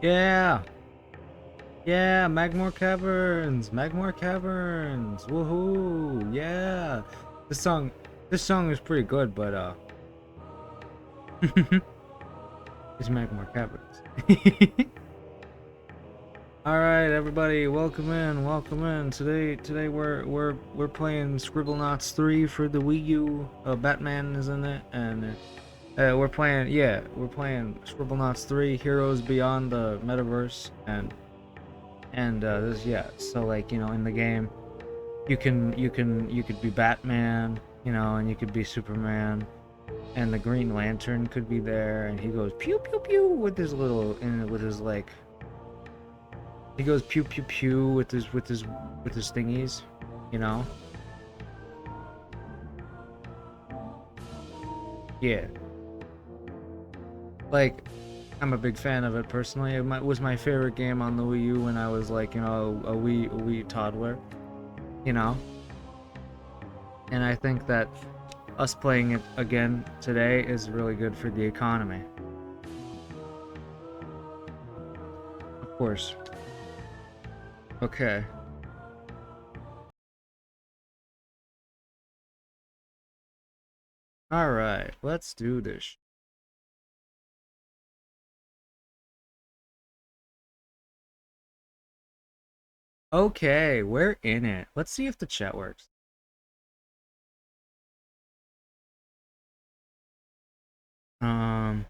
Yeah. Yeah, Magmore Caverns. Magmore Caverns. Woohoo. Yeah. This song this song is pretty good, but it's Magmore Caverns. All right, everybody, welcome in, welcome in. Today we're playing Scribblenauts 3 for the Wii U. Batman is in it, and we're playing Scribblenauts 3 Heroes Beyond the Metaverse, and this yeah. So like in the game, you could be Batman, and you could be Superman, and the Green Lantern could be there, and he goes pew pew pew with his little and with his like. He goes pew pew pew with his thingies, you know? Yeah. Like, I'm a big fan of it personally. Was my favorite game on the Wii U when I was like, a wee toddler, you know? And I think that us playing it again today is really good for the economy. Of course. Okay. All right, let's do this. Okay, we're in it. Let's see if the chat works. Um,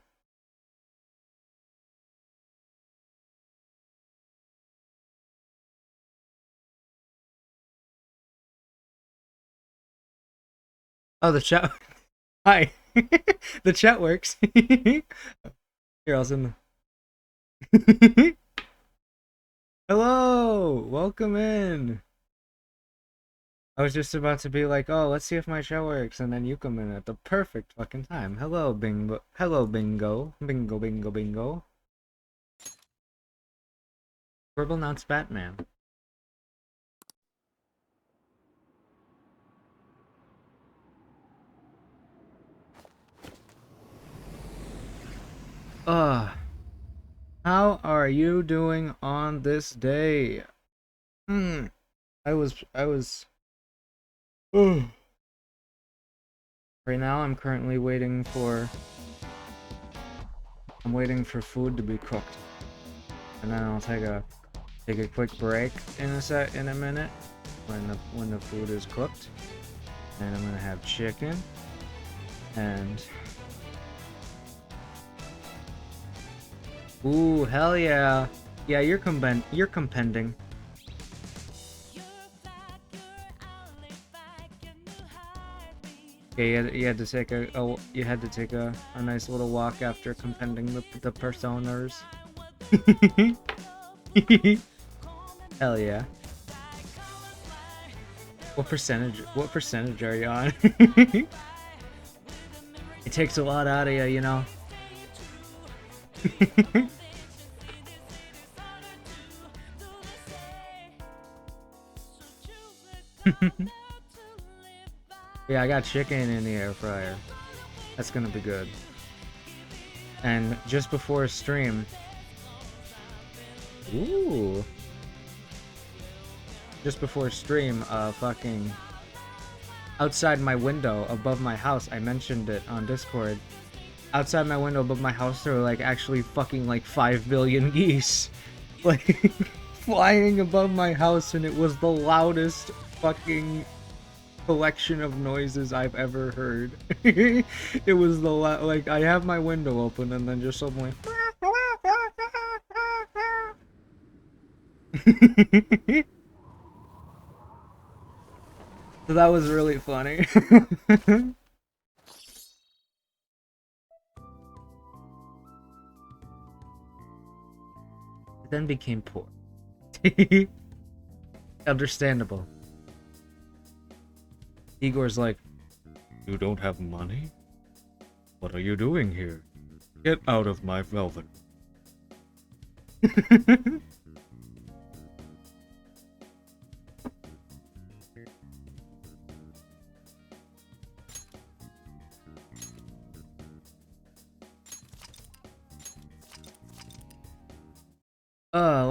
oh, the chat. Hi. The chat works. Here, I'll send the... Hello! Welcome in! I was just about to be like, oh, let's see if my chat works, and then you come in at the perfect fucking time. Hello, Bingo. Hello, Bingo. Bingo, bingo, bingo. Scribblenauts Batman. How are you doing on this day? Hmm. I was. Ugh. Right now, I'm waiting for food to be cooked, and then I'll take a quick break in a minute when the food is cooked, and I'm gonna have chicken and ooh, hell yeah. Yeah, you're compending. Okay, you had to take a nice little walk after compending the personas. Hell yeah. What percentage are you on? It takes a lot out of you, you know. Yeah, I got chicken in the air fryer. That's gonna be good. And just before stream, ooh, just before stream, fucking outside my window above my house, I mentioned it on Discord. Outside my window above my house, there were like actually fucking like 5 billion geese, like flying above my house, and it was the loudest fucking collection of noises I've ever heard. It was like I have my window open and then just suddenly. So that was really funny. It then became poor. Understandable. Igor's like, you don't have money? What are you doing here? Get out of my velvet.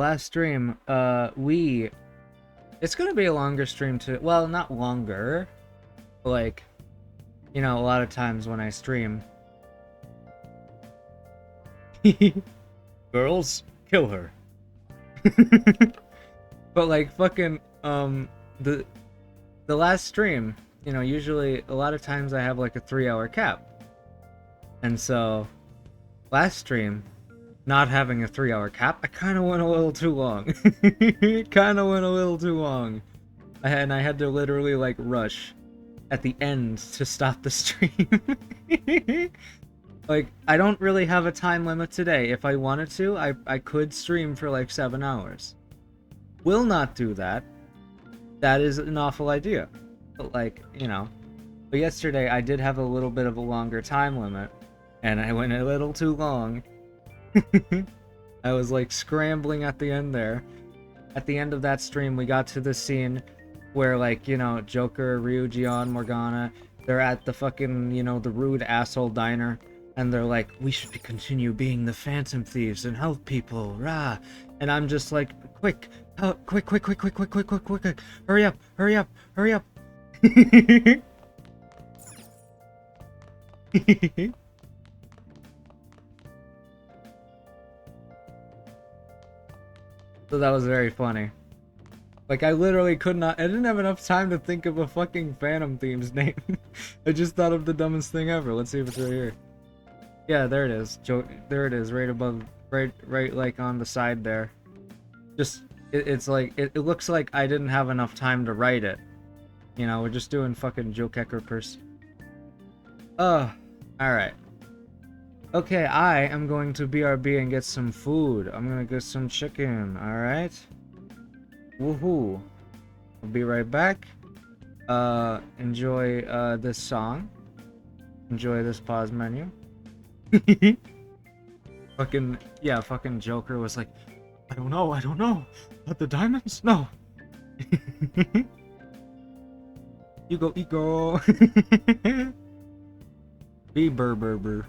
last stream, it's gonna be a longer stream too. Well, not longer, but like, you know, a lot of times when I stream, girls, kill her. But like fucking the last stream, you know, usually a lot of times I have like a 3-hour cap. And so last stream, not having a 3-hour cap, I kind of went a little too long. Kind of went a little too long. And I had to literally like rush at the end to stop the stream. Like, I don't really have a time limit today. If I wanted to, I could stream for like 7 hours. Will not do that. That is an awful idea. But like, you know. But yesterday I did have a little bit of a longer time limit. And I went a little too long. I was like scrambling at the end there. At the end of that stream, we got to the scene where, like, you know, Joker, Ryuji, Morgana, they're at the fucking, you know, the rude asshole diner. And they're like, we should continue being the Phantom Thieves and help people, rah. And I'm just like, quick, quick, hurry up, hurry up, hurry up. So that was very funny. Like, I literally could not, I didn't have enough time to think of a fucking Phantom Theme's name. I just thought of the dumbest thing ever. Let's see if it's right here. Yeah, there it is. There it is, right above, right like on the side there. Just, it's like, it looks like I didn't have enough time to write it. You know, we're just doing fucking Jokecker purse. Alright. Okay, I am going to BRB and get some food. I'm gonna get some chicken, alright? Woohoo. I'll be right back. Enjoy, this song. Enjoy this pause menu. Fucking, yeah, fucking Joker was like, I don't know. But the diamonds? No. You go. Be burr.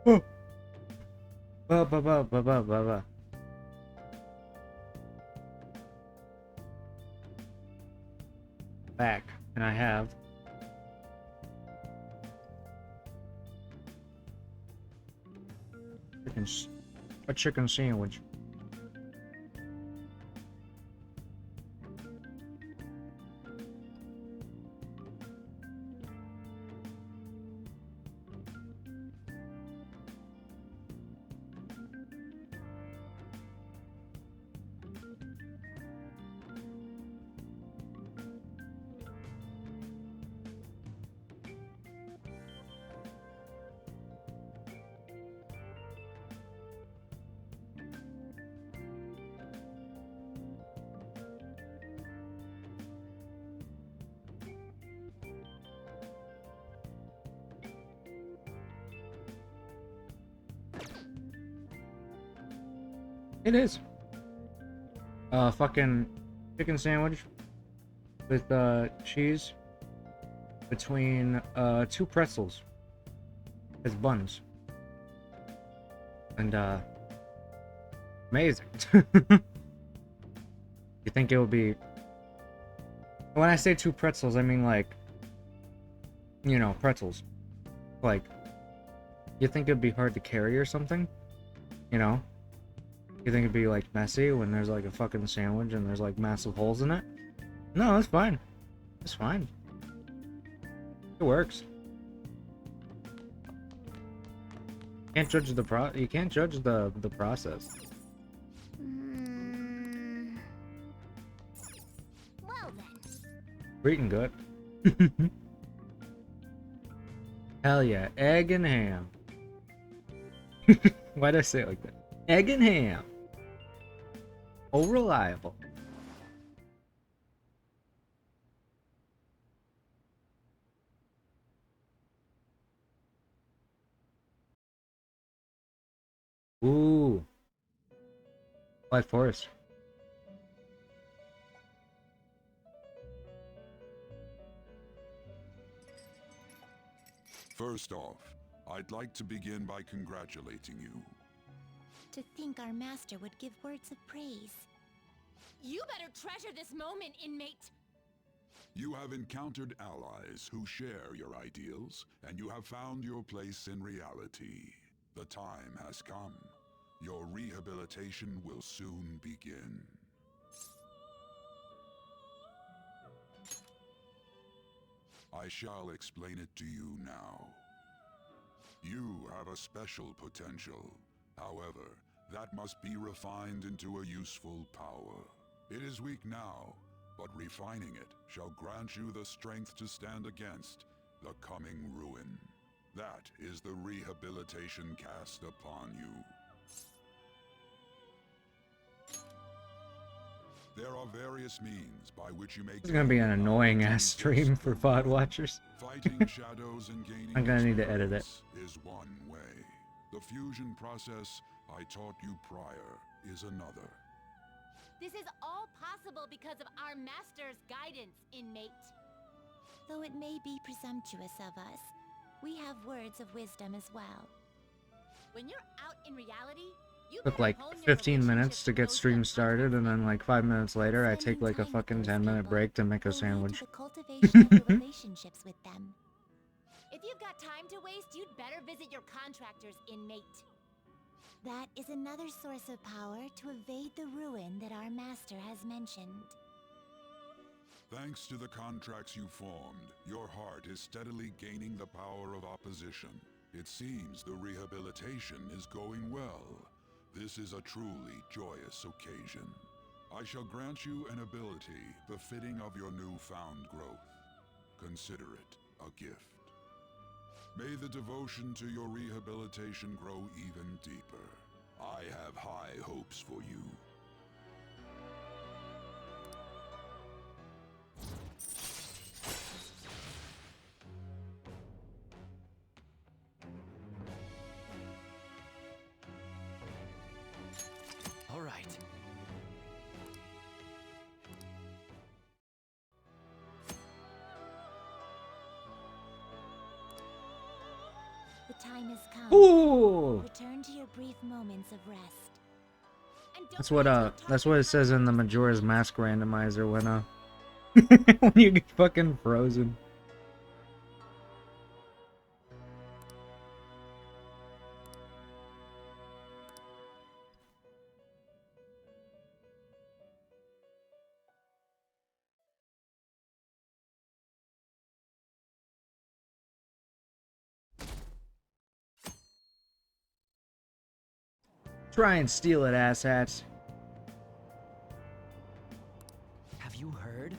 Oh. Ba ba ba ba ba ba ba. Back, and I have a chicken sandwich. It is. Fucking chicken sandwich with cheese between two pretzels as buns. And amazing. You think it would be, when I say two pretzels, I mean like, you know, pretzels. Like, you think it'd be hard to carry or something? You know? You think it'd be like messy when there's like a fucking sandwich and there's like massive holes in it? No, it's fine. It's fine. It works. Can't judge the you can't judge the process. Well then. We're eating good. Hell yeah, egg and ham. Why'd I say it like that? Egg and ham. Oh, reliable. Ooh. White Forest. First off, I'd like to begin by congratulating you. To think our master would give words of praise. You better treasure this moment, inmate! You have encountered allies who share your ideals, and you have found your place in reality. The time has come. Your rehabilitation will soon begin. I shall explain it to you now. You have a special potential. However, that must be refined into a useful power. It is weak now, but refining it shall grant you the strength to stand against the coming ruin. That is the rehabilitation cast upon you. There are various means by which you may. This is gonna be an annoying ass stream for VOD watchers. Fighting shadows and gaining I'm gonna need to edit it. is one way. The fusion process I taught you prior is another. This is all possible because of our master's guidance, inmate. Though it may be presumptuous of us, we have words of wisdom as well. When you're out in reality, you Took better like hone your 15 minutes relationships to get close stream up started, and then like 5 minutes later I take Spending like a time with fucking those 10-minute people break to make a will lead sandwich. to the cultivation of your relationships with them. If you've got time to waste, you'd better visit your contractors, inmate. That is another source of power to evade the ruin that our master has mentioned. Thanks to the contracts you formed, your heart is steadily gaining the power of opposition. It seems the rehabilitation is going well. This is a truly joyous occasion. I shall grant you an ability befitting of your newfound growth. Consider it a gift. May the devotion to your rehabilitation grow even deeper. I have high hopes for you. All right. The time has come. Ooh! Return to your brief moments of rest. And don't That's forget to talk that's to what it the says in the Hufflepuff Majora's Kids. Mask randomizer when you get fucking frozen. Try and steal it, asshats. Have you heard?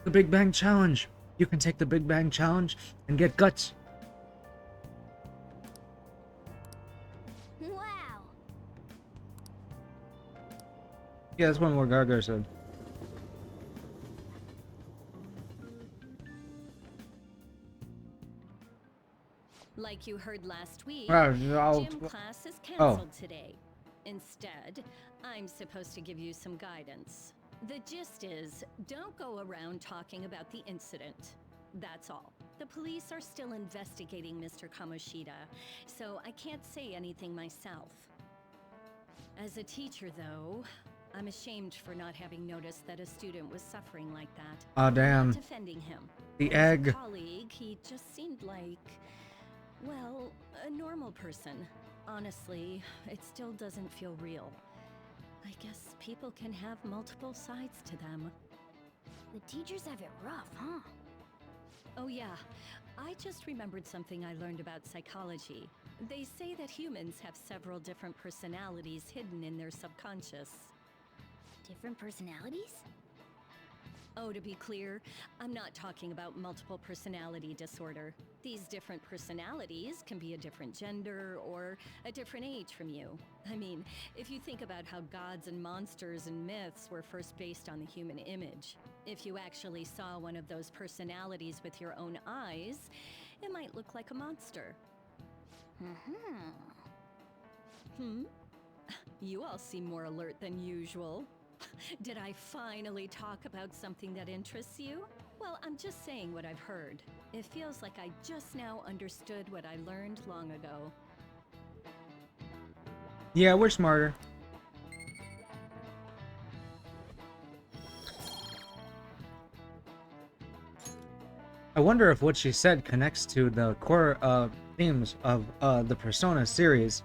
The Big Bang Challenge. You can take the Big Bang Challenge and get guts. Wow. Yeah, that's what Gargar said. Like you heard last week, Wow, gym class is canceled today. Instead, I'm supposed to give you some guidance. The gist is, don't go around talking about the incident. That's all. The police are still investigating Mr. Kamoshida, so I can't say anything myself. As a teacher, though, I'm ashamed for not having noticed that a student was suffering like that. Aw, I'm damn. not defending him. The As egg. a colleague, he just seemed like, well, a normal person. Honestly, it still doesn't feel real. I guess people can have multiple sides to them. The teachers have it rough, huh? Oh yeah, I just remembered something I learned about psychology. They say that humans have several different personalities hidden in their subconscious. Different personalities? Oh, to be clear, I'm not talking about multiple personality disorder. These different personalities can be a different gender or a different age from you. I mean, if you think about how gods and monsters and myths were first based on the human image, if you actually saw one of those personalities with your own eyes, it might look like a monster. Hmm? You all seem more alert than usual. Did I finally talk about something that interests you? Well, I'm just saying what I've heard. It feels like I just now understood what I learned long ago. Yeah, we're smarter. I wonder if what she said connects to the core themes of the Persona series.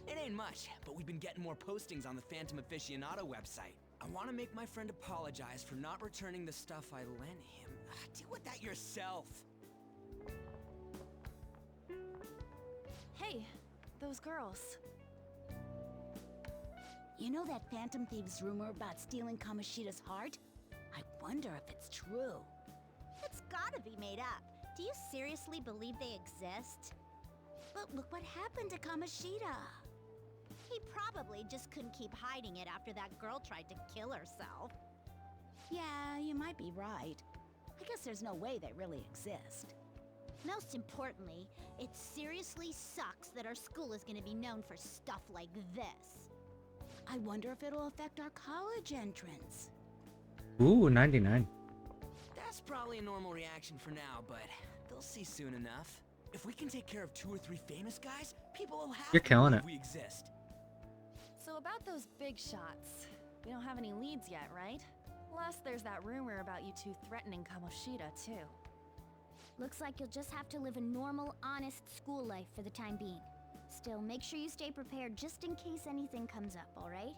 It ain't much, but we've been getting more postings on the Phantom Aficionado website. I want to make my friend apologize for not returning the stuff I lent him. Deal with that yourself. Hey, those girls. You know that Phantom Thieves rumor about stealing Kamoshida's heart? I wonder if it's true. It's gotta be made up. Do you seriously believe they exist? But look what happened to Kamoshida. He probably just couldn't keep hiding it after that girl tried to kill herself. Yeah, you might be right. I guess there's no way they really exist. Most importantly, it seriously sucks that our school is gonna be known for stuff like this. I wonder if it'll affect our college entrance. Ooh, 99. That's probably a normal reaction for now, but they'll see soon enough. If we can take care of 2 or 3 famous guys, people will have You're to killing believe it. we exist. So about those big shots, we don't have any leads yet, right? Plus, there's that rumor about you two threatening Kamoshida, too. Looks like you'll just have to live a normal, honest school life for the time being. Still, make sure you stay prepared just in case anything comes up, alright?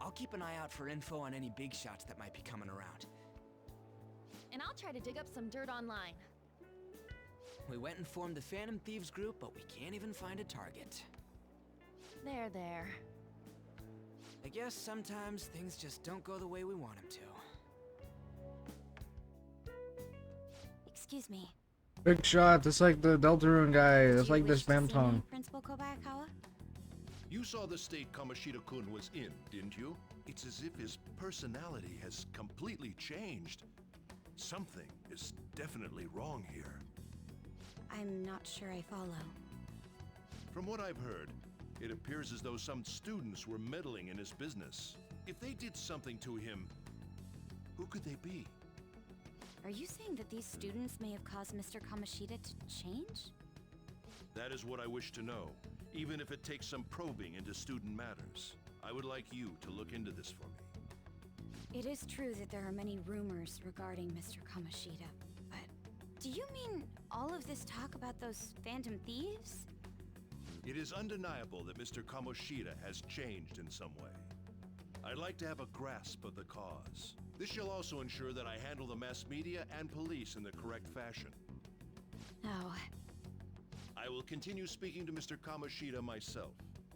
I'll keep an eye out for info on any big shots that might be coming around. And I'll try to dig up some dirt online. We went and formed the Phantom Thieves group, but we can't even find a target. There. I guess sometimes things just don't go the way we want them to. Excuse me. Big shot, just like the Deltarune guy, Do just you like the wish to spam see tongue. me, Principal Kobayakawa? You saw the state Kamoshida-kun was in, didn't you? It's as if his personality has completely changed. Something is definitely wrong here. I'm not sure I follow. From what I've heard, it appears as though some students were meddling in his business. If they did something to him, who could they be? Are you saying that these students may have caused Mr. Kamoshida to change? That is what I wish to know, even if it takes some probing into student matters. I would like you to look into this for me. It is true that there are many rumors regarding Mr. Kamoshida, but do you mean all of this talk about those phantom thieves? It is undeniable that Mr. Kamoshida has changed in some way. I'd like to have a grasp of the cause. This shall also ensure that I handle the mass media and police in the correct fashion. Oh. I will continue speaking to Mr. Kamoshida myself.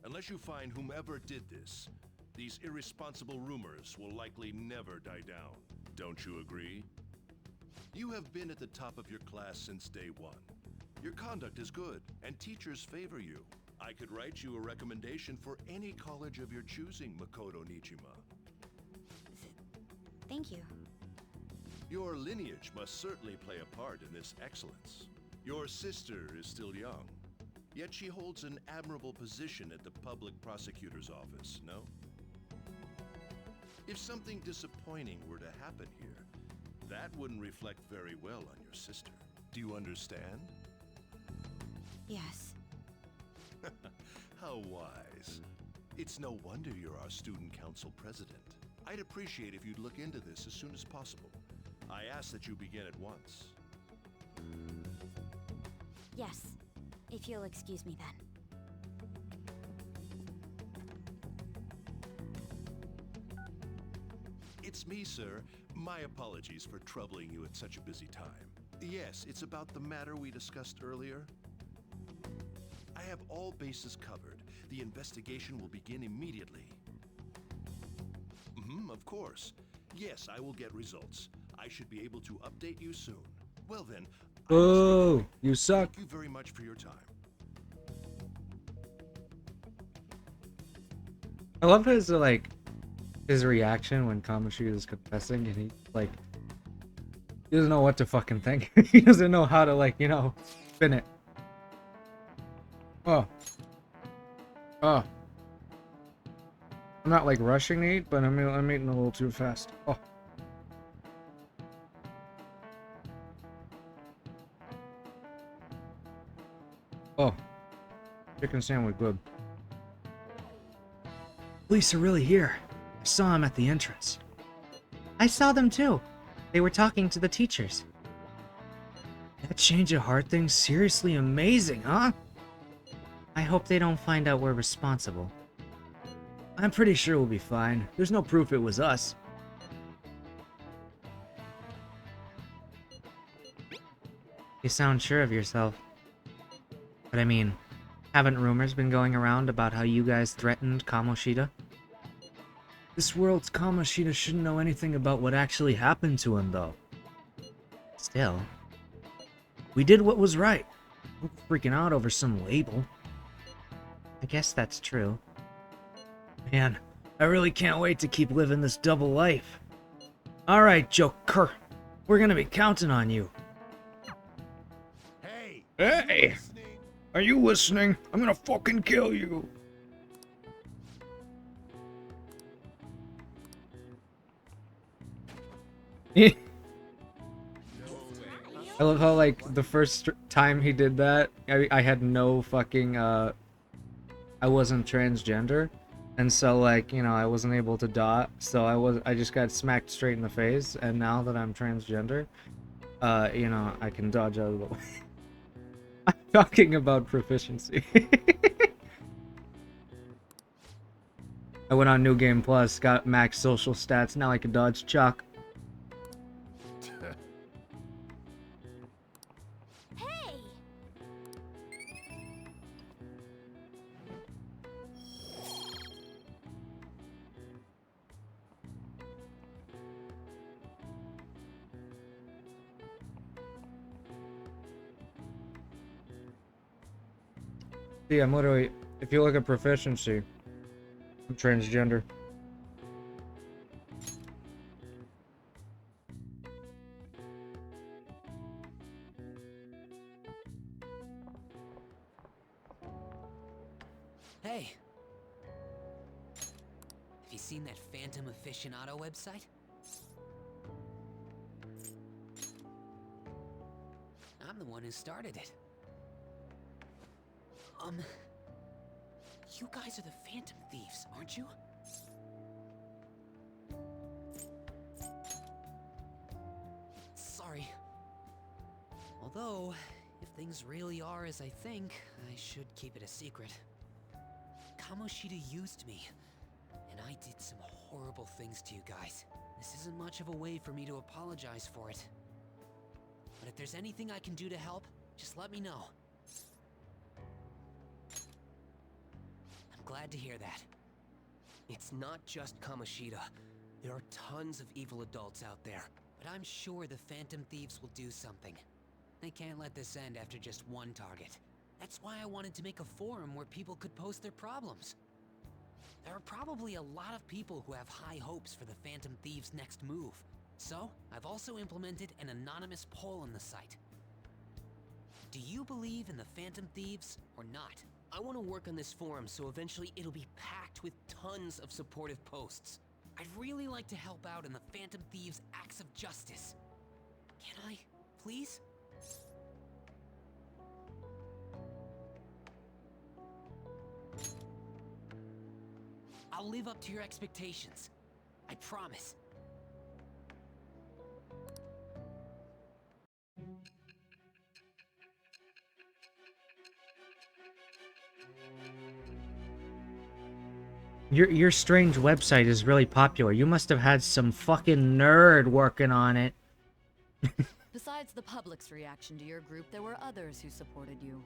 Unless you find whomever did this, these irresponsible rumors will likely never die down. Don't you agree? You have been at the top of your class since day one. Your conduct is good, and teachers favor you. I could write you a recommendation for any college of your choosing, Makoto Nijima. Thank you. Your lineage must certainly play a part in this excellence. Your sister is still young, yet she holds an admirable position at the public prosecutor's office, no? If something disappointing were to happen here, that wouldn't reflect very well on your sister. Do you understand? Yes. How wise. It's no wonder you're our student council president. I'd appreciate if you'd look into this as soon as possible. I ask that you begin at once. Yes. If you'll excuse me then. It's me, sir. My apologies for troubling you at such a busy time. Yes, it's about the matter we discussed earlier. I have all bases covered. The investigation will begin immediately. Of course. Yes, I will get results. I should be able to update you soon. Well then, Oh, you suck. thank you very much for your time. I love his his reaction when Kamoshida is confessing, and he doesn't know what to fucking think. He doesn't know how to spin it. Oh. I'm not rushing to eat, but I'm eating a little too fast. Oh. Oh. Chicken sandwich, good. Police are really here. I saw them at the entrance. I saw them too. They were talking to the teachers. That change of heart thing's seriously amazing, huh? I hope they don't find out we're responsible. I'm pretty sure we'll be fine. There's no proof it was us. You sound sure of yourself. But I mean, haven't rumors been going around about how you guys threatened Kamoshida? This world's Kamoshida shouldn't know anything about what actually happened to him, though. Still, we did what was right. We're freaking out over some label. I guess that's true. Man, I really can't wait to keep living this double life. Alright, Joker. We're gonna be counting on you. Hey! Hey! Are you listening? I'm gonna fucking kill you. I love how, the first time he did that, I had no fucking, I wasn't transgender. And so, I wasn't able to dot, so I just got smacked straight in the face, and now that I'm transgender, I can dodge out of the way. I'm talking about proficiency. I went on New Game Plus, got max social stats, now I can dodge Chuck. Hey! See, I'm literally, if you look at proficiency, I'm transgender. Hey! Have you seen that Phantom Aficionado website? one who started it. You guys are the Phantom Thieves, aren't you? Sorry. Although, if things really are as I think, I should keep it a secret. Kamoshida used me, and I did some horrible things to you guys. This isn't much of a way for me to apologize for it. But if there's anything I can do to help, just let me know. I'm glad to hear that. It's not just Kamoshida. There are tons of evil adults out there. But I'm sure the Phantom Thieves will do something. They can't let this end after just one target. That's why I wanted to make a forum where people could post their problems. There are probably a lot of people who have high hopes for the Phantom Thieves' next move. So, I've also implemented an anonymous poll on the site. Do you believe in the Phantom Thieves or not? I want to work on this forum so eventually it'll be packed with tons of supportive posts. I'd really like to help out in the Phantom Thieves' acts of justice. Can I, please? I'll live up to your expectations. I promise. Your strange website is really popular. You must have had some fucking nerd working on it. Besides the public's reaction to your group, there were others who supported you.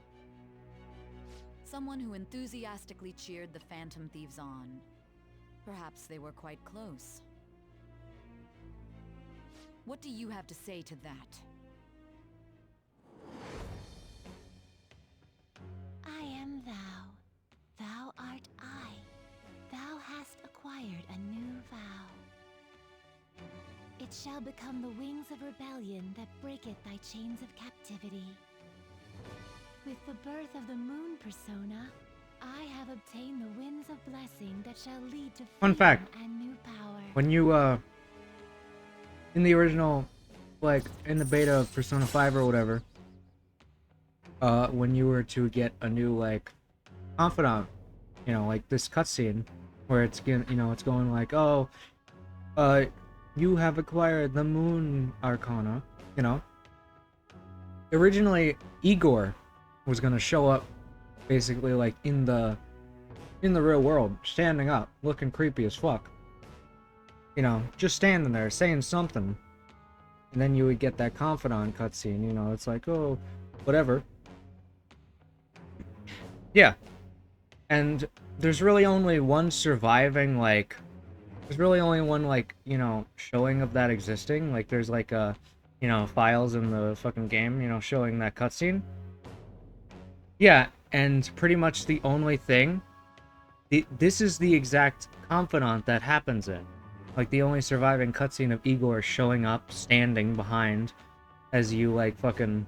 Someone who enthusiastically cheered the Phantom Thieves on. Perhaps they were quite close. What do you have to say to that? I am thou. Thou art I. Thou hast acquired a new vow. It shall become the wings of rebellion that breaketh thy chains of captivity. With the birth of the moon persona, I have obtained the winds of blessing that shall lead to Fun fact. and new power. When you, in the original, like, in the beta of Persona 5 or whatever, when you were to get a new, like, confidant, you know, like this cutscene, where it's, you know, it's going like, oh, you have acquired the Moon Arcana, you know? Originally, Igor was gonna show up, basically, like, in the real world, standing up, looking creepy as fuck. You know, just standing there, saying something. And then you would get that confidant cutscene, you know, it's like, oh, whatever. Yeah. And there's really only one surviving, like, there's really only one, like, you know, showing of that existing. Like, there's, like, you know, files in the fucking game, you know, showing that cutscene. Yeah, and pretty much the only thing, this is the exact confidant that happens in. Like, the only surviving cutscene of Igor showing up, standing behind, as you, like, fucking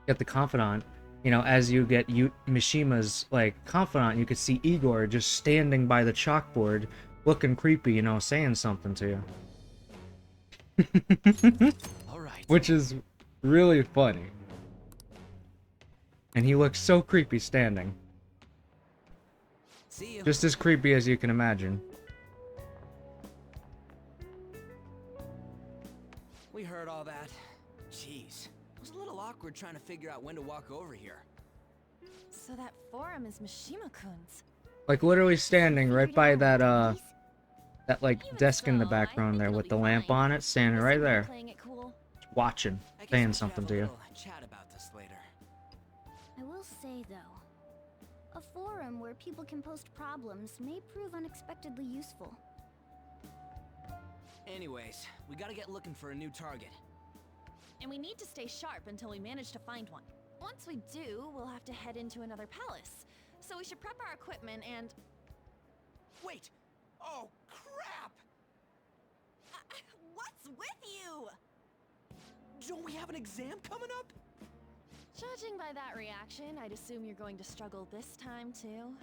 get the confidant. You know, as you get Mishima's, like, confidant, you could see Igor just standing by the chalkboard, looking creepy, you know, saying something to you. All right. Which is really funny. And he looks so creepy standing. See you. Just as creepy as you can imagine. We heard all that. Jeez. It was a little awkward trying to figure out when to walk over here. So that forum is Mishima-kun's. Like, literally standing right by that, like, desk in the background there with the lamp on it, standing right there. Playing it cool. Watching, I guess saying we should something have to a you. little chat about this later. I will say, though, a forum where people can post problems may prove unexpectedly useful. Anyways, we gotta get looking for a new target. And we need to stay sharp until we manage to find one. Once we do, we'll have to head into another palace. So we should prep our equipment and... Wait! Oh, crap! What's with you? Don't we have an exam coming up? Judging by that reaction, I'd assume you're going to struggle this time, too.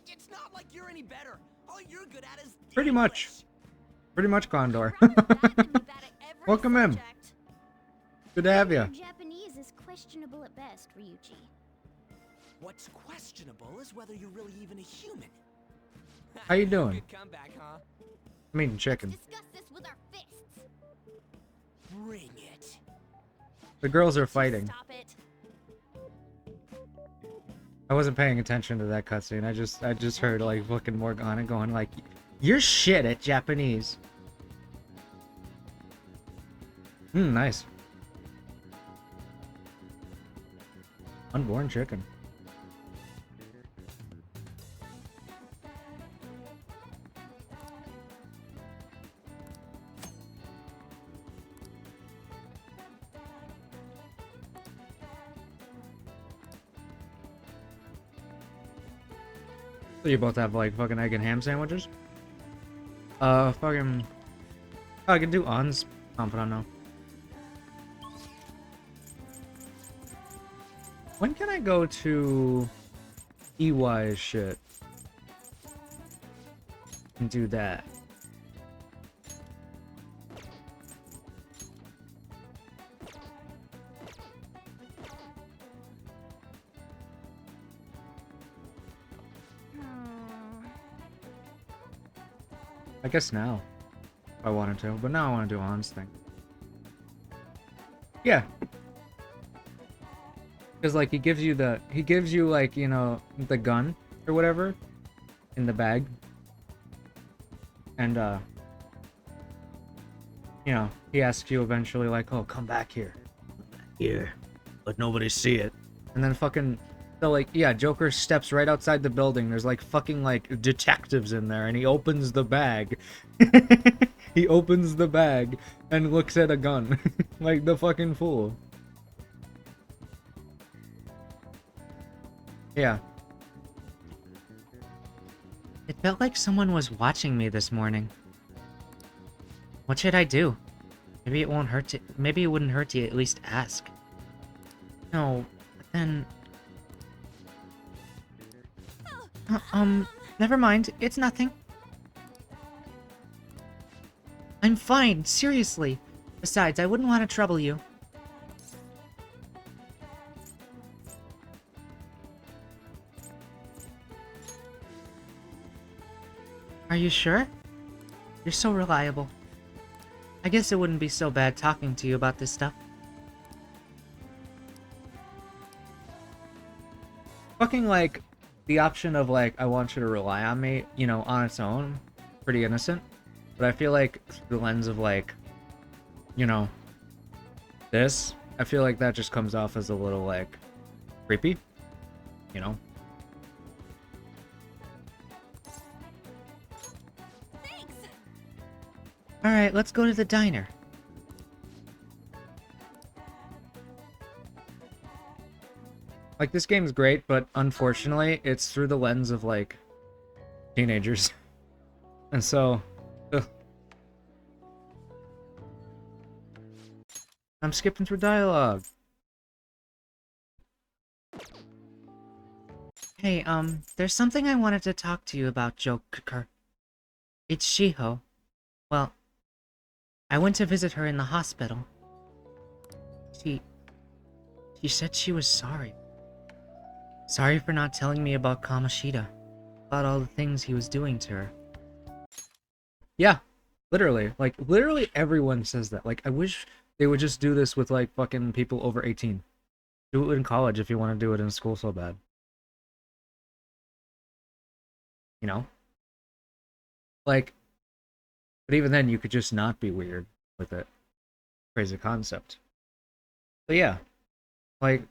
It's not like you're any better. All you're good at is Pretty much. English. Pretty much, Condor. Rather that than be bad at every Welcome in. subject. Good to have you. Japanese is quite questionable at best, Ryuji. What's questionable is whether you're really even a human. How you doing? Good comeback, huh? I'm eating chicken. Discuss this with our fists. Bring it. The girls are fighting. Stop it. I wasn't paying attention to that cutscene. I just heard like fucking Morgana going like, "You're shit at Japanese." Nice. Unborn chicken. So you both have like fucking egg and ham sandwiches? Fucking. Oh, I can do uns. I don't know. When can I go to EY's shit and do that? I guess now, if I wanted to, but now I want to do On's thing. Yeah. Because, like, he gives you, like, you know, the gun or whatever in the bag. And, you know, he asks you eventually, like, oh, come back here. Come back here. Let nobody see it. And then fucking, so, like, yeah, Joker steps right outside the building. There's, like, fucking, like, detectives in there. And he opens the bag. He opens the bag and looks at a gun. Like the fucking fool. Yeah. It felt like someone was watching me this morning. What should I do? Maybe it won't hurt to. Maybe it wouldn't hurt to at least ask. No, but then. Never mind. It's nothing. I'm fine, seriously. Besides, I wouldn't want to trouble you. Are you sure? You're so reliable. I guess it wouldn't be so bad talking to you about this stuff. Fucking, like, the option of, like, I want you to rely on me, you know, on its own, pretty innocent. But I feel like through the lens of, like, you know, this, I feel like that just comes off as a little, like, creepy, you know? Thanks. Alright, let's go to the diner. Like, this game's great, but unfortunately, it's through the lens of, like, teenagers. And so, ugh. I'm skipping through dialogue. Hey, there's something I wanted to talk to you about, Joker. It's Shiho. Well, I went to visit her in the hospital. She said she was sorry. Sorry for not telling me about Kamoshida. About all the things he was doing to her. Yeah, literally. Like, literally everyone says that. Like, I wish they would just do this with, like, fucking people over 18. Do it in college if you want to do it in school so bad. You know? Like, but even then, you could just not be weird with it. Crazy concept. But yeah. Like,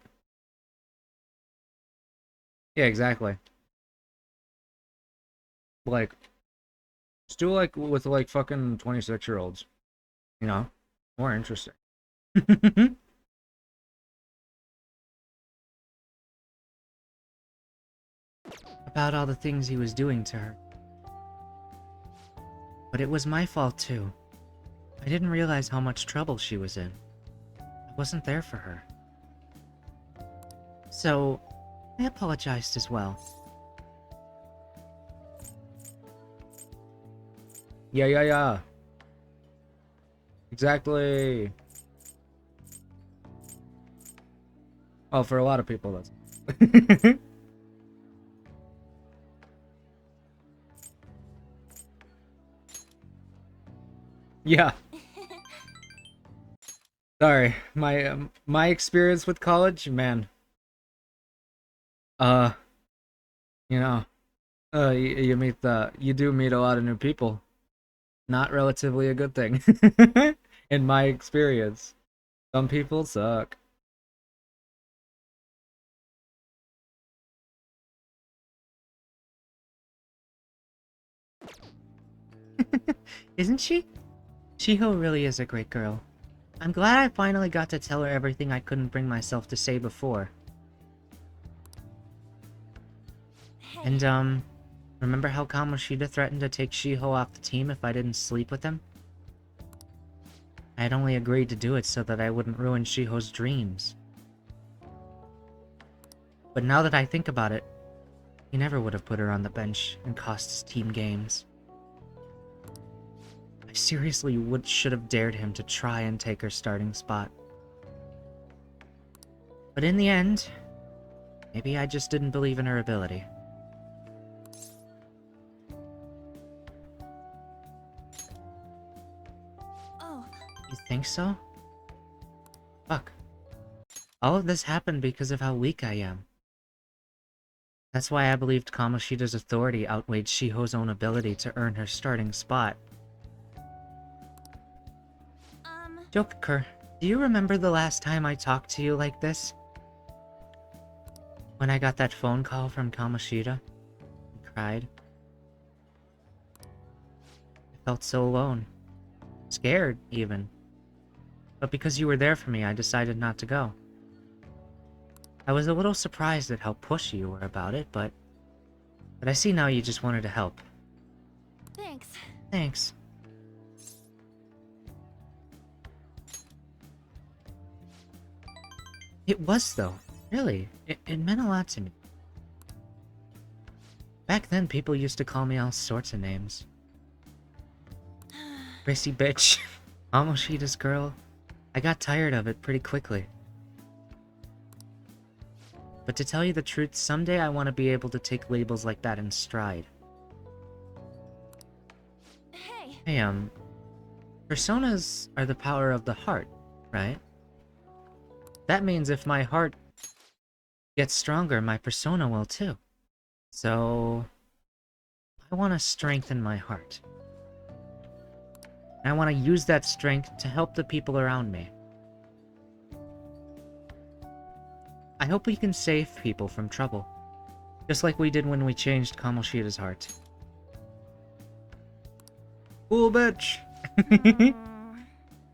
yeah, exactly. Like, just do like with like fucking 26-year-olds. You know? More interesting. About all the things he was doing to her. But it was my fault too. I didn't realize how much trouble she was in. I wasn't there for her. So, I apologized as well. Yeah. Exactly. Well, for a lot of people, that's... Yeah. Sorry, my experience with college, man. Uh, you know, you do meet a lot of new people. Not relatively a good thing, in my experience. Some people suck. Isn't she? Shiho really is a great girl. I'm glad I finally got to tell her everything I couldn't bring myself to say before. Hey. And, remember how Kamoshida threatened to take Shiho off the team if I didn't sleep with him? I had only agreed to do it so that I wouldn't ruin Shiho's dreams. But now that I think about it, he never would have put her on the bench and cost his team games. I seriously should have dared him to try and take her starting spot. But in the end, maybe I just didn't believe in her ability. Oh. You think so? Fuck. All of this happened because of how weak I am. That's why I believed Kamoshida's authority outweighed Shiho's own ability to earn her starting spot. Joker, do you remember the last time I talked to you like this? When I got that phone call from Kamoshida and cried. I felt so alone. Scared, even. But because you were there for me, I decided not to go. I was a little surprised at how pushy you were about it, but I see now you just wanted to help. Thanks. Thanks. It was, though. Really. It meant a lot to me. Back then, people used to call me all sorts of names. Racy bitch. Amoshida's girl. I got tired of it pretty quickly. But to tell you the truth, someday I want to be able to take labels like that in stride. Hey, personas are the power of the heart, right? That means if my heart gets stronger, my persona will too. So, I want to strengthen my heart. And I want to use that strength to help the people around me. I hope we can save people from trouble. Just like we did when we changed Kamoshida's heart. Cool bitch!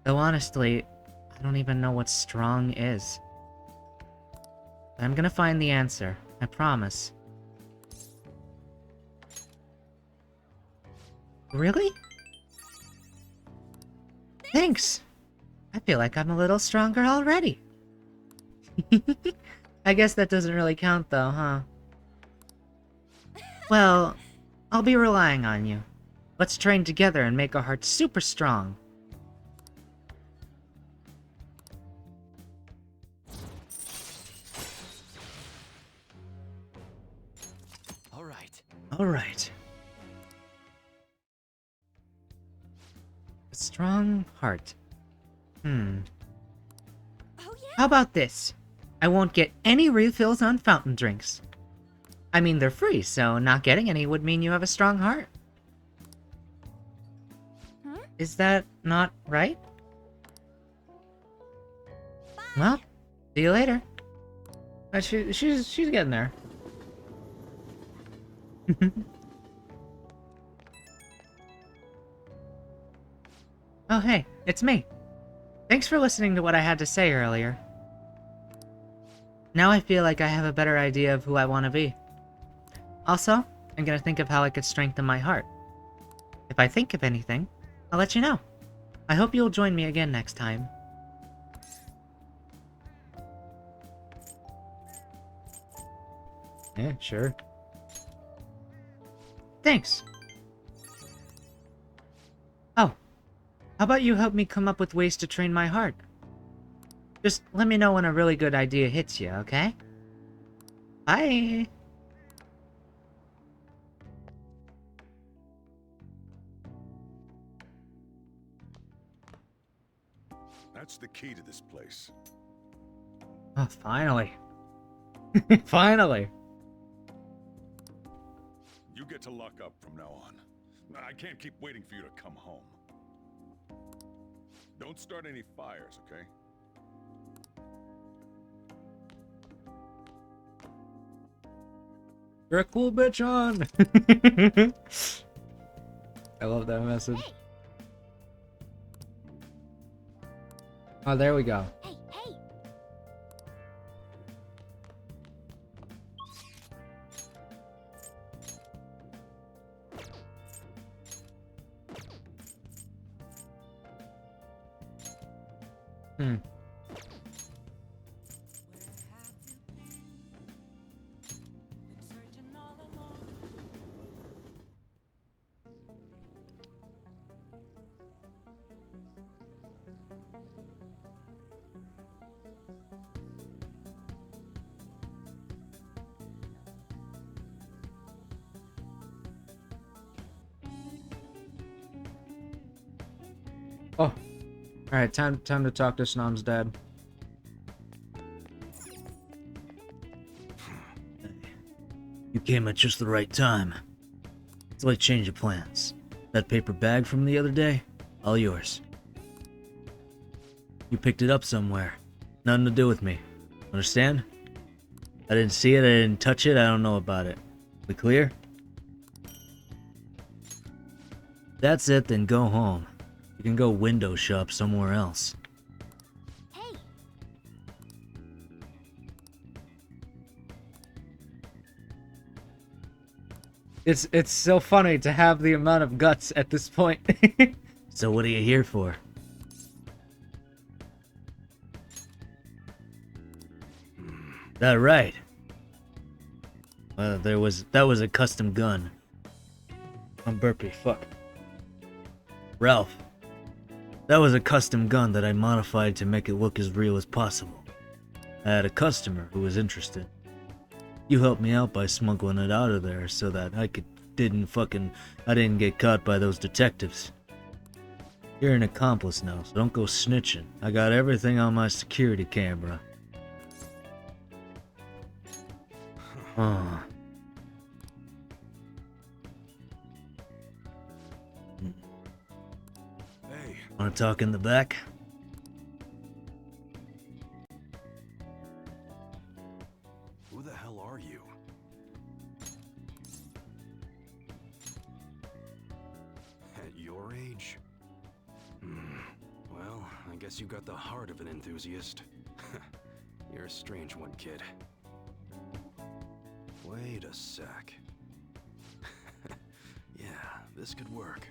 Though honestly, I don't even know what strong is. But I'm gonna find the answer, I promise. Really? Thanks! I feel like I'm a little stronger already. I guess that doesn't really count though, huh? Well, I'll be relying on you. Let's train together and make our hearts super strong. Alright. A strong heart. Oh, yeah? How about this? I won't get any refills on fountain drinks. I mean, they're free, so not getting any would mean you have a strong heart. Huh? Is that not right? Bye. Well, see you later. She's getting there. Oh hey, it's me. Thanks for listening to what I had to say earlier. Now I feel like I have a better idea of who I want to be. Also, I'm gonna think of how I could strengthen my heart. If I think of anything, I'll let you know. I hope you'll join me again next time. Yeah, sure. Thanks. Oh, how about you help me come up with ways to train my heart? Just let me know when a really good idea hits you, okay? Bye! That's the key to this place. Oh, finally. Finally! You get to lock up from now on. I can't keep waiting for you to come home. Don't start any fires, okay? You're a cool bitch on! I love that message. Hey, Oh, there we go. hey, hey! Hmm. Oh. Alright, time to talk to Snom's dad. You came at just the right time. It's like change of plans. That paper bag from the other day, all yours. You picked it up somewhere. Nothing to do with me. Understand? I didn't see it, I didn't touch it, I don't know about it. We clear? That's it, then go home. You can go window shop somewhere else. Hey! It's so funny to have the amount of guts at this point. So what are you here for? That right. Well, that was a custom gun. I'm burpy, fuck. Ralph. That was a custom gun that I modified to make it look as real as possible. I had a customer who was interested. You helped me out by smuggling it out of there so that I didn't get caught by those detectives. You're an accomplice now, so don't go snitching. I got everything on my security camera. Oh. Hey, Wanna talk in the back? who the hell are you? At your age? Well, I guess you got the heart of an enthusiast. You're a strange one, kid. Wait a sec. Yeah, this could work.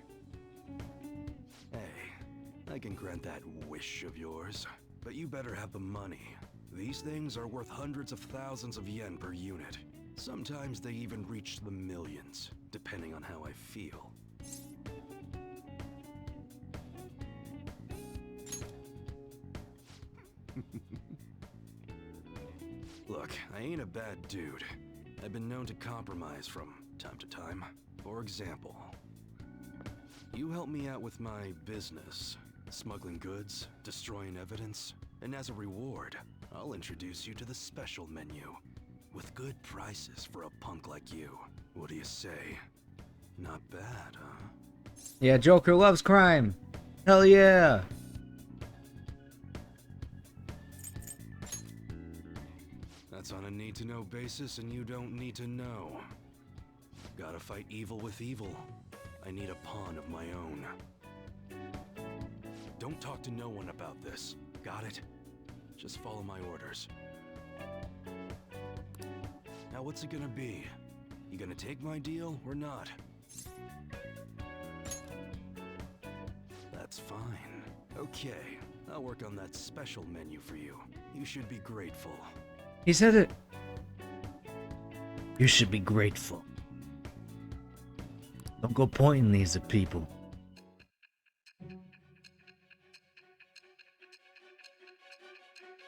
Hey, I can grant that wish of yours, but you better have the money. These things are worth hundreds of thousands of yen per unit. Sometimes they even reach the millions, depending on how I feel. Look, I ain't a bad dude. I've been known to compromise from time to time. For example, you help me out with my business, smuggling goods, destroying evidence, and as a reward, I'll introduce you to the special menu, with good prices for a punk like you. What do you say? Not bad, huh? Yeah, Joker loves crime. Hell yeah. That's on a need-to-know basis, and you don't need to know. Gotta fight evil with evil. I need a pawn of my own. Don't talk to no one about this. Got it? Just follow my orders. Now what's it gonna be? You gonna take my deal or not? That's fine. Okay, I'll work on that special menu for you. You should be grateful. He said it. You should be grateful. Don't go pointing these at people.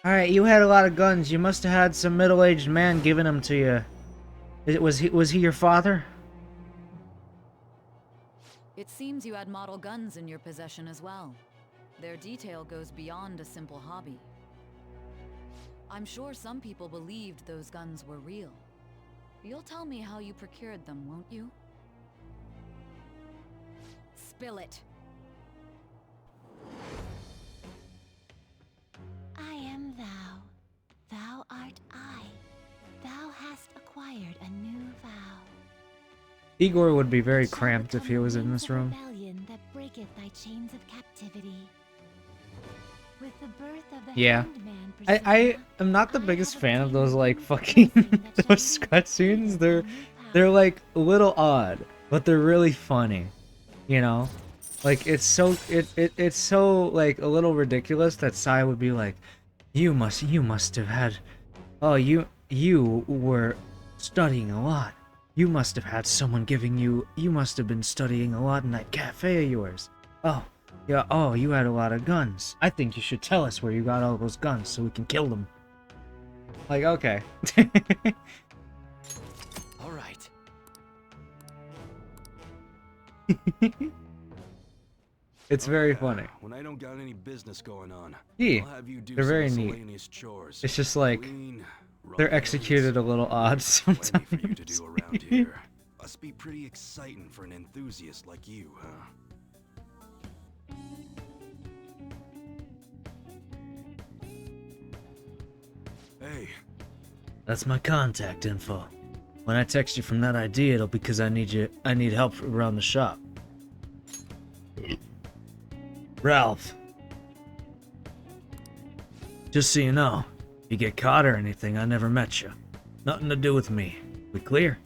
Alright, you had a lot of guns. You must have had some middle-aged man giving them to you. Was he your father? It seems you had model guns in your possession as well. Their detail goes beyond a simple hobby. I'm sure some people believed those guns were real. You'll tell me how you procured them, won't you? Spill it. I am thou. Thou art I. Thou hast acquired a new vow. Igor would be very It shall cramped if become he was the in wings this of room. rebellion that breaketh thy chains of captivity. With the birth of the Yeah. Hangman I persona, am not the I biggest have fan of obtained those the like wings of fucking blessing that shall those lead cutscenes. to the new They're power. like a little odd, but they're really funny. You know? Like it's so like a little ridiculous that Sai would be like, you must have had, oh, you were studying a lot. You must have had someone giving you must have been studying a lot in that cafe of yours. Oh, yeah, oh, you had a lot of guns. I think you should tell us where you got all those guns so we can kill them. Like, okay. All right. It's very funny. When I don't got any business going on, Yeah, I'll have you do they're some very neat. miscellaneous chores. It's just like, Clean, they're run executed a errands. little odd sometimes. Plenty for you to do around here. Must be pretty exciting for an enthusiast like you, huh? Hey, That's my contact info. When I text you from that ID, it'll be because I need help around the shop. Ralph. Just so you know, if you get caught or anything, I never met you. Nothing to do with me. We clear?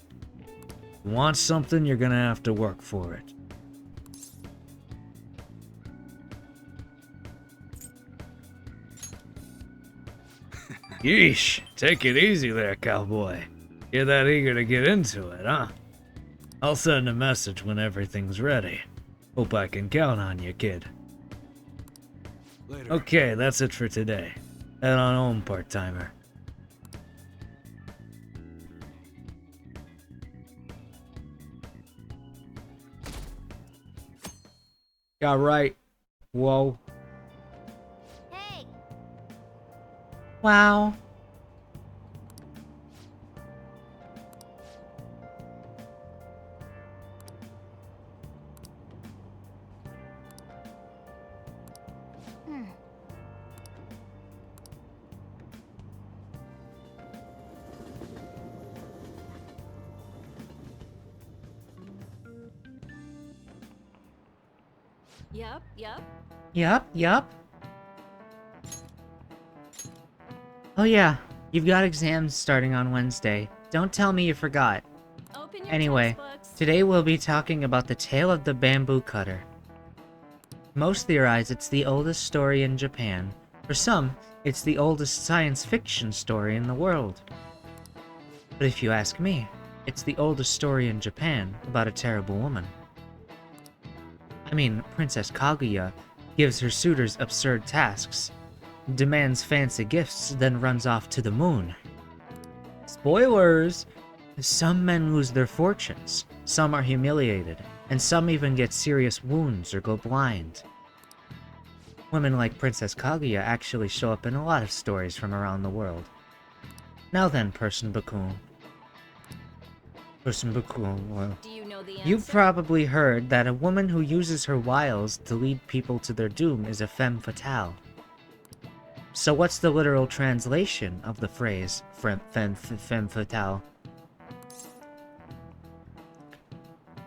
You want something, you're gonna have to work for it. Yeesh, take it easy there, cowboy. You're that eager to get into it, huh? I'll send a message when everything's ready. Hope I can count on you, kid. later. Okay, that's it for today. Head on home, part-timer. Yeah, right. Whoa. Hey, Wow. Yep, yep. Yup. Oh yeah, you've got exams starting on Wednesday. Don't tell me you forgot. Open your Anyway, textbooks. today we'll be talking about the tale of the bamboo cutter. Most theorize it's the oldest story in Japan. For some, it's the oldest science fiction story in the world. But if you ask me, it's the oldest story in Japan about a terrible woman. I mean, Princess Kaguya gives her suitors absurd tasks, demands fancy gifts, then runs off to the moon. Spoilers! Some men lose their fortunes, some are humiliated, and some even get serious wounds or go blind. Women like Princess Kaguya actually show up in a lot of stories from around the world. Now then, Person Bakun. Well, Do you know the answer? you've probably heard that a woman who uses her wiles to lead people to their doom is a femme fatale. So what's the literal translation of the phrase femme fatale?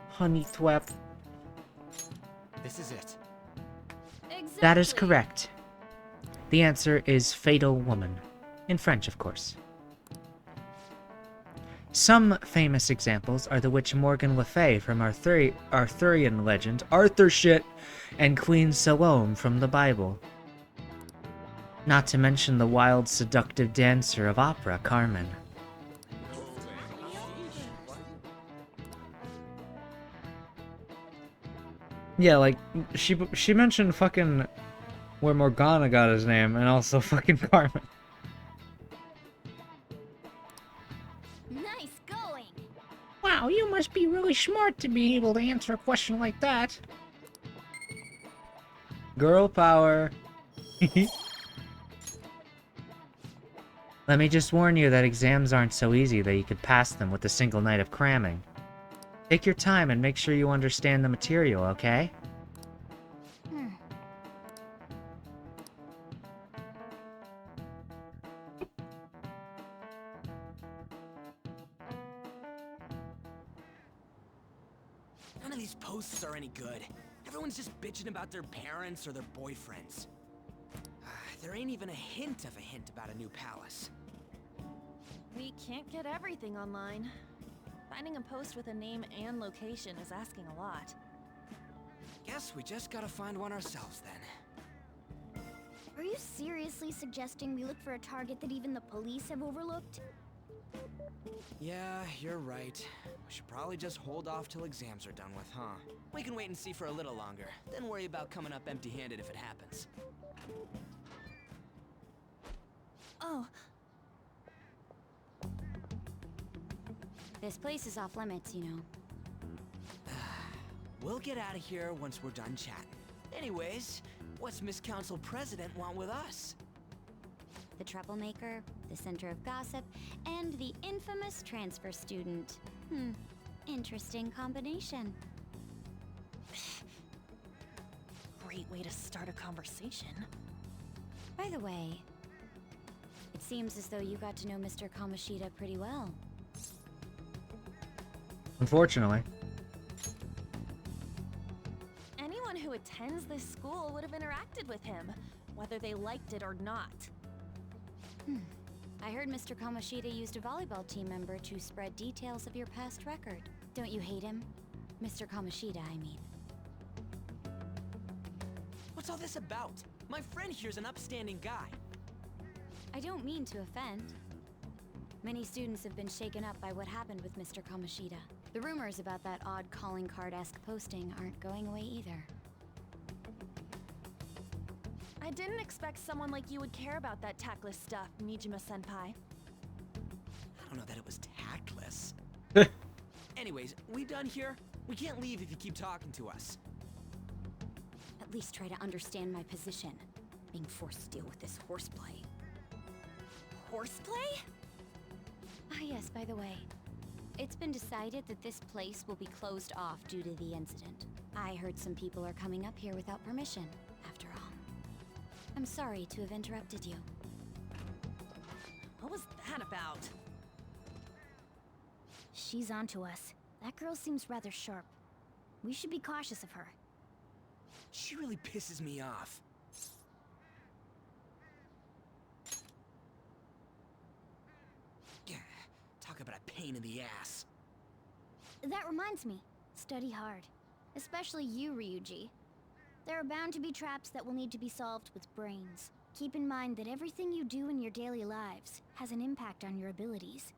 Honey thwep. This is it. Exactly. That is correct. The answer is fatal woman. In French, of course. Some famous examples are the witch Morgan Le Fay from Arthurian legend, Arthur shit, and Queen Salome from the Bible. Not to mention the wild, seductive dancer of opera, Carmen. Yeah, like, she mentioned fucking where Morgana got his name, and also fucking Carmen. must be really smart to be able to answer a question like that. Girl power. Let me just warn you that exams aren't so easy that you could pass them with a single night of cramming. Take your time and make sure you understand the material, okay? None of these posts are any good. Everyone's just bitching about their parents or their boyfriends. There ain't even a hint of a hint about a new palace. We can't get everything online. Finding a post with a name and location is asking a lot. Guess we just gotta find one ourselves then. Are you seriously suggesting we look for a target that even the police have overlooked? Yeah, you're right. We should probably just hold off till exams are done with, huh? We can wait and see for a little longer, then worry about coming up empty-handed if it happens. Oh, This place is off limits, you know. We'll get out of here once we're done chatting. Anyways, what's Miss Council President want with us? The troublemaker, the center of gossip, and the infamous transfer student. Interesting combination. great way to start a conversation. By the way, it seems as though you got to know Mr. Kamoshida pretty well. Unfortunately. Anyone who attends this school would have interacted with him, whether they liked it or not. I heard Mr. Kamoshida used a volleyball team member to spread details of your past record. Don't you hate him? Mr. Kamoshida, I mean. What's all this about? My friend here's an upstanding guy. I don't mean to offend. Many students have been shaken up by what happened with Mr. Kamoshida. The rumors about that odd calling card-esque posting aren't going away either. I didn't expect someone like you would care about that tactless stuff, Nijima-senpai. I don't know that it was tactless. Anyways, we done here? We can't leave if you keep talking to us. At least try to understand my position. Being forced to deal with this horseplay. Horseplay? Ah yes, by the way. It's been decided that this place will be closed off due to the incident. I heard some people are coming up here without permission, after all. I'm sorry to have interrupted you. What was that about? She's onto us. That girl seems rather sharp. We should be cautious of her. She really pisses me off. Yeah, talk about a pain in the ass. That reminds me. Study hard. Especially you, Ryuji. There are bound to be traps that will need to be solved with brains. Keep in mind that everything you do in your daily lives has an impact on your abilities.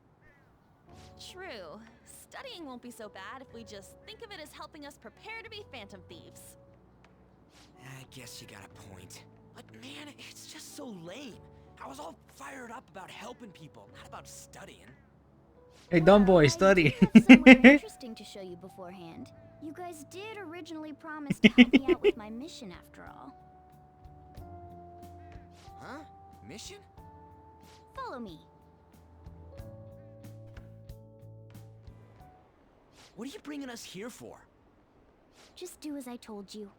True. Studying won't be so bad if we just think of it as helping us prepare to be phantom thieves. I guess you got a point. But man, it's just so lame. I was all fired up about helping people, not about studying. Hey, dumb boy, I study. do have somewhere interesting to show you beforehand. You guys did originally promise to help me out with my mission after all. Huh? Mission? Follow me. What are you bringing us here for? Just do as I told you.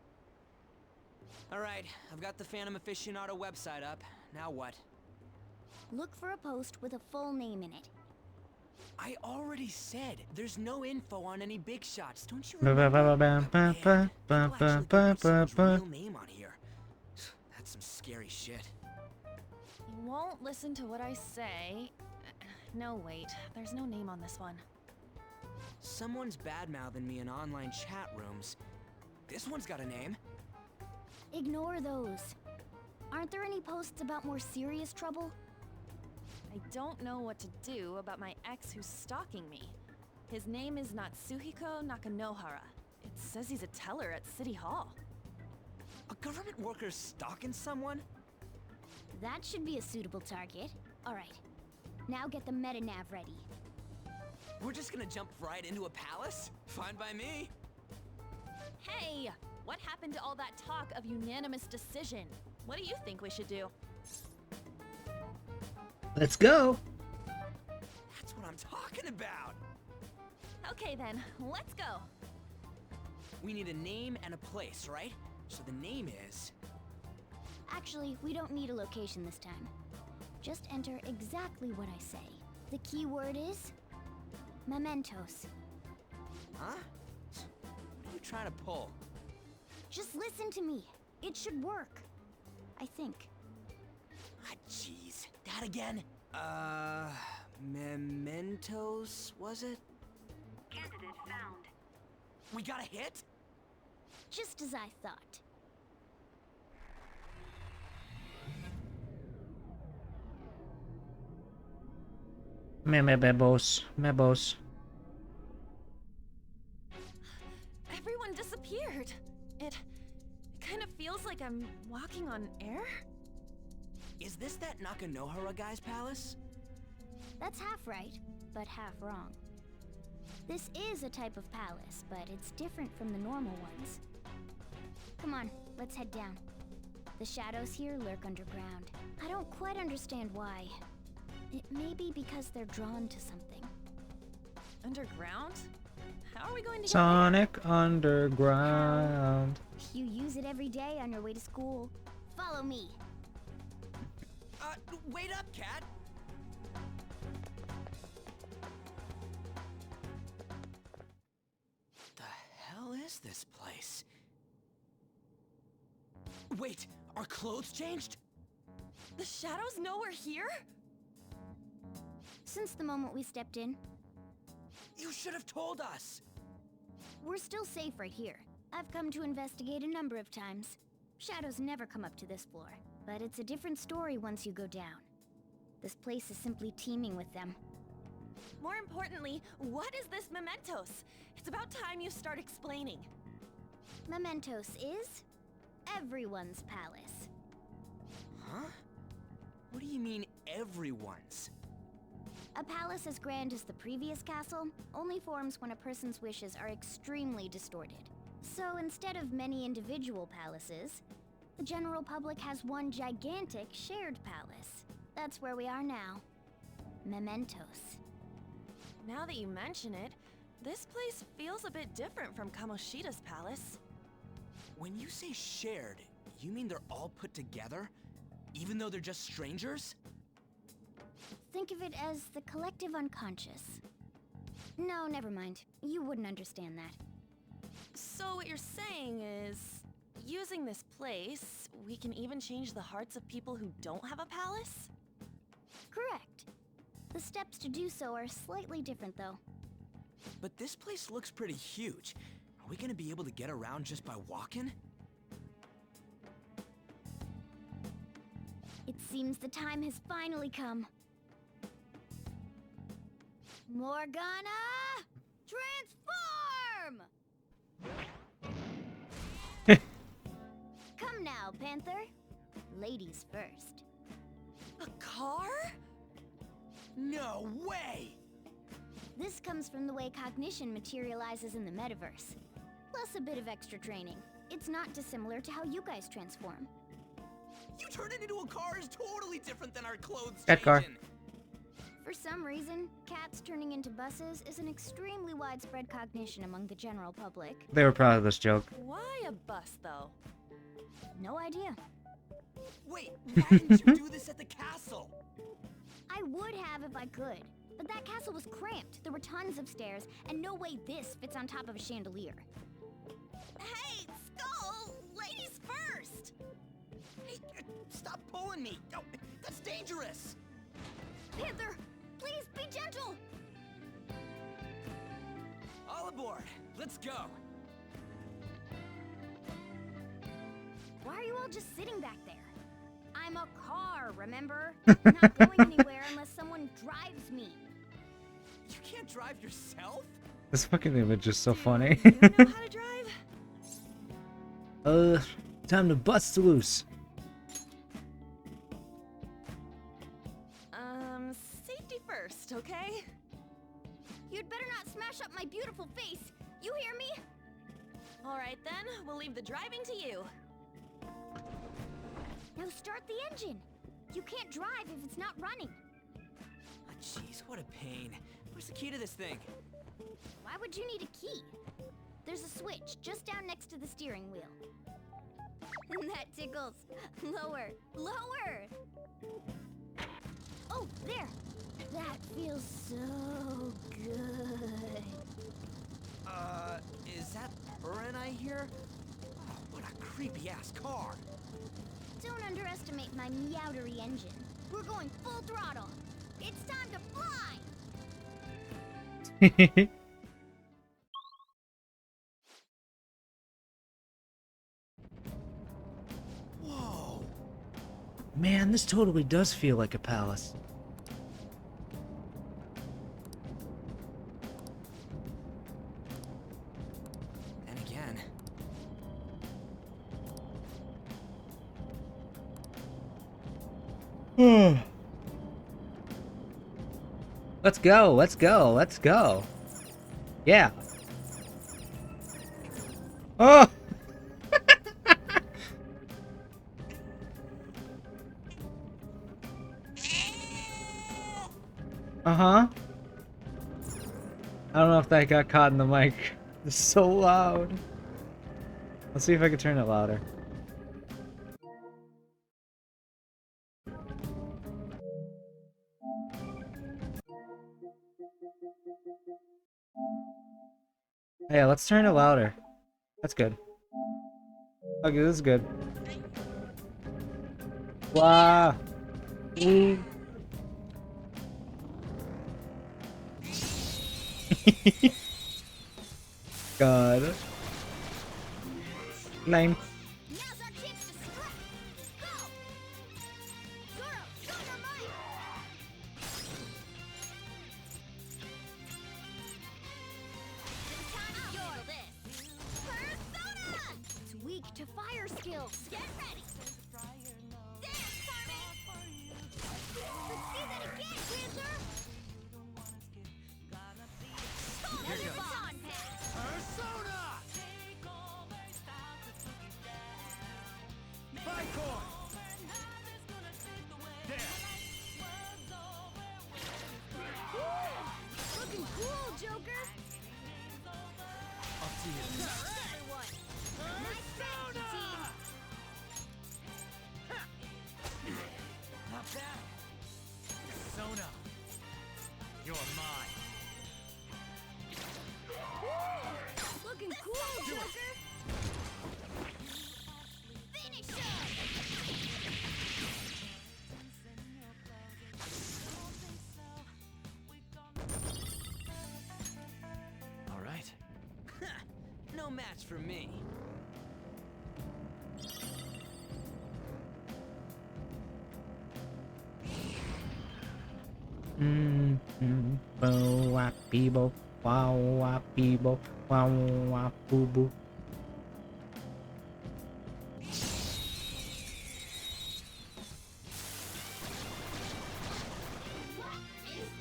Alright, I've got the Phantom Aficionado website up. Now what? Look for a post with a full name in it. I already said there's no info on any big shots. Don't you remember? Real name on here. That's some scary shit. You won't listen to what I say. No, wait. There's no name on this one. Someone's bad-mouthing me in online chat rooms. This one's got a name. Ignore those. Aren't there any posts about more serious trouble? I don't know what to do about my ex who's stalking me. His name is Natsuhiko Nakanohara. It says he's a teller at City Hall. A government worker stalking someone? That should be a suitable target. Alright. Now get the meta-nav ready. We're just gonna jump right into a palace? Fine by me. Hey! What happened to all that talk of unanimous decision? What do you think we should do? Let's go. That's what I'm talking about. Okay then, let's go. We need a name and a place, right? So the name is... Actually, we don't need a location this time. Just enter exactly what I say. The key word is... mementos. Huh? What are you trying to pull? Just listen to me. It should work. I think. Ah, jeez. That again? Mementos, was it? Candidate found. We got a hit? Just as I thought. Mebos. Mebos. Everyone disappeared. It kind of feels like I'm walking on air. Is this that Nakanohara guy's palace? That's half right, but half wrong. This is a type of palace, but it's different from the normal ones. Come on, let's head down. The shadows here lurk underground. I don't quite understand why. It may be because they're drawn to something. Underground? How are we going to Sonic Underground. You use it every day on your way to school. Follow me. Wait up, Cat! The hell is this place? Wait, our clothes changed? The shadows know we're here? Since the moment we stepped in, You should have told us! we're still safe right here. I've come to investigate a number of times. Shadows never come up to this floor, but it's a different story once you go down. This place is simply teeming with them. More importantly, what is this mementos? It's about time you start explaining. Mementos is everyone's palace. Huh? What do you mean, everyone's? A palace as grand as the previous castle only forms when a person's wishes are extremely distorted. So instead of many individual palaces, the general public has one gigantic shared palace. That's where we are now. Mementos. Now that you mention it, this place feels a bit different from Kamoshida's palace. When you say shared, you mean they're all put together? Even though they're just strangers? Think of it as the collective unconscious. No, never mind. You wouldn't understand that. So what you're saying is, using this place, we can even change the hearts of people who don't have a palace? Correct. The steps to do so are slightly different, though. But this place looks pretty huge. Are we gonna be able to get around just by walking? It seems the time has finally come. Morgana! Transform! Come now, Panther. Ladies first. A car? No way! This comes from the way cognition materializes in the metaverse. Plus a bit of extra training. It's not dissimilar to how you guys transform. You turning into a car is totally different than our clothes That car. changing. For some reason, cats turning into buses is an extremely widespread cognition among the general public. They were proud of this joke. Why a bus, though? No idea. Wait, why didn't you do this at the castle? I would have if I could, but that castle was cramped. There were tons of stairs, and no way this fits on top of a chandelier. Hey, Skull! Ladies first! Hey, stop pulling me! Oh, that's dangerous! Panther, please be gentle! All aboard! Let's go! Why are you all just sitting back there? I'm a car, remember? I'm not going anywhere unless someone drives me. You can't drive yourself? This fucking image is so funny. You know how to drive? Time to bust loose. Safety first, okay? You'd You hear me? Alright then, we'll leave the driving to you. Now start the engine. You can't drive if it's not running. Ah, jeez, what a pain. Where's the key to this thing? Why would you need a key? There's a switch just down next to the steering wheel. That tickles. Lower, lower. Oh, there. That feels so good. Is that her and I hear? Oh, what a creepy-ass car. Don't underestimate my meowdery engine. We're going full throttle. It's time to fly! Whoa. Man, this totally does feel like a palace. And again. Let's go, let's go, let's go. Yeah. Oh! Uh-huh. I don't know if that got caught in the mic. It's so loud. Let's see if I can turn it louder. Yeah, let's turn it louder. That's good. Okay, this is good. Wow. Ooh. God. Lame. Now's our chance to strike! Go! Zoro, show your might! It's time to handle this! Persona! It's weak to fire skills! Get ready! Dance, Carmen! Let's see that again, Panther! Here goes. On, Pat! Persona! Vicor! There! Looking cool, Joker! Up to you. Everyone! Nice strategy, team! Not bad. Persona, you're mine. Looking cool, Joker! Finish him! All right. No match for me. Bo wap beebo. Wow wap beebo. Wow wap boo boo.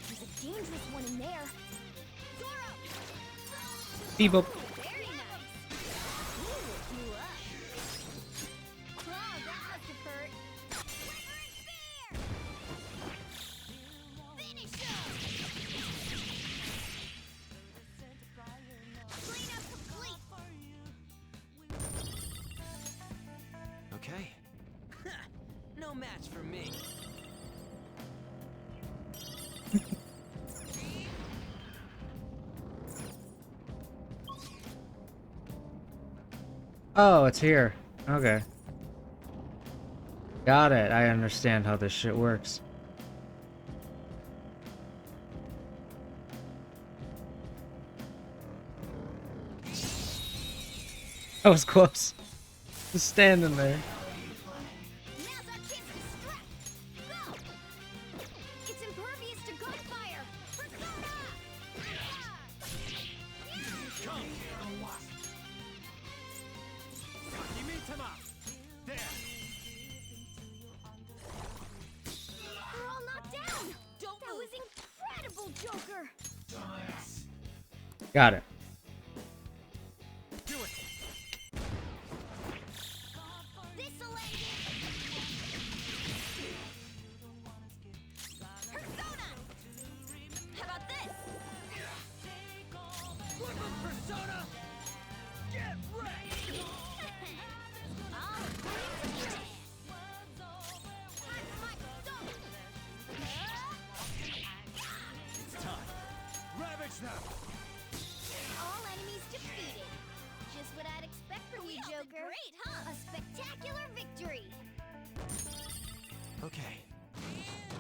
There's a dangerous one in there. Zoro! Beebo. Very nice. Ooh, you up. Wow, that must have hurt. Quivering spear! Finish him! Cleanup complete. Okay. No match for me. Oh, it's here. Okay. Got it. I understand how this shit works. That was close. Just standing there. Now's our chance to strike. Go! It's impervious to gunfire. Persona! There! We're all knocked down. That was incredible, Joker. Got it.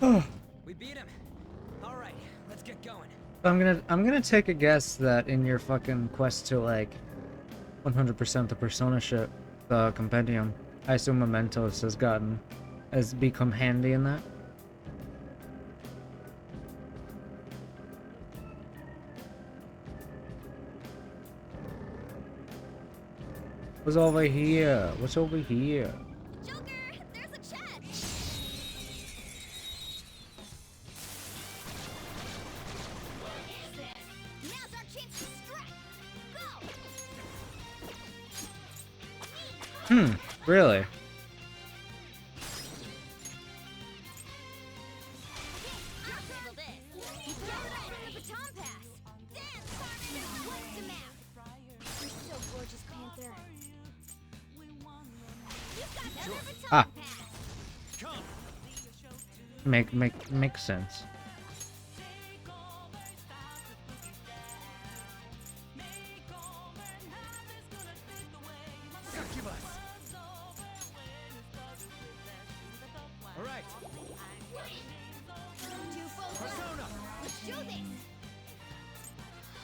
We beat him. All right, let's get going. I'm gonna take a guess that in your fucking quest to like 100% the Persona shit, the compendium, I assume Mementos has become handy in that. What's over here? What's over here? Joker, there's a chest! Now's our chance to strike! Go! Really? I'll handle this! The baton pass! Dance, Carmen! What's the map? You're so gorgeous, Panther. You've got another baton Ah. pass! Makes sense. Succubus. All right. Two full Persona. Let's do this!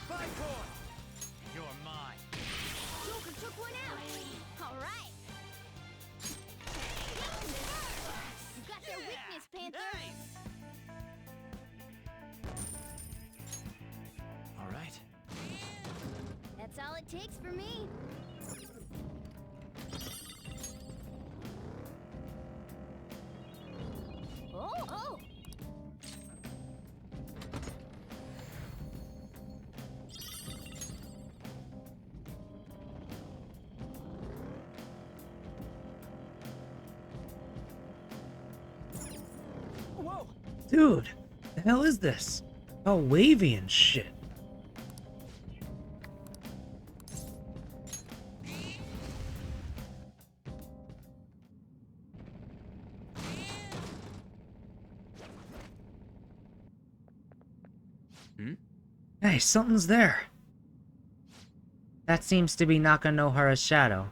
Five core. You're mine. Joker took one out! Alright! You got their weakness, Panther! All right. That's all it takes for me. Oh! Whoa. Dude, the hell is this? All wavy and shit. Hey, something's there. That seems to be Nakanohara's shadow.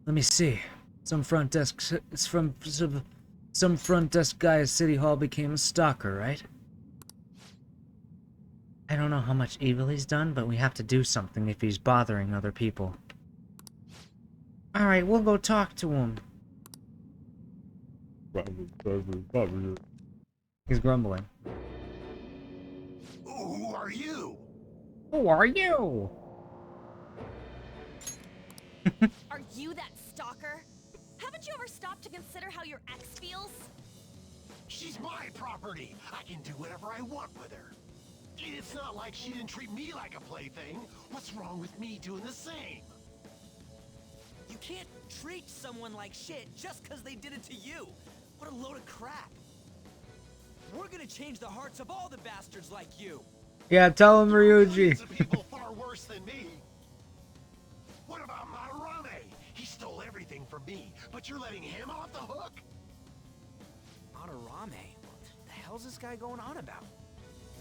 Let me see. Some front desk guy at City Hall became a stalker, right? I don't know how much evil he's done, but we have to do something if he's bothering other people. Alright, we'll go talk to him. He's grumbling. Who are you? Who are you? Are you that stalker? Haven't you ever stopped to consider how your ex feels? She's my property. I can do whatever I want with her. It's not like she didn't treat me like a plaything. What's wrong with me doing the same? You can't treat someone like shit just because they did it to you. What a load of crap. We're gonna change the hearts of all the bastards like you. Yeah, tell him, Ryuji. Millions of people far worse than me. What about Madarame? He stole everything from me, but you're letting him off the hook? Madarame? What the hell's this guy going on about?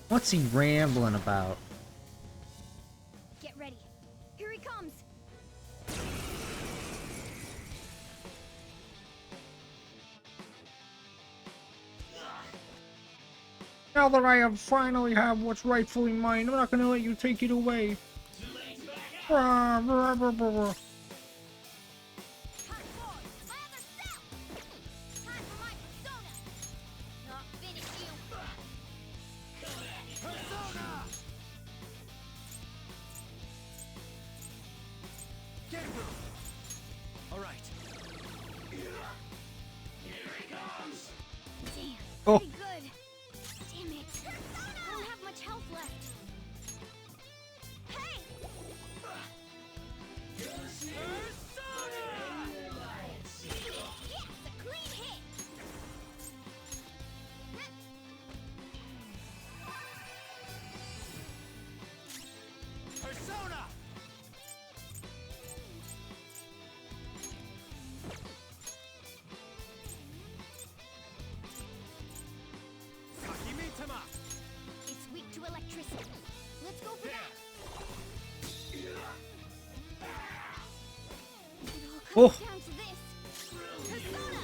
What's he rambling about? Get ready. Here he comes. Now that I have finally have what's rightfully mine, I'm not gonna let you take it away. Rah, rah, rah, rah, rah. Time for my other self. Time for my persona. I'll finish you. Persona! Get him! All right. Damn. Oh. Pretty good. Damn it. I don't have much health left. Hey! Yes, a clean hit. Persona! Sakimitama! It's weak to electricity. Let's go for that. It all Oh. comes down to this. Persona!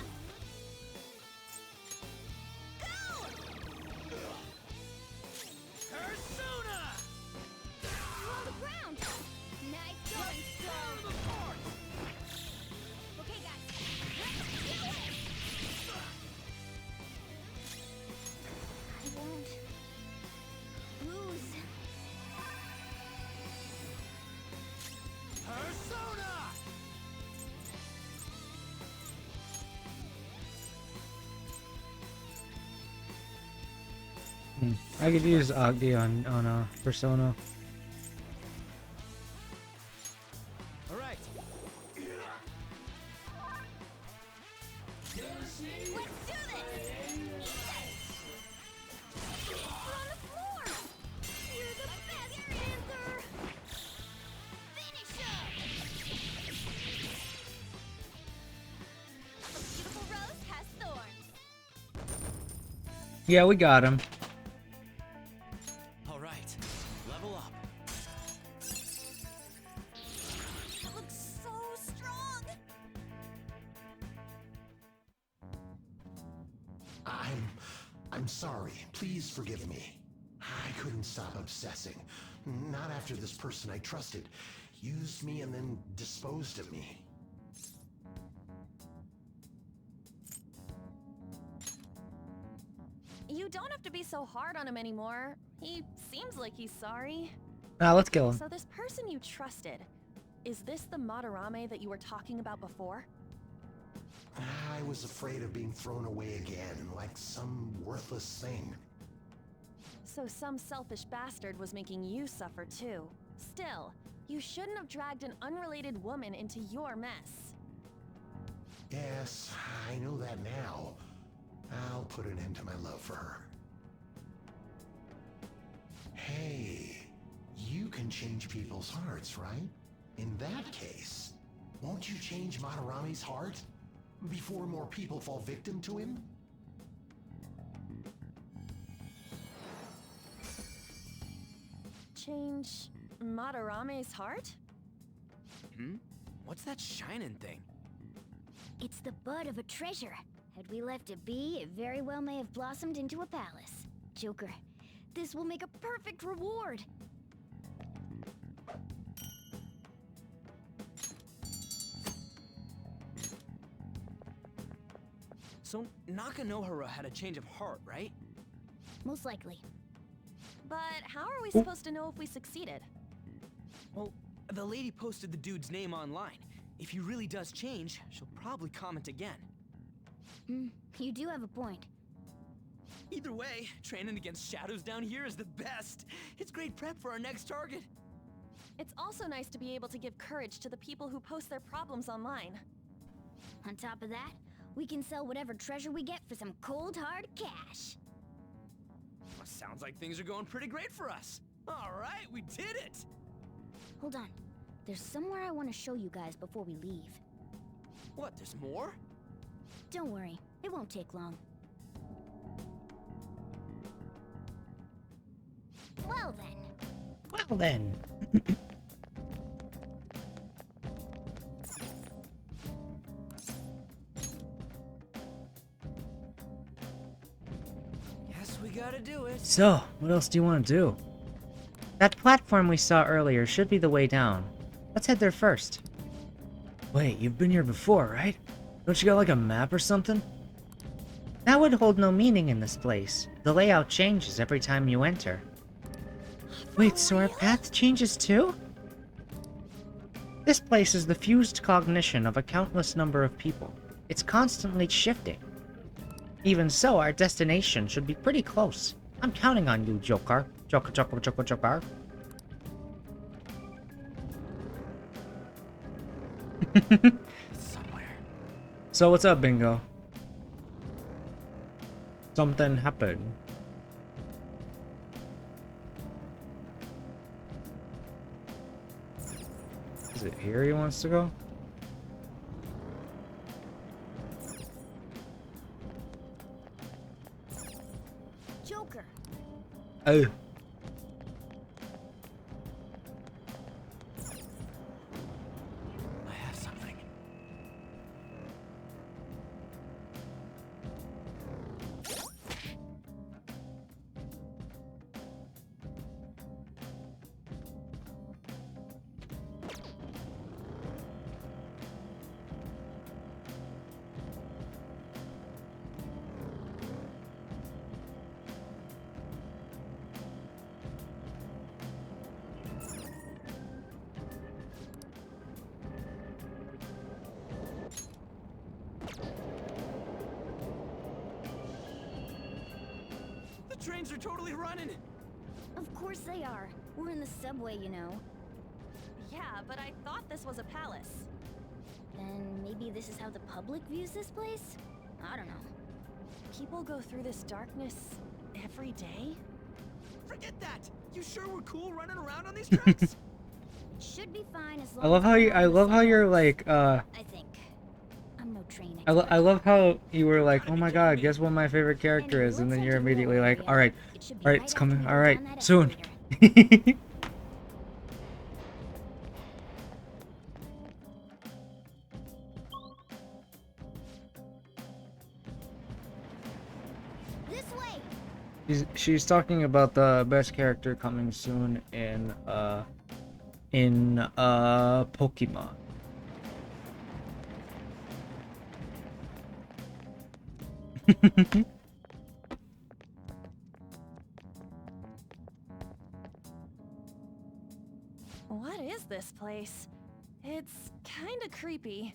I could use Agdi on Persona. All right. Let's do this! You're on the floor! You're the best, Panther! Finish him! A beautiful rose has thorns. Yeah, we got him. All right. Level up. That looks so strong! I'm sorry. Please forgive me. I couldn't stop obsessing. Not after this person I trusted used me and then disposed of me. You don't have to be so hard on him anymore. He seems like he's sorry. Let's kill him. So this person you trusted, is this the Madarame that you were talking about before? I was afraid of being thrown away again, like some worthless thing. So some selfish bastard was making you suffer too. Still, you shouldn't have dragged an unrelated woman into your mess. Yes, I know that now. I'll put an end to my love for her. Hey, you can change people's hearts, right? In that case, won't you change Madarame's heart before more people fall victim to him? Change Madarame's heart? What's that shining thing? It's the bud of a treasure. Had we left it be, it very well may have blossomed into a palace. Joker, this will make a perfect reward. So Nakanohara had a change of heart, right? Most likely. But how are we supposed to know if we succeeded? Well, the lady posted the dude's name online. If he really does change, she'll probably comment again. You do have a point. Either way, training against shadows down here is the best. It's great prep for our next target. It's also nice to be able to give courage to the people who post their problems online. On top of that, we can sell whatever treasure we get for some cold hard cash. Well, sounds like things are going pretty great for us. All right, we did it. Hold on. There's somewhere I want to show you guys before we leave. What, there's more? Don't worry, it won't take long. Well then. Well then. Guess we gotta do it. So, what else do you want to do? That platform we saw earlier should be the way down. Let's head there first. Wait, you've been here before, right? Don't you got like a map or something? That would hold no meaning in this place. The layout changes every time you enter. Wait, so our path changes too? This place is the fused cognition of a countless number of people. It's constantly shifting. Even so, our destination should be pretty close. I'm counting on you, Joker. Joker, Joker, Joker, Joker. Somewhere. So what's up, Bingo? Something happened. Is it here he wants to go? Joker. Oh. I have something. trains are totally running. Of course they are. We're in the subway, you know. Yeah, but I thought this was a palace. Then maybe this is how the public views this place? I don't know. People go through this darkness every day? Forget that. You sure we're cool running around on these tracks? Should be fine as long I love as how we're you. not I in the love how you're suburbs. like. I think. I'm no train I expert. love how you were like, oh my god, guess what my favorite Anyway, character is, and let's then head you're to the immediately lower like, area. all right, It should be all right, right it's after coming, we all go right, down that soon. escalator. This way. She's talking about the best character coming soon in Pokemon. What is this place? It's kinda creepy.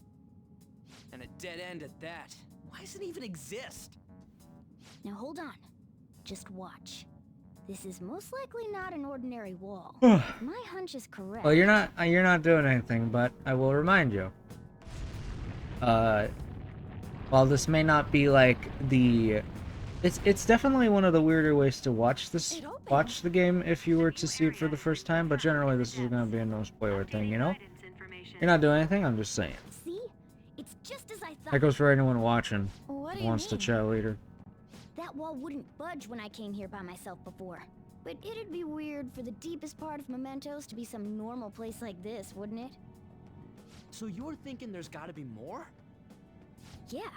And a dead end at that. Why does it even exist? Now hold on. Just watch. This is most likely not an ordinary wall. Well, If my hunch is correct. you're not doing anything, but I will remind you. While this may not be like the, it's definitely one of the weirder ways to watch the game if you were to see it for the first time, but generally this is gonna be a no spoiler thing, you know? You're not doing anything, I'm just saying. See? It's just as I thought. That goes for anyone watching What do who you wants to mean? chat later. That wall wouldn't budge when I came here by myself before. But it'd be weird for the deepest part of Mementos to be some normal place like this, wouldn't it? So you're thinking there's gotta be more? Yeah.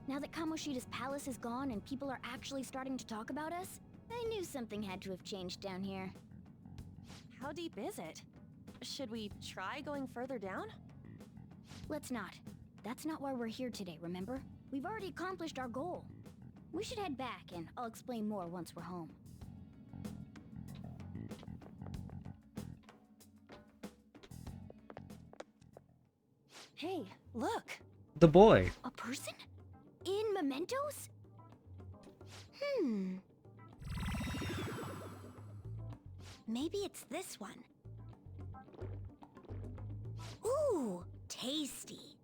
Now that Kamoshida's palace is gone and people are actually starting to talk about us, I knew something had to have changed down here. How deep is it? Should we try going further down? Let's not. That's not why we're here today, remember? We've already accomplished our goal. We should head back, and I'll explain more once we're home. Hey, look! The boy. A person? In Mementos? Maybe it's this one. Ooh, tasty.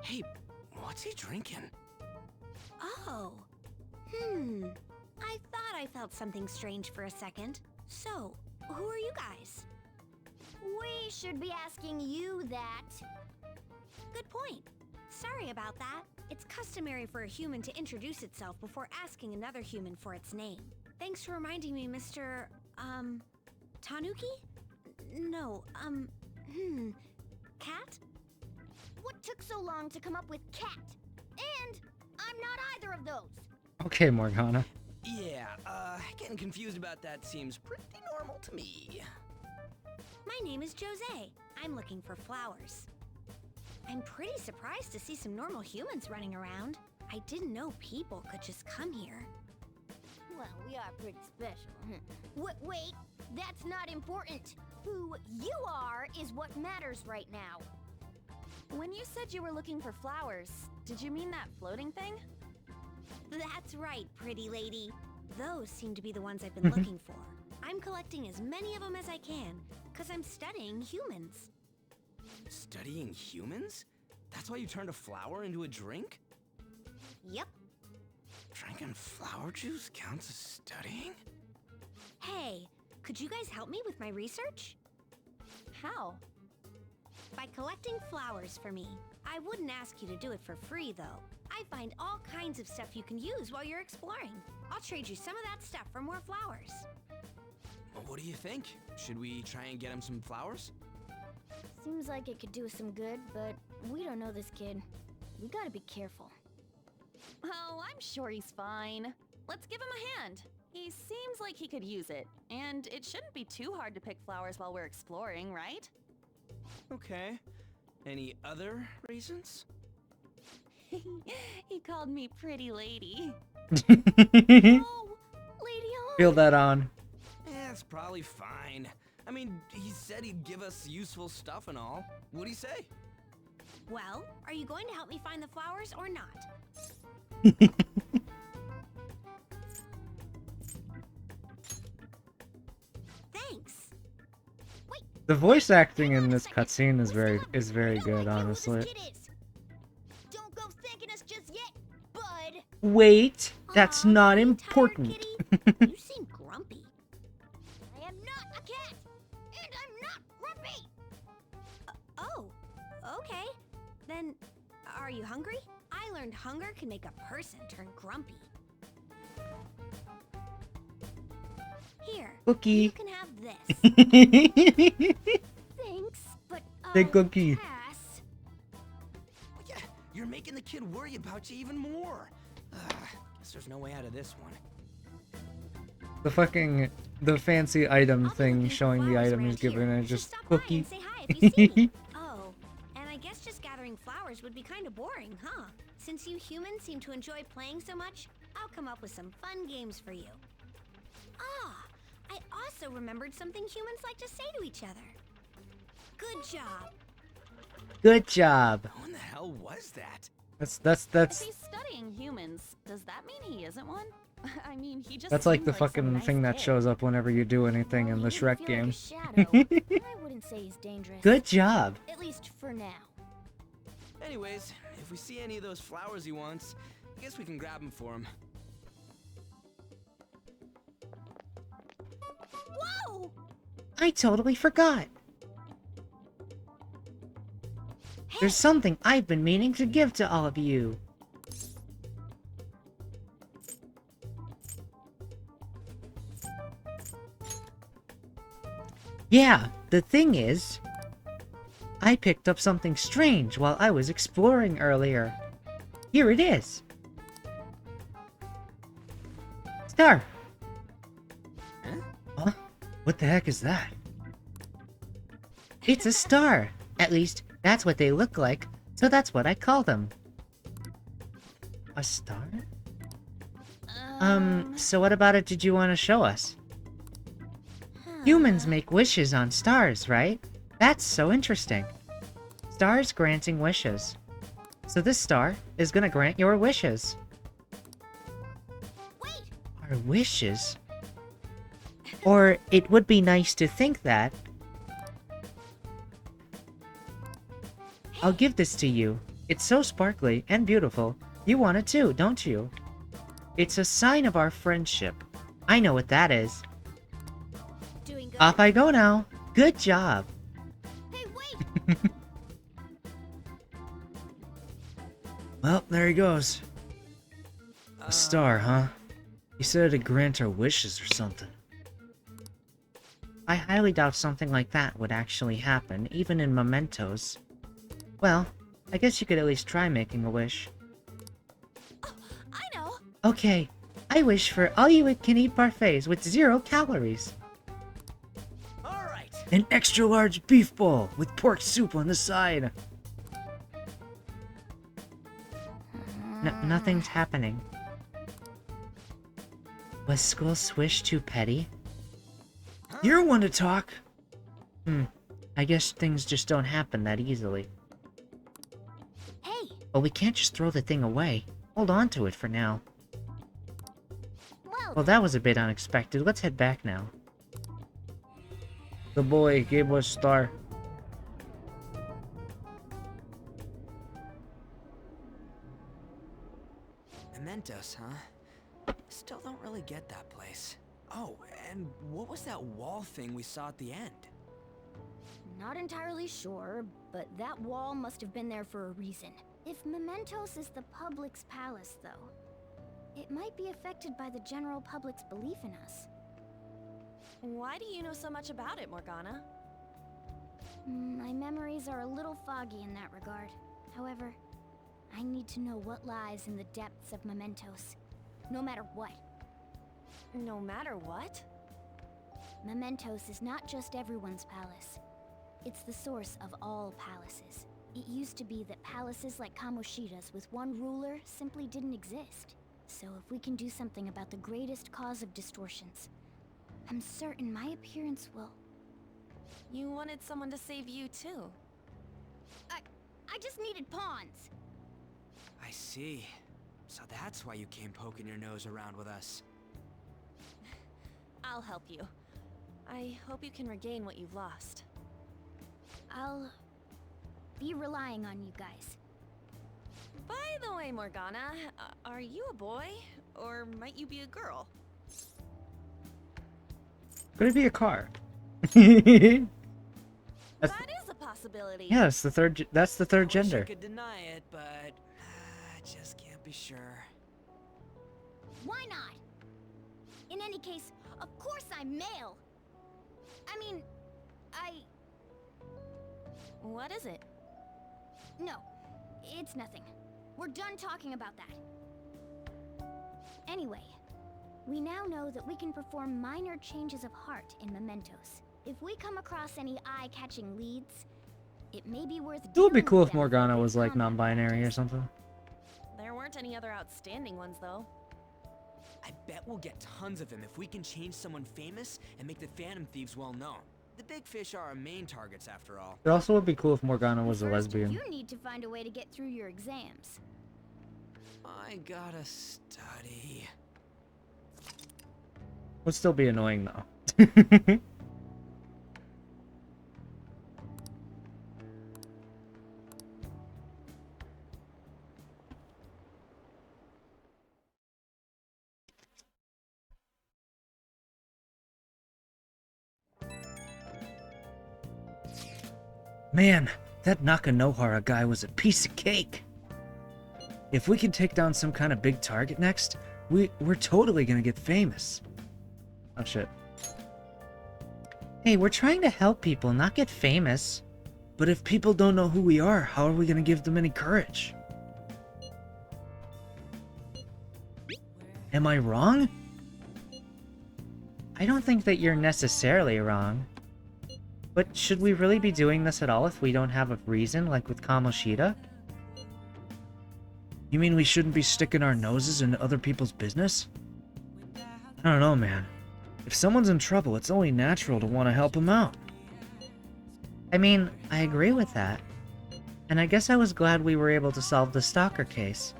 Hey, what's he drinking? Oh. I thought I felt something strange for a second. So, who are you guys? We should be asking you that. Good point. Sorry about that. It's customary for a human to introduce itself before asking another human for its name. Thanks for reminding me, Mr. Tanuki? No, Cat? What took so long to come up with cat? And I'm not either of those. Okay, Morgana. Yeah, getting confused about that seems pretty normal to me. My name is Jose. I'm looking for flowers. I'm pretty surprised to see some normal humans running around. I didn't know people could just come here. Well, we are pretty special. Wait, that's not important. Who you are is what matters right now. When you said you were looking for flowers, did you mean that floating thing? That's right, pretty lady. Those seem to be the ones I've been looking for. I'm collecting as many of them as I can, because I'm studying humans. Studying humans? That's why you turned a flower into a drink? Yep. Drinking flower juice counts as studying? Hey, could you guys help me with my research? How? By collecting flowers for me. I wouldn't ask you to do it for free, though. I find all kinds of stuff you can use while you're exploring. I'll trade you some of that stuff for more flowers. Well, what do you think? Should we try and get him some flowers? Seems like it could do us some good, but we don't know this kid. We gotta be careful. Oh, I'm sure he's fine. Let's give him a hand. He seems like he could use it, and it shouldn't be too hard to pick flowers while we're exploring, right? Okay. Any other reasons? He called me pretty lady. Oh, Lady On! Feel that on. It's probably fine. I mean, he said he'd give us useful stuff and all. What'd he say? Well, are you going to help me find the flowers or not? The voice acting in this cutscene is very good, honestly. Don't go thanking us just yet, bud. Wait, that's not Tired important. kitty? You seem grumpy. I am not a cat, and I'm not grumpy. Oh, okay. Then, are you hungry? I learned hunger can make a person turn grumpy. Here, Cookie. you can have this. Thanks, but The cookie. pass. Yeah, you're making the kid worry about you even more. Guess there's no way out of this one. The fancy item thing showing the item he's given and just Stop by cookie. and say hi if you see me. Oh, and I guess just gathering flowers would be kind of boring, huh? Since you humans seem to enjoy playing so much, I'll come up with some fun games for you. Ah, I also remembered something humans like to say to each other. Good job. Good job. Who in the hell was that? If he's studying humans, does that mean he isn't one? I mean, he just That's like seemed the some fucking nice thing that kid. shows up whenever you do anything in the He didn't Shrek feel like game. a shadow. I wouldn't say he's dangerous. Good job. At least for now. Anyways, if we see any of those flowers he wants, I guess we can grab them for him. Whoa! I totally forgot. There's something I've been meaning to give to all of you. Yeah, the thing is, I picked up something strange while I was exploring earlier. Here it is. Star. Huh? What the heck is that? It's a star. At least, that's what they look like, so that's what I call them. A star? So what about it did you want to show us? Humans make wishes on stars, right? That's so interesting. Stars granting wishes. So this star is gonna grant your wishes. Wait! Our wishes? Or it would be nice to think that. I'll give this to you. It's so sparkly and beautiful. You want it too, don't you? It's a sign of our friendship. I know what that is. Doing good. Off I go now. Good job. Hey, wait! Well, there he goes. A star, huh? He said it'd grant our wishes or something. I highly doubt something like that would actually happen, even in mementos. Well, I guess you could at least try making a wish. Oh, I know. Okay, I wish for all-you-can-eat parfaits with 0 calories. All right. An extra-large beef bowl with pork soup on the side. Nothing's happening. Was School Swish too petty? You're one to talk! I guess things just don't happen that easily. Hey! But we can't just throw the thing away. Hold on to it for now. Well, that was a bit unexpected. Let's head back now. The boy gave us star. Mementos, huh? Still don't really get that place. Oh, and what was that wall thing we saw at the end? Not entirely sure, but that wall must have been there for a reason. If Mementos is the public's palace, though, it might be affected by the general public's belief in us. Why do you know so much about it, Morgana? My memories are a little foggy in that regard. However, I need to know what lies in the depths of Mementos. No matter what. No matter what? Mementos is not just everyone's palace. It's the source of all palaces. It used to be that palaces like Kamoshida's with one ruler simply didn't exist. So if we can do something about the greatest cause of distortions, I'm certain my appearance will... You wanted someone to save you, too. I just needed pawns! I see. So that's why you came poking your nose around with us. I'll help you. I hope you can regain what you've lost. I'll be relying on you guys. By the way, Morgana, are you a boy? Or might you be a girl? Could it be a car? That is a possibility. Yeah, that's the third. That's the third I wish gender. I could deny it, but I just can't be sure. Why not? In any case, of course I'm male. I mean, What is it? No, it's nothing. We're done talking about that. Anyway, we now know that we can perform minor changes of heart in mementos. If we come across any eye-catching leads, it may be worth It would be dealing cool with if them Morgana before was they like combat non-binary or practice. something. There weren't any other outstanding ones, though. I bet we'll get tons of them if we can change someone famous and make the Phantom Thieves well known. The big fish are our main targets, after all. It also would be cool if Morgana was a First, lesbian. you need to find a way to get through your exams. I gotta study. Would still be annoying though. Man, that Nakanohara guy was a piece of cake. If we can take down some kind of big target next, we're totally gonna get famous. Oh shit. Hey, we're trying to help people, not get famous. But if people don't know who we are, how are we gonna give them any courage? Am I wrong? I don't think that you're necessarily wrong. But should we really be doing this at all if we don't have a reason, like with Kamoshida? You mean we shouldn't be sticking our noses into other people's business? I don't know, man. If someone's in trouble, it's only natural to want to help them out. I mean, I agree with that. And I guess I was glad we were able to solve the stalker case.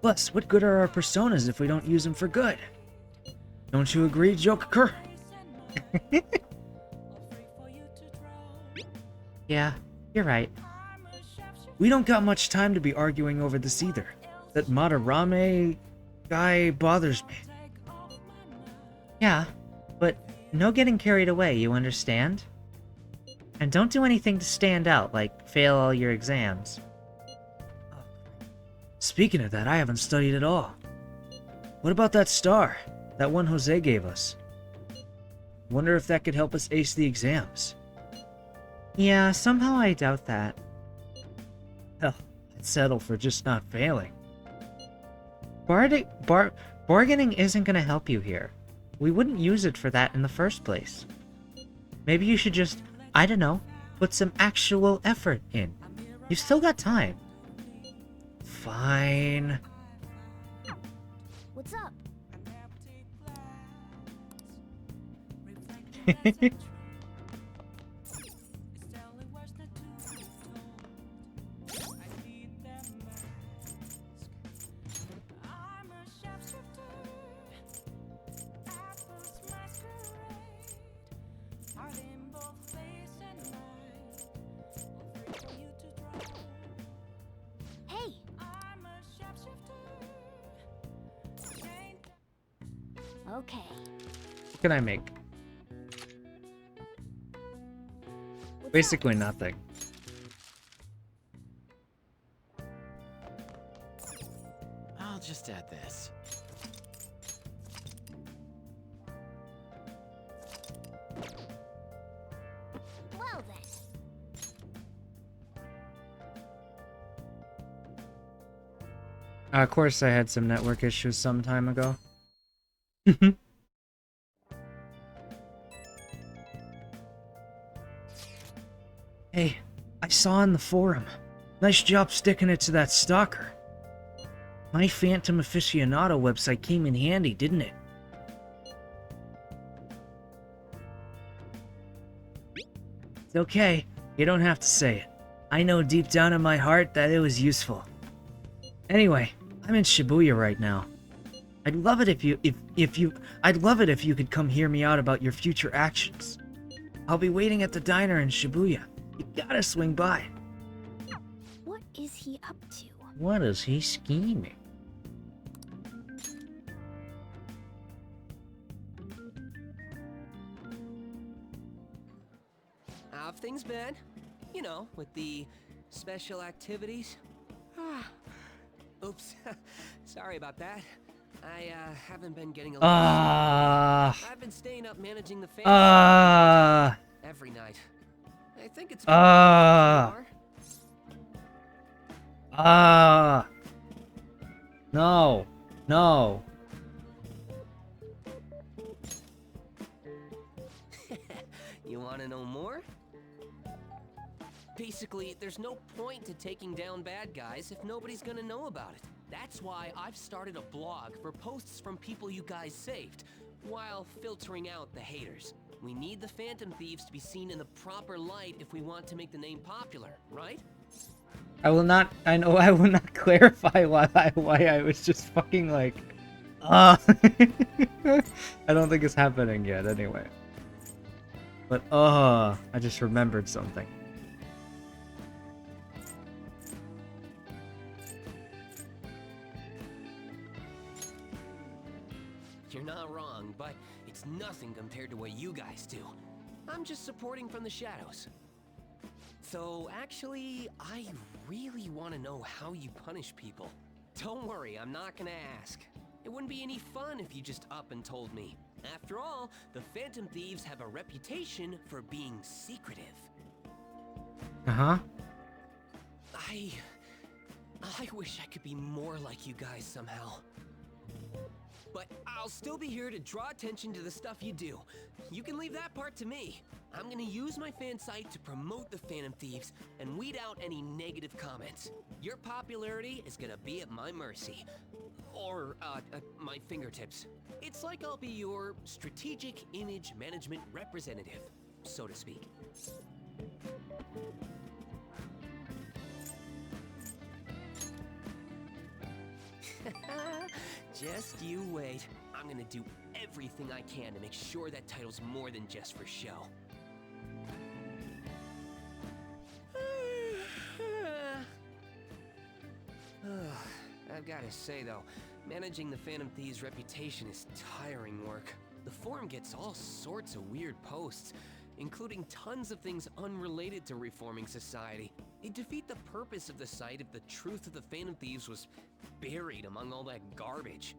Plus, what good are our personas if we don't use them for good? Don't you agree, Joker? Yeah, you're right. We don't got much time to be arguing over this either. That Madarame guy bothers me. Yeah, but no getting carried away, you understand? And don't do anything to stand out, like fail all your exams. Speaking of that, I haven't studied at all. What about that star? That one Jose gave us? Wonder if that could help us ace the exams. Yeah, somehow I doubt that. Hell, I'd settle for just not failing. Bargaining isn't gonna help you here. We wouldn't use it for that in the first place. Maybe you should just, I don't know, put some actual effort in. You've still got time. Fine. What's up? Hey! Okay. What can I make? Basically nothing. I'll just add this. Well then. Of course I had some network issues some time ago. Hey, I saw in the forum. Nice job sticking it to that stalker. My Phantom Aficionado website came in handy, didn't it? It's okay. You don't have to say it. I know deep down in my heart that it was useful. Anyway, I'm in Shibuya right now. I'd love it if you could come hear me out about your future actions. I'll be waiting at the diner in Shibuya. You gotta swing by. What is he up to? What is he scheming? How have things been? You know, with the special activities. Oops. Sorry about that. I haven't been getting a lot. I've been staying up managing the family every night. I think it's no. No. You want to know more? Basically, there's no point to taking down bad guys if nobody's gonna know about it. That's why I've started a blog for posts from people you guys saved, while filtering out the haters. We need the Phantom Thieves to be seen in the proper light if we want to make the name popular, right? I will not clarify why I was just fucking like, I don't think it's happening yet anyway. But, I just remembered something. You're not wrong, but it's nothing compared to what you guys do. I'm just supporting from the shadows. So, actually, I really want to know how you punish people. Don't worry, I'm not gonna ask. It wouldn't be any fun if you just up and told me. After all, the Phantom Thieves have a reputation for being secretive. Uh-huh. I wish I could be more like you guys somehow. But I'll still be here to draw attention to the stuff you do. You can leave that part to me. I'm gonna use my fan site to promote the Phantom Thieves and weed out any negative comments. Your popularity is gonna be at my mercy. Or, at my fingertips. It's like I'll be your strategic image management representative, so to speak. Just you wait. I'm gonna do everything I can to make sure that title's more than just for show. I've gotta say though, managing the Phantom Thieves' reputation is tiring work. The forum gets all sorts of weird posts, including tons of things unrelated to reforming society. It'd defeat the purpose of the site if the truth of the Phantom Thieves was buried among all that garbage.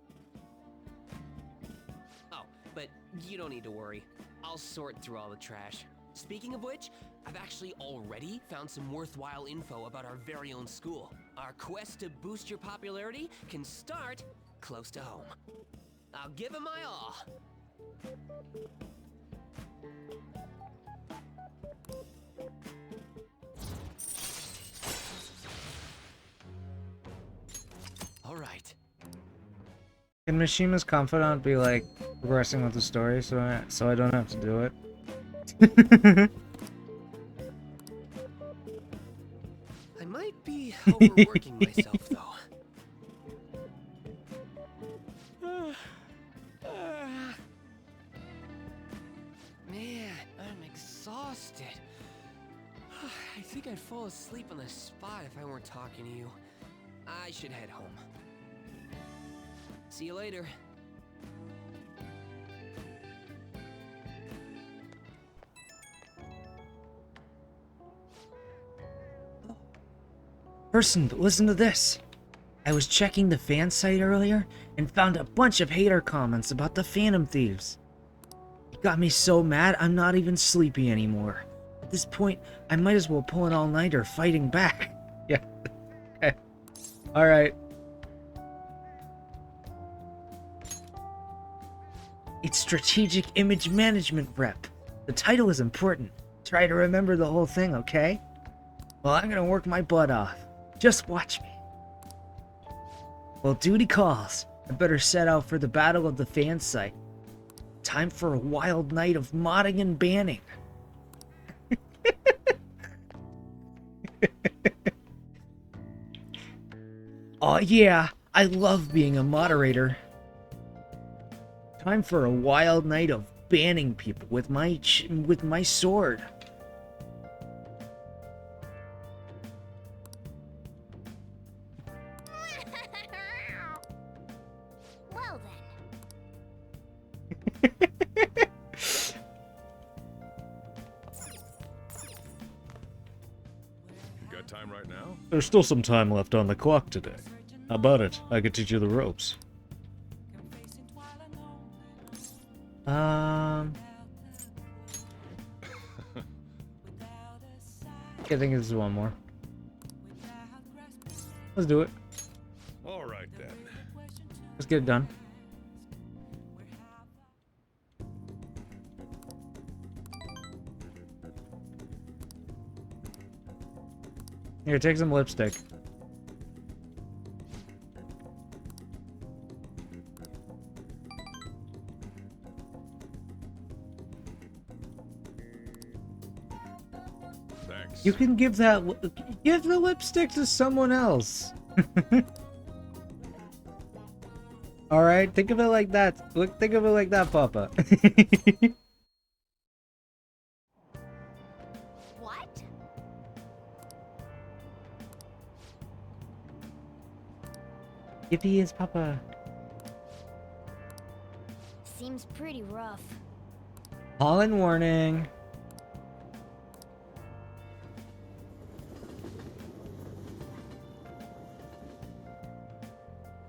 Oh, but you don't need to worry. I'll sort through all the trash. Speaking of which, I've actually already found some worthwhile info about our very own school. Our quest to boost your popularity can start close to home. I'll give it my all. All right. Can Mishima's confidant be like progressing with the story so I don't have to do it? I might be overworking myself though. Man, I'm exhausted. I think I'd fall asleep on the spot if I weren't talking to you. I should head home. See you later. Person, listen to this. I was checking the fan site earlier and found a bunch of hater comments about the Phantom Thieves. It got me so mad I'm not even sleepy anymore. At this point, I might as well pull an all-nighter fighting back. Yeah. Okay. Alright. It's Strategic Image Management Rep. The title is important. Try to remember the whole thing, okay? Well, I'm gonna work my butt off. Just watch me. Well, duty calls. I better set out for the Battle of the Fan Site. Time for a wild night of modding and banning. Oh yeah, I love being a moderator. Time for a wild night of banning people with my sword. Got time right now? There's still some time left on the clock today. How about it? I could teach you the ropes. I think this is one more. Let's do it. All right then. Let's get it done. Here, take some lipstick. Thanks. You can give give the lipstick to someone else. All right, think of it like that. Look, think of it like that, Papa. What? Yippee is Papa. Seems pretty rough. Pollen warning.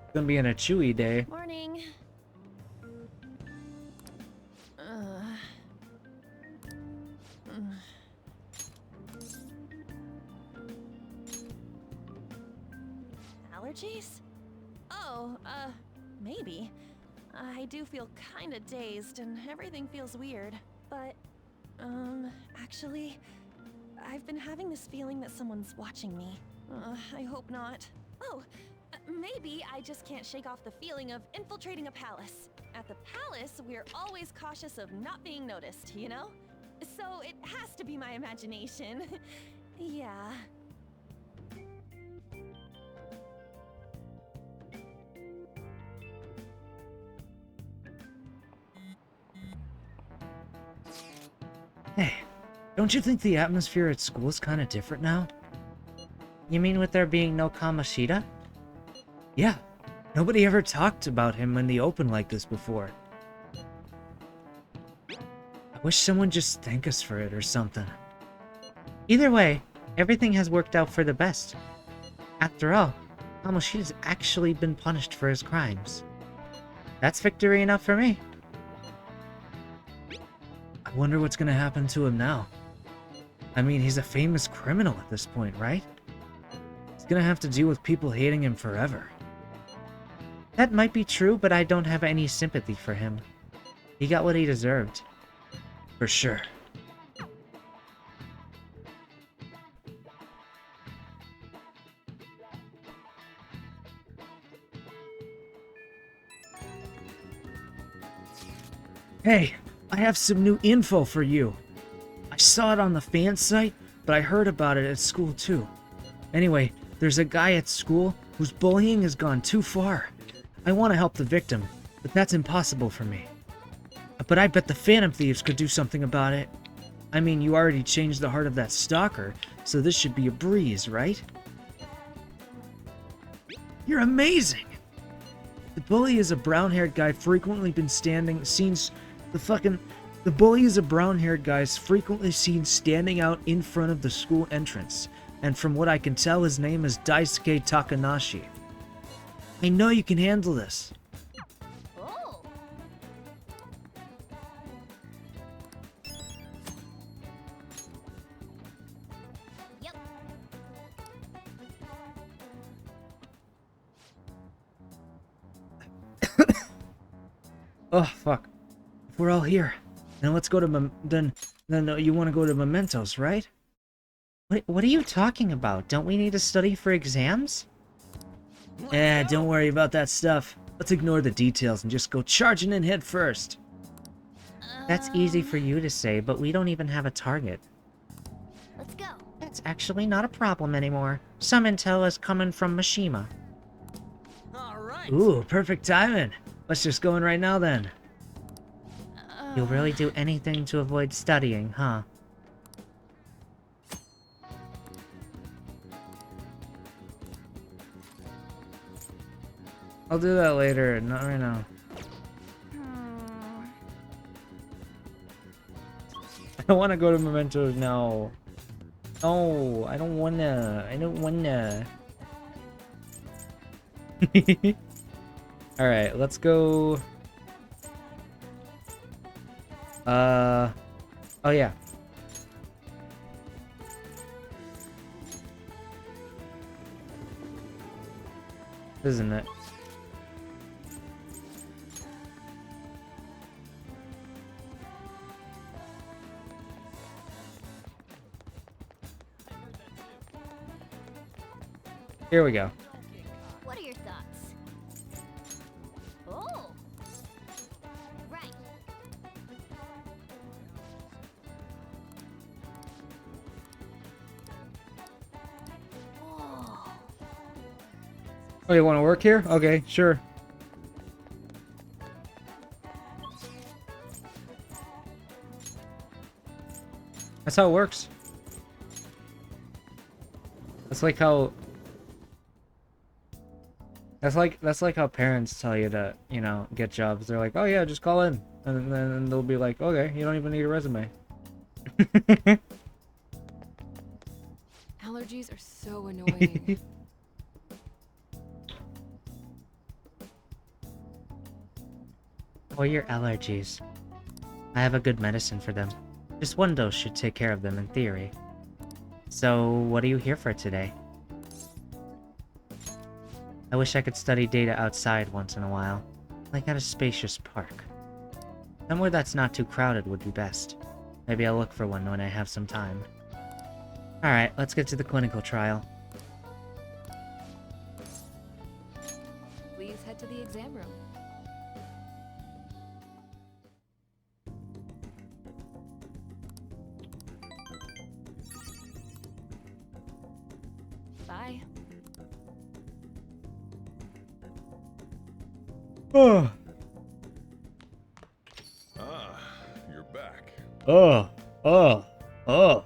It's gonna be in a chewy day. Morning. Allergies? Oh, maybe. I do feel kinda dazed and everything feels weird. But, actually, I've been having this feeling that someone's watching me. I hope not. Oh, maybe I just can't shake off the feeling of infiltrating a palace. At the palace, we're always cautious of not being noticed, you know? So it has to be my imagination. Yeah. Hey, don't you think the atmosphere at school is kind of different now? You mean with there being no Kamoshida? Yeah, nobody ever talked about him in the open like this before. I wish someone just thanked us for it or something. Either way, everything has worked out for the best. After all, Kamoshida's actually been punished for his crimes. That's victory enough for me. I wonder what's gonna happen to him now. I mean, he's a famous criminal at this point, right? He's gonna have to deal with people hating him forever. That might be true, but I don't have any sympathy for him. He got what he deserved. For sure. Hey, I have some new info for you. I saw it on the fan site, but I heard about it at school too. Anyway, there's a guy at school whose bullying has gone too far. I want to help the victim, but that's impossible for me. But I bet the Phantom Thieves could do something about it. I mean, you already changed the heart of that stalker, so this should be a breeze, right? You're amazing! The bully is a brown-haired guy frequently been seen standing out in front of the school entrance, and from what I can tell, his name is Daisuke Takanashi. I know you can handle this. Oh. Yep. Oh, fuck. If we're all here, then let's go to then you want to go to Mementos, right? What are you talking about? Don't we need to study for exams? Don't worry about that stuff. Let's ignore the details and just go charging in head first. That's easy for you to say, but we don't even have a target. Let's go. That's actually not a problem anymore. Some intel is coming from Mishima. All right. Ooh, perfect timing. Let's just go in right now then. You'll really do anything to avoid studying, huh? I'll do that later, not right now. I don't want to go to Mementos now. No, I don't wanna. I don't wanna. Alright, let's go. Oh yeah. Isn't it? Here we go. What are your thoughts? Oh! Right. Oh. Oh, you want to work here? Okay, sure. That's how it works. That's like how... That's like how parents tell you to, you know, get jobs. They're like, oh yeah, just call in. And then they'll be like, okay, you don't even need a resume. Allergies are so annoying. Or your allergies. I have a good medicine for them. Just one dose should take care of them in theory. So, what are you here for today? I wish I could study data outside once in a while, like at a spacious park. Somewhere that's not too crowded would be best. Maybe I'll look for one when I have some time. Alright, let's get to the clinical trial. Please head to the exam room. Bye. Oh. Ah, you're back. Oh. Oh. Oh.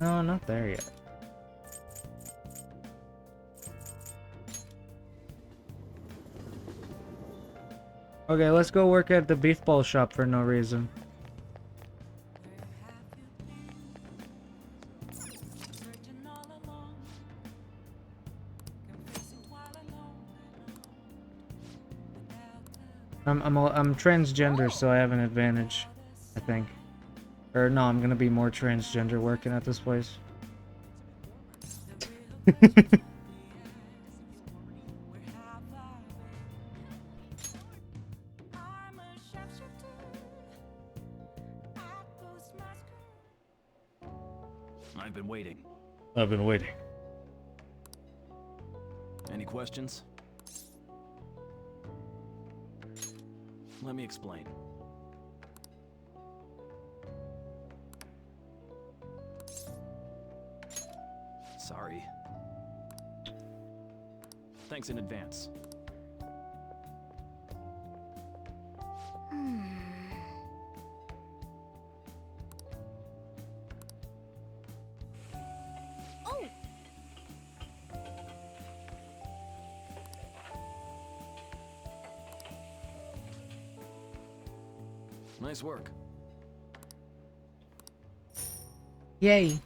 No, not there yet. Okay, let's go work at the beef ball shop for no reason. I'm transgender, so I have an advantage, I think. Or no, I'm gonna be more transgender working at this place. I've been waiting. I've been waiting. Any questions? Let me explain. Sorry. Thanks in advance. Oh! Nice work. Yay.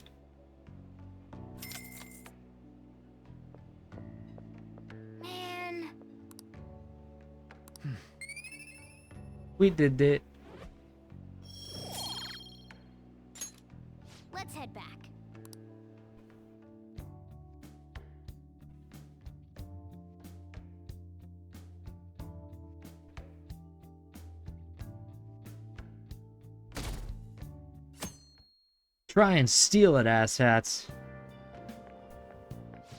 Man. We did it. Let's head back. Try and steal it, asshats.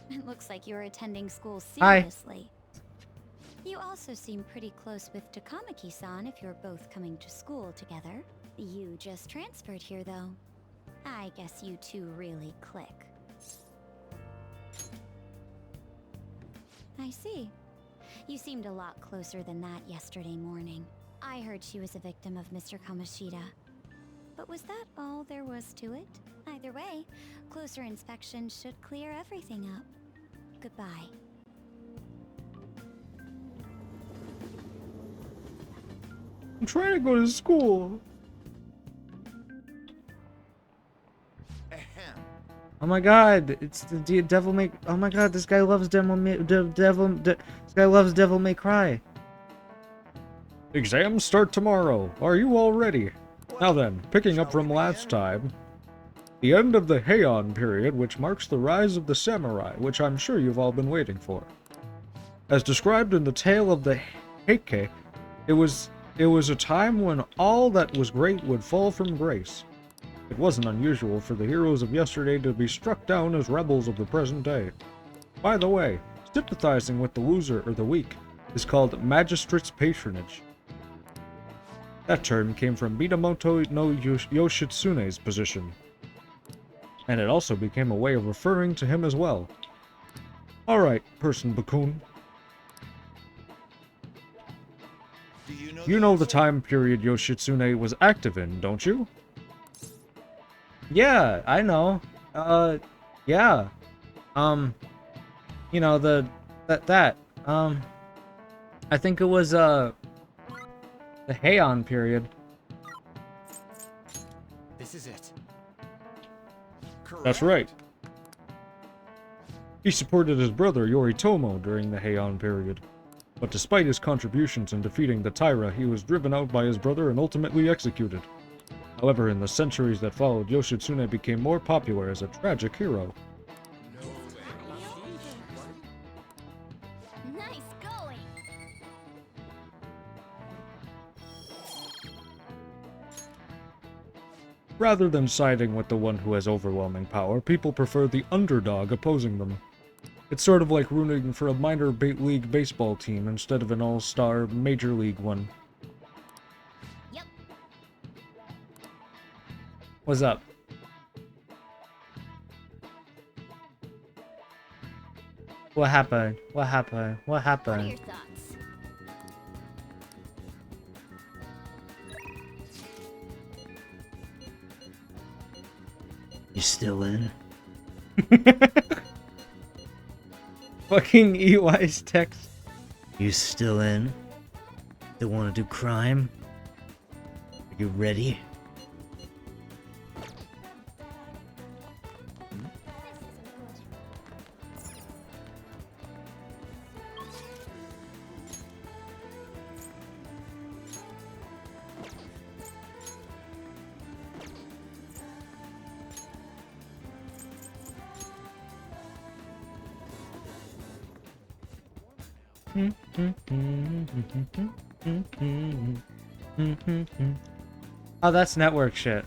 It looks like you're attending school Hi. seriously. You also seem pretty close with Takamaki-san if you're both coming to school together. You just transferred here, though. I guess you two really click. I see. You seemed a lot closer than that yesterday morning. I heard she was a victim of Mr. Kamoshida. But was that all there was to it? Either way, closer inspection should clear everything up. Goodbye. I'm trying to go to school. Oh my god, it's the Devil May... Oh my god, this guy loves Devil May... This guy loves Devil May Cry. Exams start tomorrow. Are you all ready? Now then, picking up from last time, the end of the Heian period, which marks the rise of the samurai, which I'm sure you've all been waiting for. As described in the tale of the Heike, it was a time when all that was great would fall from grace. It wasn't unusual for the heroes of yesterday to be struck down as rebels of the present day. By the way, sympathizing with the loser or the weak is called magistrate's patronage. That term came from Minamoto no Yoshitsune's position, and it also became a way of referring to him as well. Alright, Person Bakun. You know the time period Yoshitsune was active in, don't you? Yeah, I know. Yeah. You know, I think it was, the Heian period. This is it. That's right. He supported his brother Yoritomo during the Heian period. But despite his contributions in defeating the Taira, he was driven out by his brother and ultimately executed. However, in the centuries that followed, Yoshitsune became more popular as a tragic hero. Nice going. Rather than siding with the one who has overwhelming power, people prefer the underdog opposing them. It's sort of like rooting for a minor league baseball team instead of an all-star major league one. Yep. What's up? What happened? What happened? What What are happened? your thoughts? You still in? Fucking EY's text. You still in? Still wanna do crime? Are you ready? Oh, that's network shit.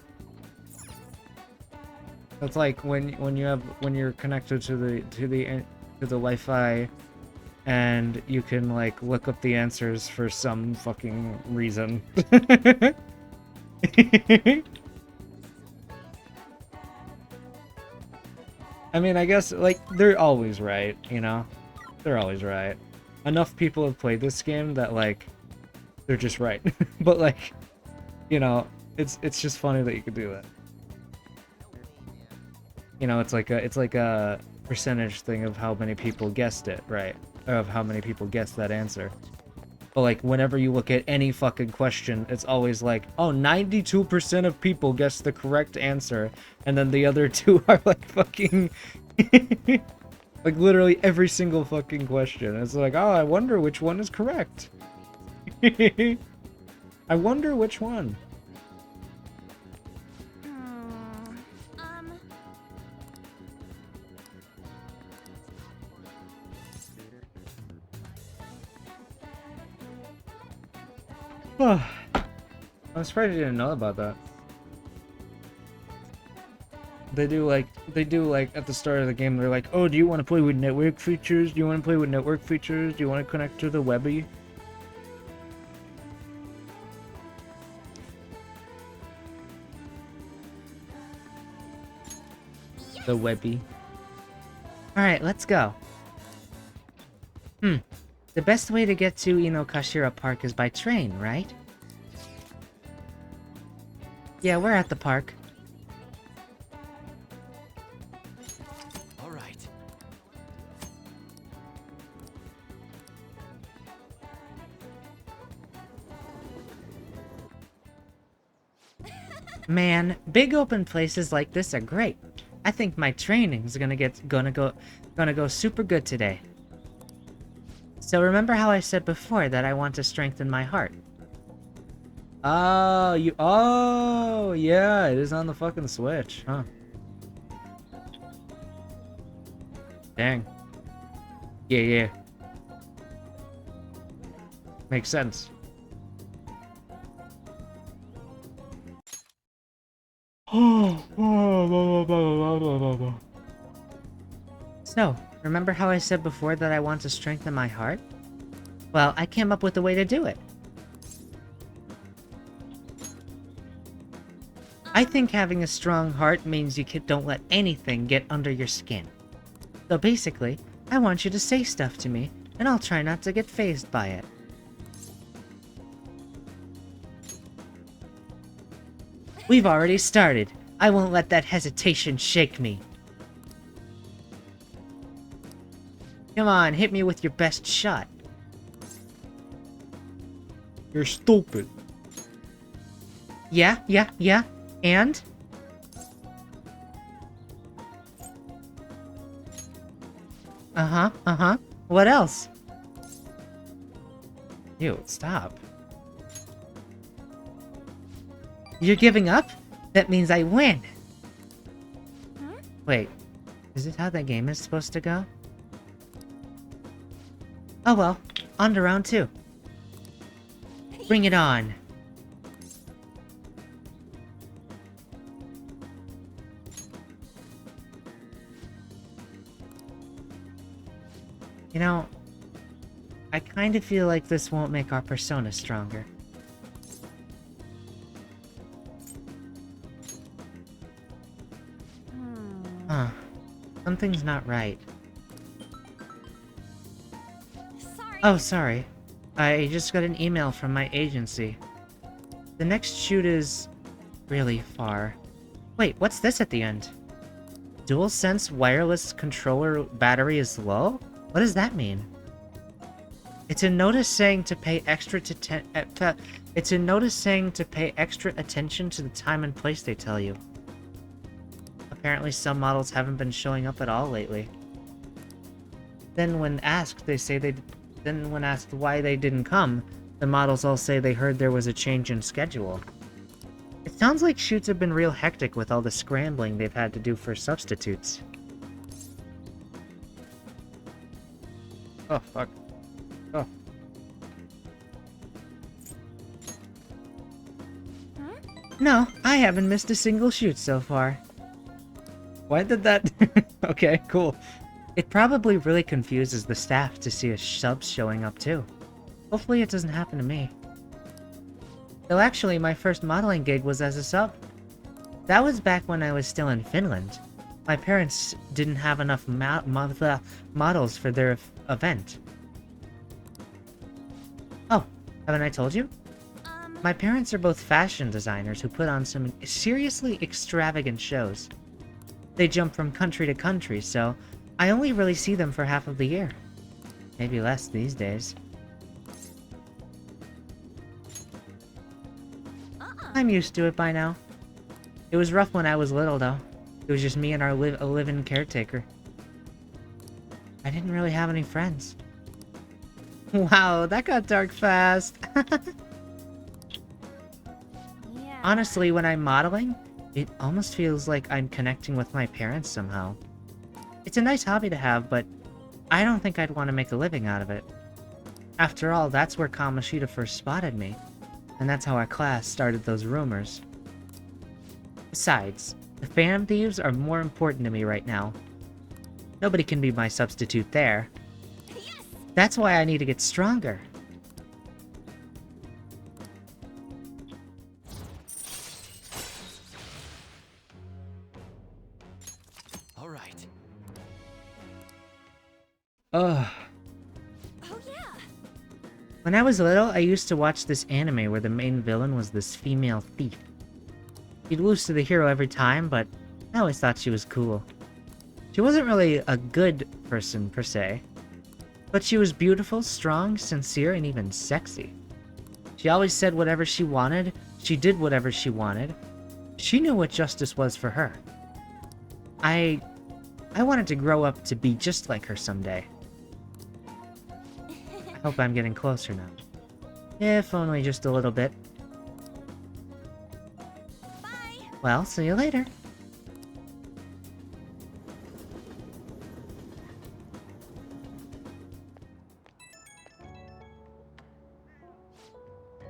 That's like when you're connected to the Wi-Fi, and you can like look up the answers for some fucking reason. I mean, I guess like they're always right, you know? They're always right. Enough people have played this game that like they're just right. But like, you know, it's just funny that you could do that. You know, it's like a percentage thing of how many people guessed it, right? Or of how many people guessed that answer. But like whenever you look at any fucking question, it's always like, oh, 92% of people guessed the correct answer, and then the other two are like fucking like literally every single fucking question. It's like, oh, I wonder which one is correct. I wonder which one. I'm surprised you didn't know about that. They do like at the start of the game, they're like, oh, do you want to play with network features? Do you want to play with network features? Do you want to connect to the Webby? The Webby. Alright, let's go. The best way to get to Inokashira Park is by train, right? Yeah, we're at the park. All right. Man, big open places like this are great. I think my training's gonna go super good today. So remember how I said before that I want to strengthen my heart? Oh, yeah, it is on the fucking Switch, huh? Dang. Yeah. Makes sense. So, remember how I said before that I want to strengthen my heart? Well, I came up with a way to do it. I think having a strong heart means you don't let anything get under your skin. So basically, I want you to say stuff to me, and I'll try not to get fazed by it. We've already started. I won't let that hesitation shake me. Come on, hit me with your best shot. You're stupid. Yeah. And? Uh-huh. What else? Ew, stop. You're giving up? That means I win. Wait, is this how the game is supposed to go? Oh well, on to round 2. Bring it on. You know, I kind of feel like this won't make our persona stronger. Huh. Something's not right. Oh, sorry. I just got an email from my agency. The next shoot is really far. Wait, what's this at the end? DualSense wireless controller battery is low? What does that mean? It's a notice saying to pay extra attention to the time and place they tell you. Apparently some models haven't been showing up at all lately. Then when asked why they didn't come, the models all say they heard there was a change in schedule. It sounds like shoots have been real hectic with all the scrambling they've had to do for substitutes. Oh, fuck. Oh. No, I haven't missed a single shoot so far. Why did that... Okay, cool. It probably really confuses the staff to see a sub showing up too. Hopefully it doesn't happen to me. Though actually, my first modeling gig was as a sub. That was back when I was still in Finland. My parents didn't have enough models for their event. Oh, haven't I told you? My parents are both fashion designers who put on some seriously extravagant shows. They jump from country to country, so I only really see them for half of the year. Maybe less these days. I'm used to it by now. It was rough when I was little, though. It was just me and our live-in caretaker. I didn't really have any friends. Wow, that got dark fast. Honestly, when I'm modeling, it almost feels like I'm connecting with my parents somehow. It's a nice hobby to have, but I don't think I'd want to make a living out of it. After all, that's where Kamoshida first spotted me, and that's how our class started those rumors. Besides, the Phantom Thieves are more important to me right now. Nobody can be my substitute there. Yes! That's why I need to get stronger. Ugh. Oh yeah. When I was little, I used to watch this anime where the main villain was this female thief. She'd lose to the hero every time, but I always thought she was cool. She wasn't really a good person per se, but she was beautiful, strong, sincere, and even sexy. She always said whatever she wanted, she did whatever she wanted. She knew what justice was for her. I wanted to grow up to be just like her someday. I hope I'm getting closer now. If only just a little bit. Bye. Well, see you later.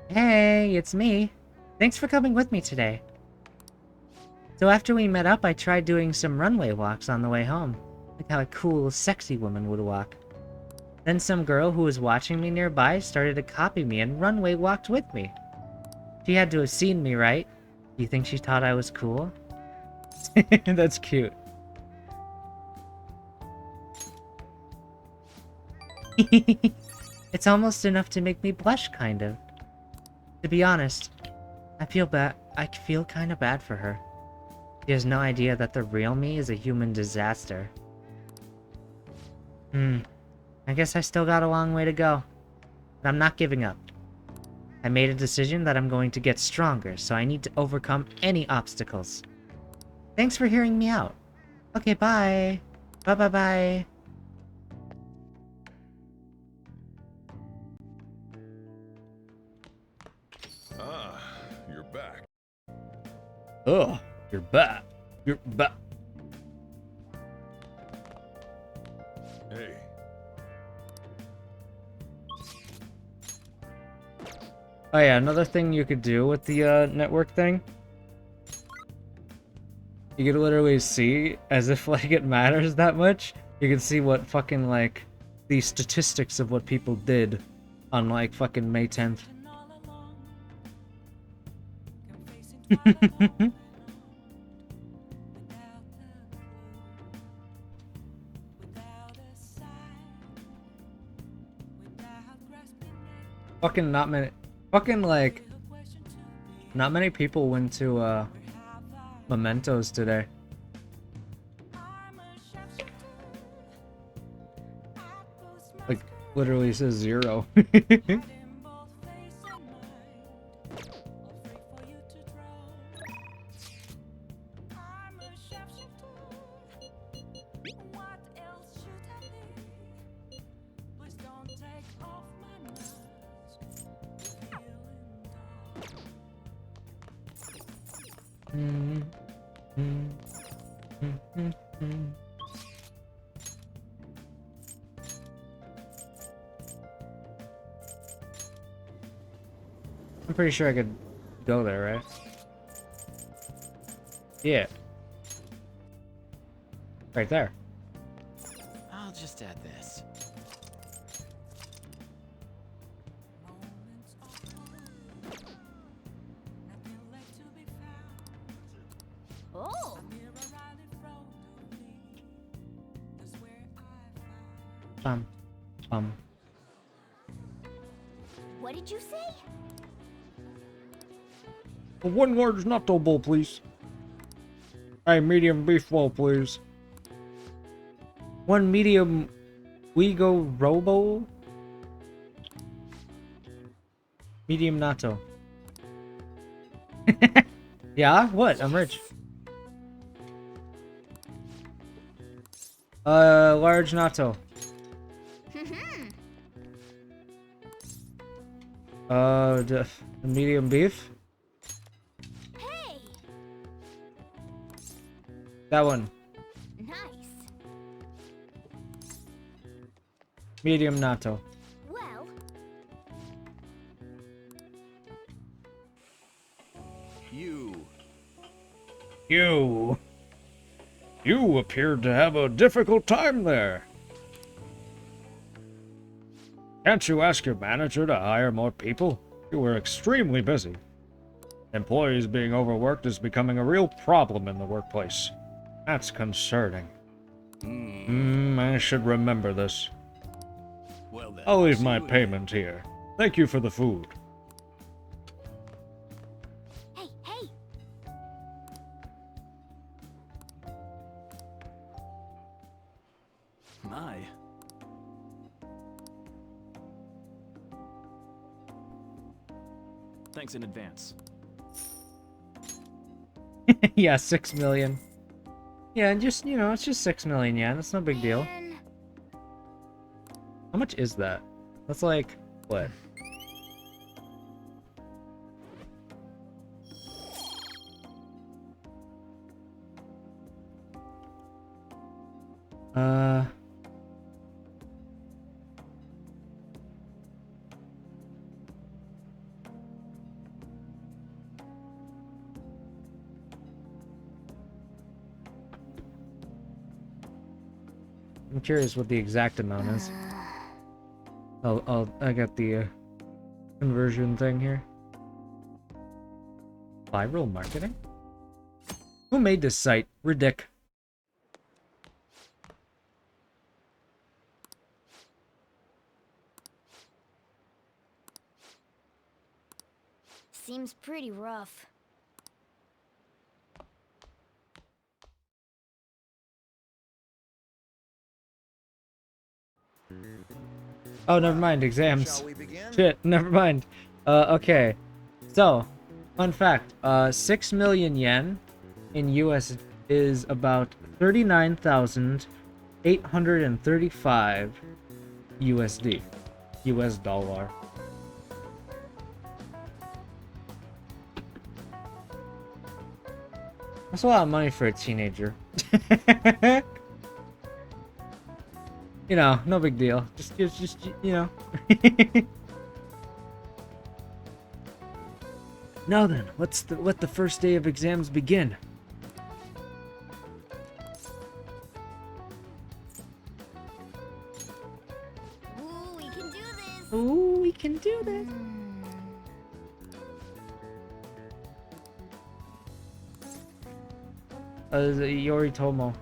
Hey, it's me. Thanks for coming with me today. So after we met up, I tried doing some runway walks on the way home. Like how a cool, sexy woman would walk. Then some girl who was watching me nearby started to copy me and runway walked with me. She had to have seen me, right? Do you think she thought I was cool? That's cute. It's almost enough to make me blush, kind of. To be honest, I feel kind of bad for her. She has no idea that the real me is a human disaster. I guess I still got a long way to go. But I'm not giving up. I made a decision that I'm going to get stronger, so I need to overcome any obstacles. Thanks for hearing me out. Okay, bye. Bye-bye-bye. Ah, you're back. Oh, you're back. You're back. Hey. Oh yeah, another thing you could do with the network thing. You could literally see, as if like it matters that much, you can see what fucking like the statistics of what people did on like fucking May 10th. Fucking not many, fucking like, not many people went to Mementos today. Like, literally says 0. I'm pretty sure I could go there, right? Yeah. Right there. I'll just add this. Oh. Bum. What did you say? One large natto bowl, please. A medium beef bowl, please. One medium Wego Robo. Medium natto. Yeah? What? I'm rich. Large natto. Medium beef? Hey! That one. Nice. Medium natto. Well, You appeared to have a difficult time there. Can't you ask your manager to hire more people? You were extremely busy. Employees being overworked is becoming a real problem in the workplace. That's concerning. I should remember this. Well then, I'll leave see my you again. payment here. Thank you for the food. hey! My. Thanks in advance. Yeah, 6 million. Yeah, and just, you know, it's just 6 million yen. It's no big deal. How much is that? That's like, what? I'm curious what the exact amount is. I got the conversion thing here. Viral marketing? Who made this site? Ridic. Seems pretty rough. Oh, never mind, exams. Shit, never mind. Okay. So, fun fact, 6 million yen in US is about 39,835 USD. US dollar. That's a lot of money for a teenager. You know, no big deal. Just you know. Now then, let the first day of exams begin. Ooh, we can do this. Ooh, we can do this. Yoritomo.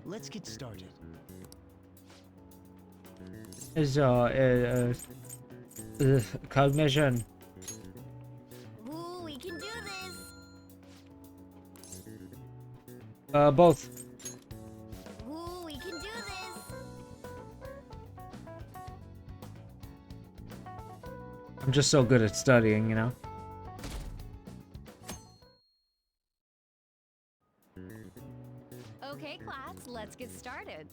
Let's get started. Is cognition. Ooh, we can do this. Both. Ooh, we can do this. I'm just so good at studying, you know. Okay, class, let's get started.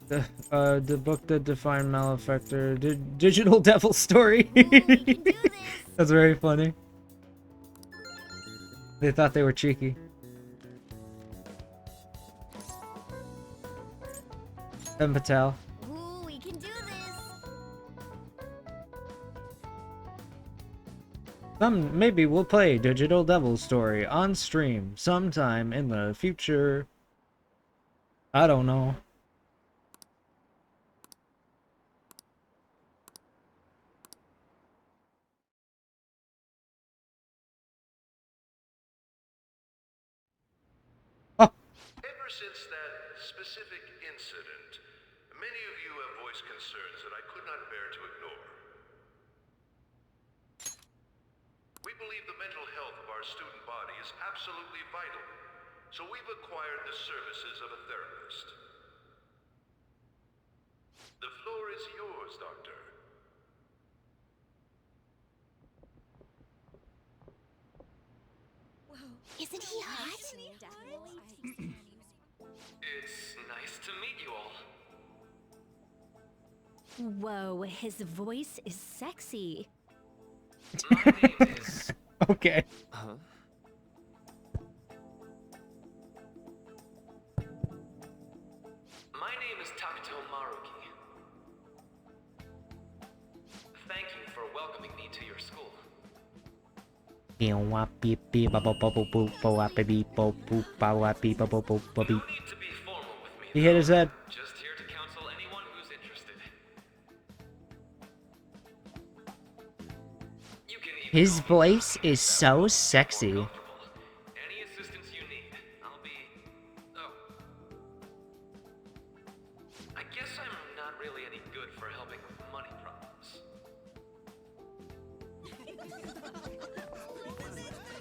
The book that defined Malefactor, Digital Devil Story. That's very funny. They thought they were cheeky. Ben Patel. Ooh, we can do this. Maybe we'll play Digital Devil Story on stream sometime in the future. I don't know. Ever since that specific incident, many of you have voiced concerns that I could not bear to ignore. We believe the mental health of our student body is absolutely vital, so we've acquired the services of a therapist. The floor is yours, Doctor. Isn't he hot? It's nice to meet you all. Whoa, his voice is sexy. My name is... Okay. Huh? My name is Takuto Maruki. Thank you for welcoming me to your school. He hit his head. Just here to counsel anyone who's interested. His voice is so sexy. Any assistance you need, I'll be... Oh. I guess I'm not really any good for helping with money problems.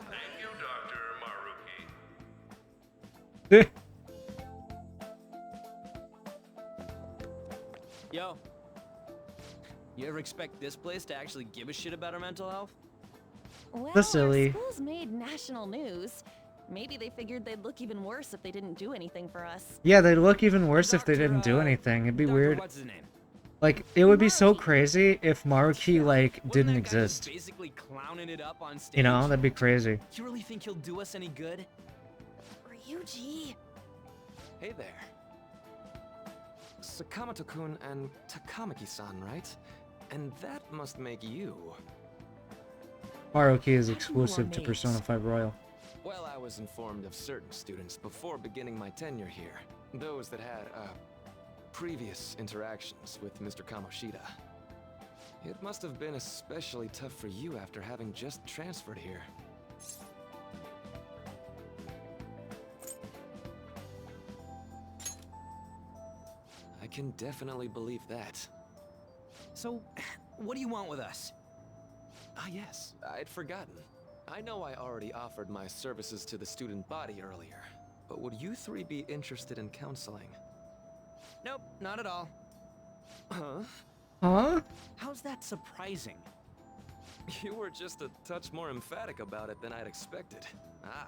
Thank you, Dr. Maruki. Yo. You ever expect this place to actually give a shit about our mental health? Well, That's silly. our schools made national news. Maybe they figured they'd look even worse if they didn't do anything for us. Yeah, they'd look even worse if they didn't do anything. It'd be weird. What's his name? Like, it would be so crazy if Maruki, like, didn't exist. Basically clowning it up on stage. You know, that'd be crazy. You really think he'll do us any good? Ryuji. Hey there. Sakamoto-kun and Takamaki-san, right? And that must make you. Maruki is exclusive to Persona 5 Royal. Well, I was informed of certain students before beginning my tenure here. Those that had, previous interactions with Mr. Kamoshida. It must have been especially tough for you after having just transferred here. I can definitely believe that. So, what do you want with us? Ah yes, I'd forgotten. I know I already offered my services to the student body earlier, but would you three be interested in counseling? Nope, not at all. Huh? Huh? How's that surprising? You were just a touch more emphatic about it than I'd expected. Ah,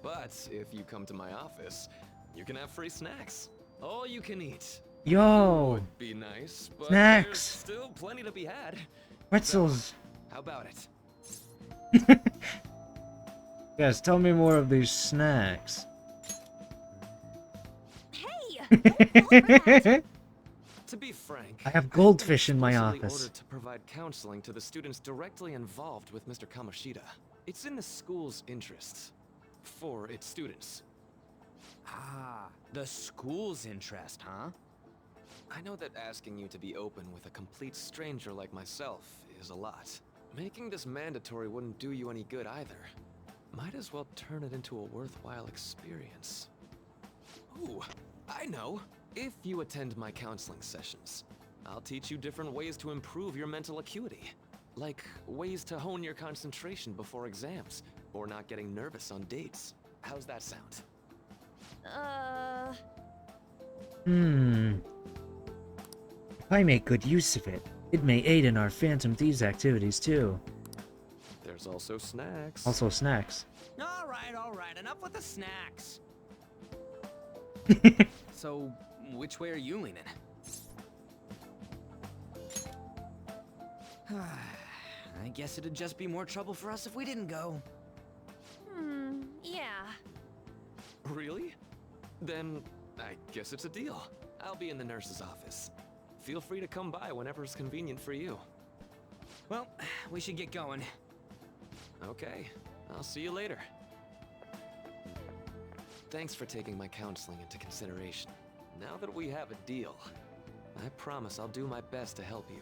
but if you come to my office, you can have free snacks. All you can eat. Yo! Would be nice, but Snacks! there's still plenty to be had. Pretzels! So, how about it? Yes, tell me more of these snacks. Hey! To be frank, I have Goldfish in my explicitly office. ordered to provide counseling to the students directly involved with Mr. Kamoshida. It's in the school's interests. For its students. Ah, the school's interest, huh? I know that asking you to be open with a complete stranger like myself is a lot. Making this mandatory wouldn't do you any good either. Might as well turn it into a worthwhile experience. Ooh, I know. If you attend my counseling sessions, I'll teach you different ways to improve your mental acuity. Like ways to hone your concentration before exams, or not getting nervous on dates. How's that sound? If I make good use of it, it may aid in our Phantom Thieves activities too. There's also snacks. Also snacks. All right, enough with the snacks. So, which way are you leaning? I guess it'd just be more trouble for us if we didn't go. Yeah. Really? Then, I guess it's a deal. I'll be in the nurse's office. Feel free to come by whenever it's convenient for you. Well, we should get going. Okay, I'll see you later. Thanks for taking my counseling into consideration. Now that we have a deal, I promise I'll do my best to help you.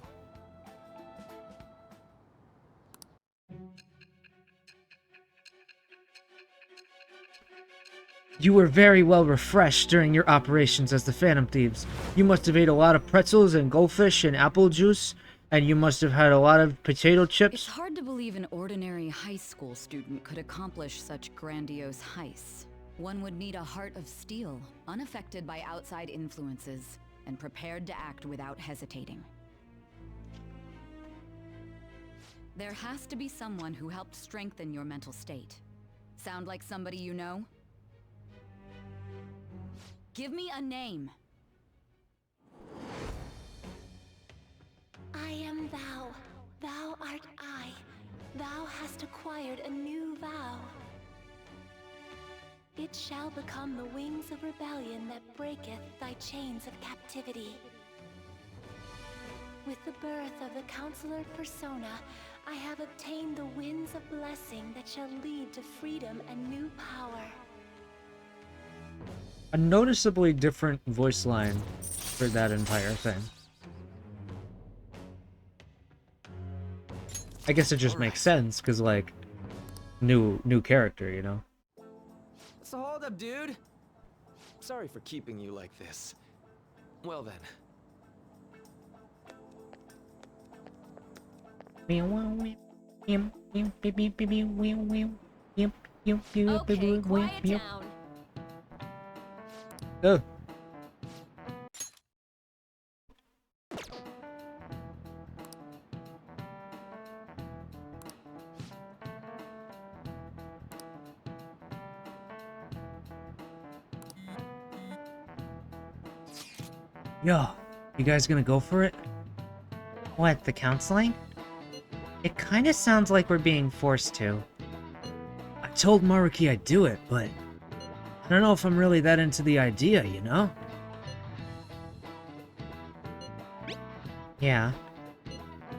You were very well refreshed during your operations as the Phantom Thieves. You must have ate a lot of pretzels and goldfish and apple juice, and you must have had a lot of potato chips. It's hard to believe an ordinary high school student could accomplish such grandiose heists. One would need a heart of steel, unaffected by outside influences, and prepared to act without hesitating. There has to be someone who helped strengthen your mental state. Sound like somebody you know? Give me a name. I am thou, thou art I. Thou hast acquired a new vow. It shall become the wings of rebellion that breaketh thy chains of captivity. With the birth of the Counselor Persona, I have obtained the winds of blessing that shall lead to freedom and new power. A noticeably different voice line for that entire thing. I guess it just makes sense, because, like, new character, you know? So hold up, dude. Sorry for keeping you like this. Well then. Okay, quiet down. Oh. Yo, you guys gonna go for it? What, the counseling? It kinda sounds like we're being forced to. I told Maruki I'd do it, but I don't know if I'm really that into the idea, you know? Yeah.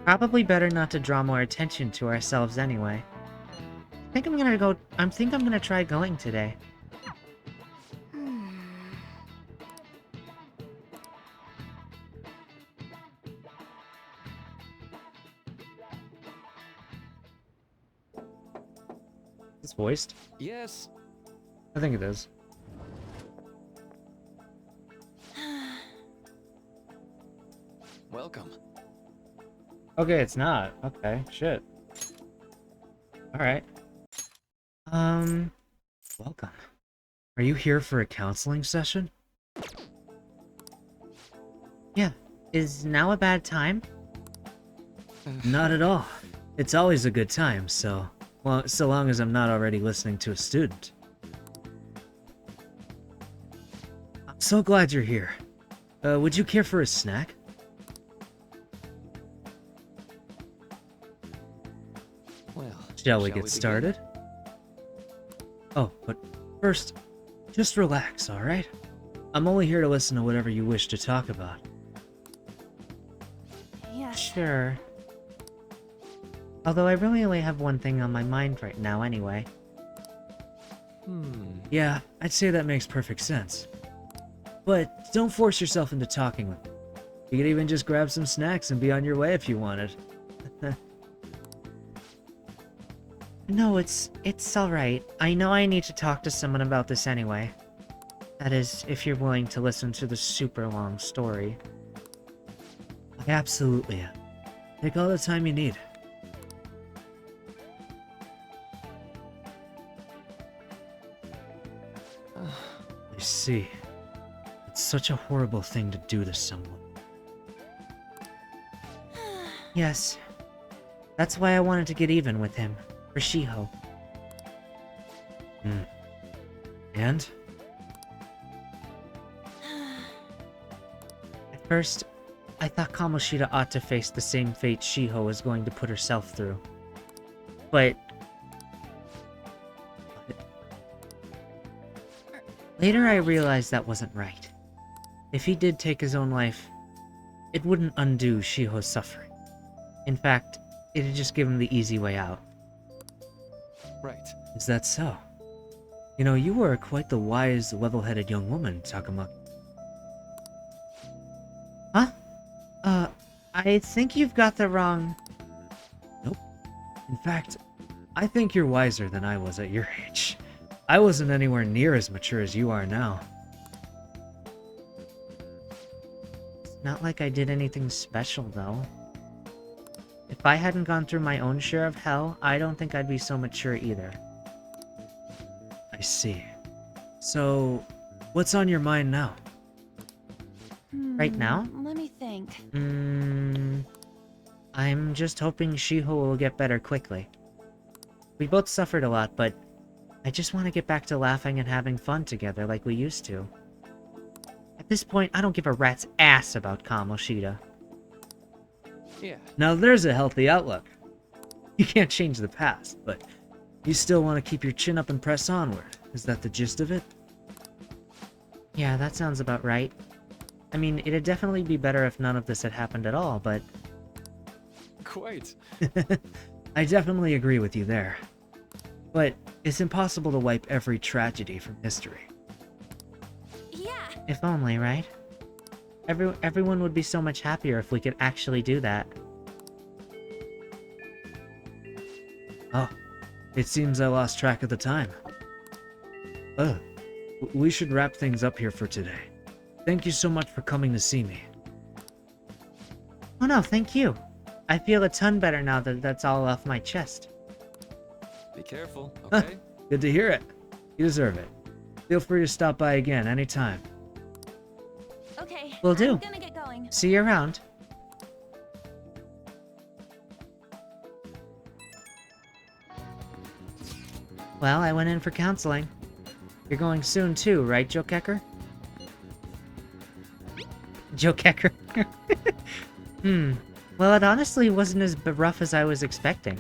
Probably better not to draw more attention to ourselves anyway. I think I'm gonna try going today. Is this voiced? Yes. I think it is. Welcome. Okay, it's not. Okay, shit. Alright. Welcome. Are you here for a counseling session? Yeah. Is now a bad time? Not at all. It's always a good time, so long as I'm not already listening to a student. I'm so glad you're here. Would you care for a snack? Well, Shall we get started? Oh, but first, just relax, alright? I'm only here to listen to whatever you wish to talk about. Yeah. Sure. Although I really only have one thing on my mind right now anyway. Yeah, I'd say that makes perfect sense. But don't force yourself into talking with me. You could even just grab some snacks and be on your way if you wanted. No, it's alright. I know I need to talk to someone about this anyway. That is, if you're willing to listen to the super long story. I absolutely am. Take all the time you need. I see. It's such a horrible thing to do to someone. Yes. That's why I wanted to get even with him. For Shiho. And? At first, I thought Kamoshida ought to face the same fate Shiho was going to put herself through. But... later I realized that wasn't right. If he did take his own life, it wouldn't undo Shiho's suffering. In fact, it'd just give him the easy way out. Right. Is that so? You know, you are quite the wise, level-headed young woman, Takamaki. Huh? I think you've got the wrong... Nope. In fact, I think you're wiser than I was at your age. I wasn't anywhere near as mature as you are now. It's not like I did anything special, though. If I hadn't gone through my own share of hell, I don't think I'd be so mature either. I see. So, what's on your mind now? Right now? Let me think. I'm just hoping Shiho will get better quickly. We both suffered a lot, but I just want to get back to laughing and having fun together like we used to. At this point, I don't give a rat's ass about Kamoshida. Yeah. Now there's a healthy outlook. You can't change the past, but you still want to keep your chin up and press onward. Is that the gist of it? Yeah, that sounds about right. I mean, it'd definitely be better if none of this had happened at all, but... Quite. I definitely agree with you there. But it's impossible to wipe every tragedy from history. Yeah. If only, right? Everyone would be so much happier if we could actually do that. Oh, it seems I lost track of the time. We should wrap things up here for today. Thank you so much for coming to see me. Oh no, thank you. I feel a ton better now that that's all off my chest. Be careful, okay? Good to hear it. You deserve it. Feel free to stop by again anytime. Okay, Will do. I'm gonna get going. See you around. Well, I went in for counseling. You're going soon too, right, Joe Kecker? Joe Kecker. Well, it honestly wasn't as rough as I was expecting.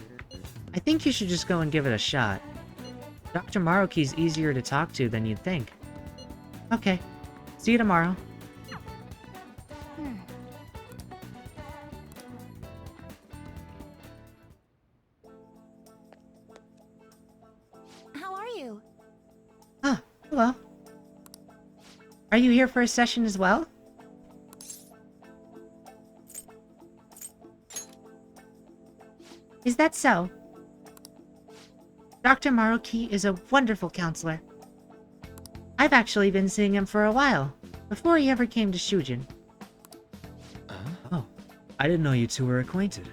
I think you should just go and give it a shot. Dr. Maruki's easier to talk to than you'd think. Okay. See you tomorrow. How are you? Ah, hello. Are you here for a session as well? Is that so? Dr. Maruki is a wonderful counselor. I've actually been seeing him for a while, before he ever came to Shujin. Oh, I didn't know you two were acquainted.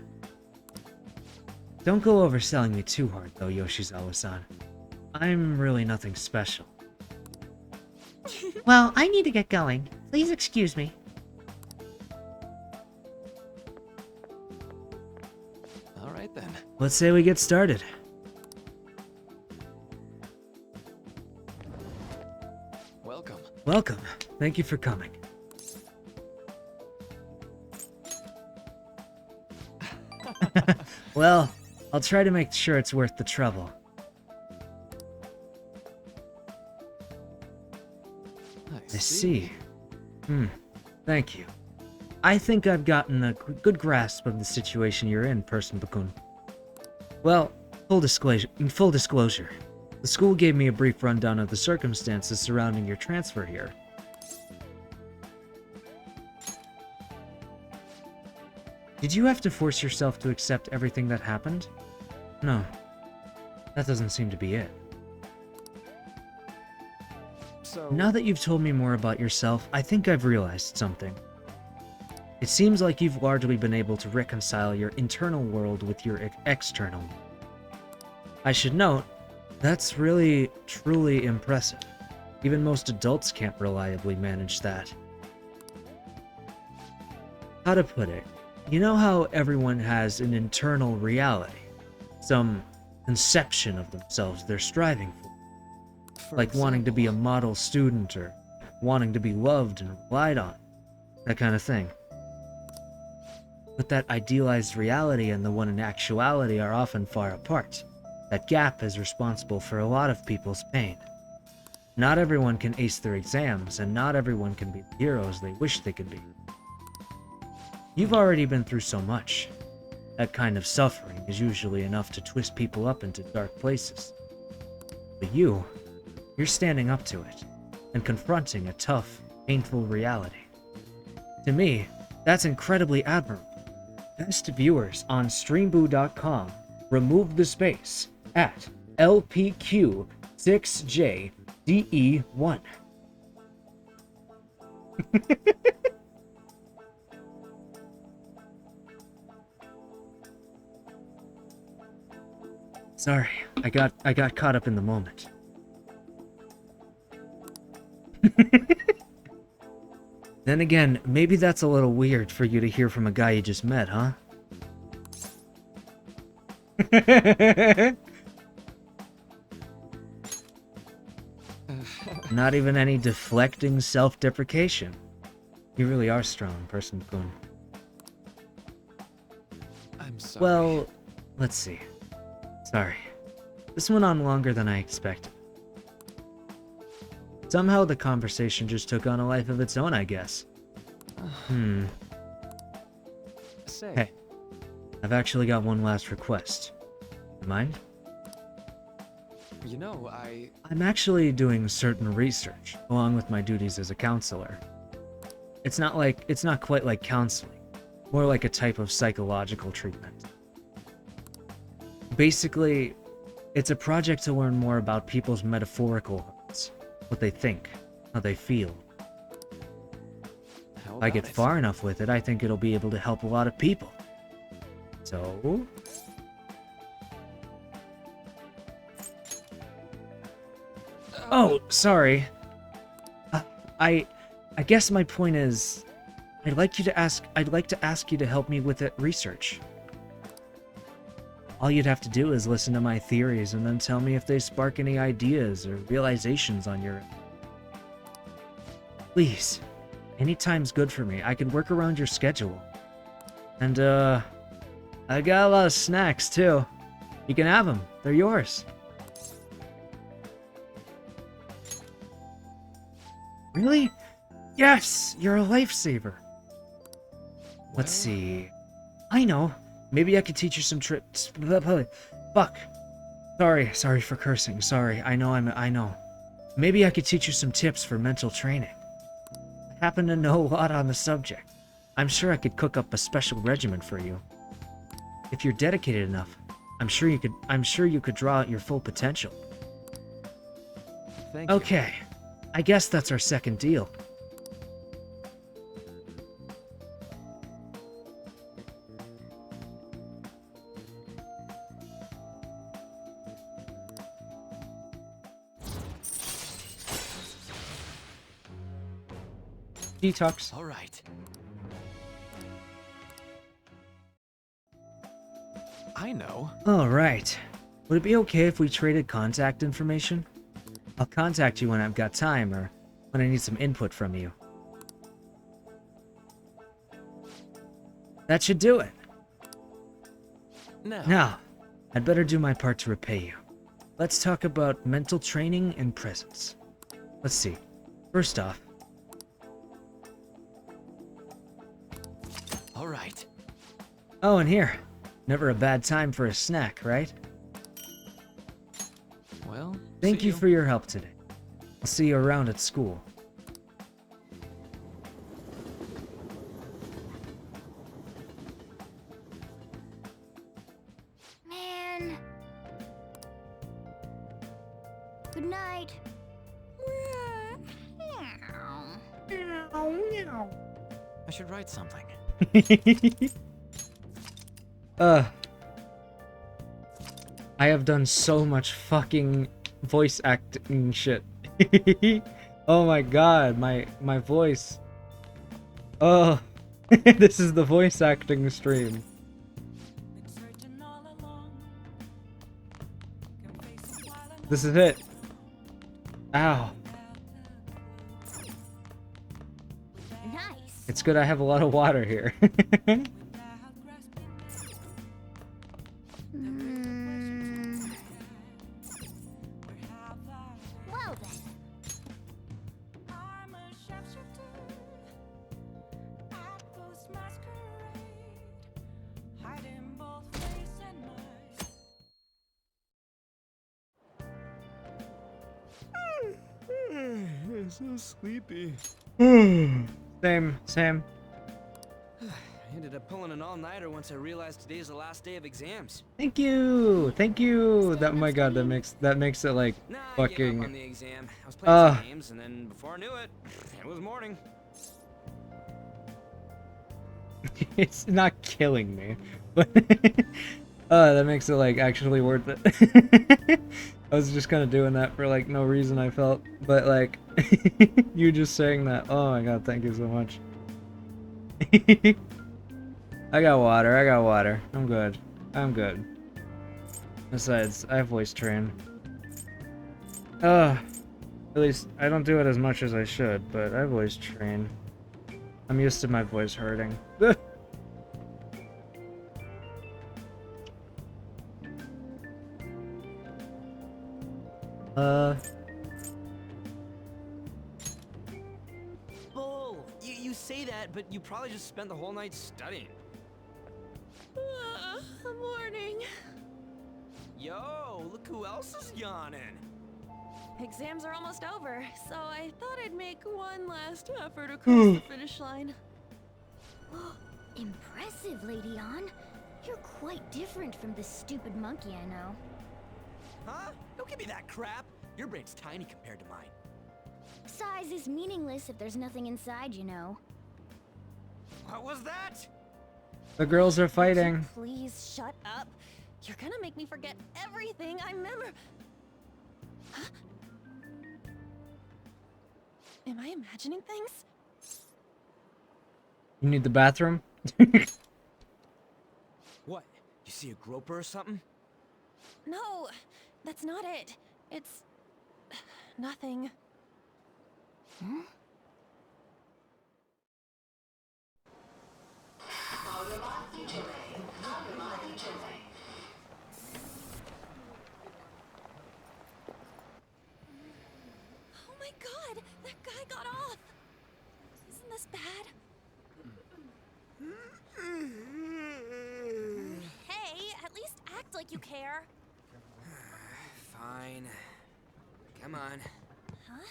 Don't go overselling me too hard, though, Yoshizawa-san. I'm really nothing special. Well, I need to get going. Please excuse me. All right then. Let's say we get started. Welcome. Welcome. Thank you for coming. Well, I'll try to make sure it's worth the trouble. I see. Thank you. I think I've gotten a good grasp of the situation you're in, Person-Bakun. Well, full disclosure, the school gave me a brief rundown of the circumstances surrounding your transfer here. Did you have to force yourself to accept everything that happened? No. That doesn't seem to be it. So... Now that you've told me more about yourself, I think I've realized something. It seems like you've largely been able to reconcile your internal world with your external one. I should note, that's really, truly impressive. Even most adults can't reliably manage that. How to put it? You know how everyone has an internal reality? Some conception of themselves they're striving for. Like wanting to be a model student or wanting to be loved and relied on. That kind of thing. But that idealized reality and the one in actuality are often far apart. That gap is responsible for a lot of people's pain. Not everyone can ace their exams, and not everyone can be the heroes they wish they could be. You've already been through so much. That kind of suffering is usually enough to twist people up into dark places. But you're standing up to it, and confronting a tough, painful reality. To me, that's incredibly admirable. Best viewers on streamboo.com remove the space at LPQ6JDE1. Sorry, I got caught up in the moment. Then again, maybe that's a little weird for you to hear from a guy you just met, huh? Not even any deflecting self-deprecation. You really are strong, Person-Kun. I'm sorry. Well, let's see. Sorry. This went on longer than I expected. Somehow the conversation just took on a life of its own, I guess. Say. Hey, I've actually got one last request. Mind? You know, I'm actually doing certain research, along with my duties as a counselor. It's not quite like counseling, more like a type of psychological treatment. Basically, it's a project to learn more about people's metaphorical hearts, what they think, how they feel. If I get far enough with it, I think it'll be able to help a lot of people. So... Oh, sorry. I guess my point is, I'd like to ask you to help me with that research. All you'd have to do is listen to my theories and then tell me if they spark any ideas or realizations on your end. Please. Any time's good for me. I can work around your schedule. And, I got a lot of snacks, too. You can have them. They're yours. Really? Yes! You're a lifesaver. Let's see. I know. Maybe I could teach you some tricks. Fuck. Sorry for cursing. Sorry. I know. Maybe I could teach you some tips for mental training. I happen to know a lot on the subject. I'm sure I could cook up a special regimen for you. If you're dedicated enough, I'm sure you could draw out your full potential. Thank you. Okay. I guess that's our second deal. Detox. All right. I know. All right. Would it be okay if we traded contact information? I'll contact you when I've got time or when I need some input from you. That should do it. No. Now, I'd better do my part to repay you. Let's talk about mental training and presence. Let's see. First off. All right. Oh, and here. Never a bad time for a snack, right? Well, thank you for your help today. I'll see you around at school. Man. Good night. I should write something. I have done so much fucking voice acting shit. Oh my god, my voice. Oh, this is the voice acting stream. This is it. Ow. Nice. It's good I have a lot of water here. Well then. I'm so sleepy. Same. I ended up pulling an all-nighter once I realized today's the last day of exams. Thank you. That, my god, that makes it like I gave fucking. up on the exam. I was playing some games, and then before I knew it, it was morning. It's not killing me, but that makes it like actually worth it. I was just kind of doing that for like no reason, I felt, but like you just saying that. Oh my god, thank you so much. I got water. I'm good. Besides, I voice train. At least I don't do it as much as I should, but I voice train. I'm used to my voice hurting. Bull! You say that, but you probably just spent the whole night studying. Morning. Yo, look who else is yawning. Exams are almost over, so I thought I'd make one last effort across the finish line. Impressive, Lady Ann. You're quite different from this stupid monkey I know. Huh? Don't give me that crap. Your brain's tiny compared to mine. Size is meaningless if there's nothing inside, you know. What was that? The girls are fighting. Please shut up. You're gonna make me forget everything I remember. Huh? Am I imagining things? You need the bathroom? What? You see a groper or something? No, that's not it. It's nothing. Hmm? Oh my god, that guy got off. Isn't this bad? Hey, at least act like you care. Fine. Come on. Huh?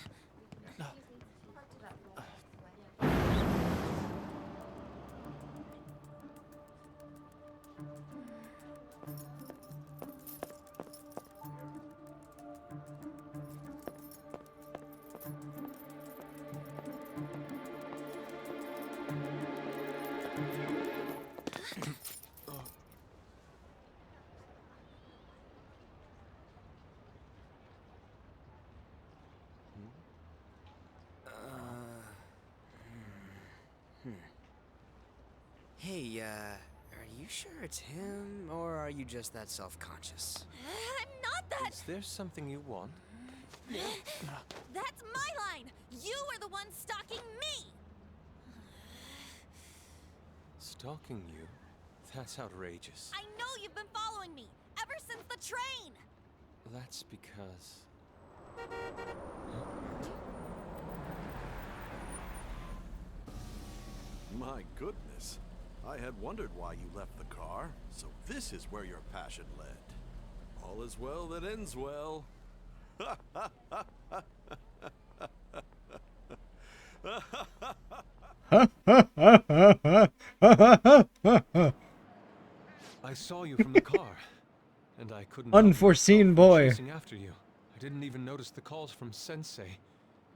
Hey, are you sure it's him, or are you just that self-conscious? I'm not that. Is there something you want? That's my line. You are the one stalking me. Stalking you? That's outrageous. I know you've been following me ever since the train. That's because... My goodness. I had wondered why you left the car, so this is where your passion led. All is well that ends well. I saw you from the car, and I couldn't... Unforeseen boy. Chasing after you. I didn't even notice the calls from Sensei,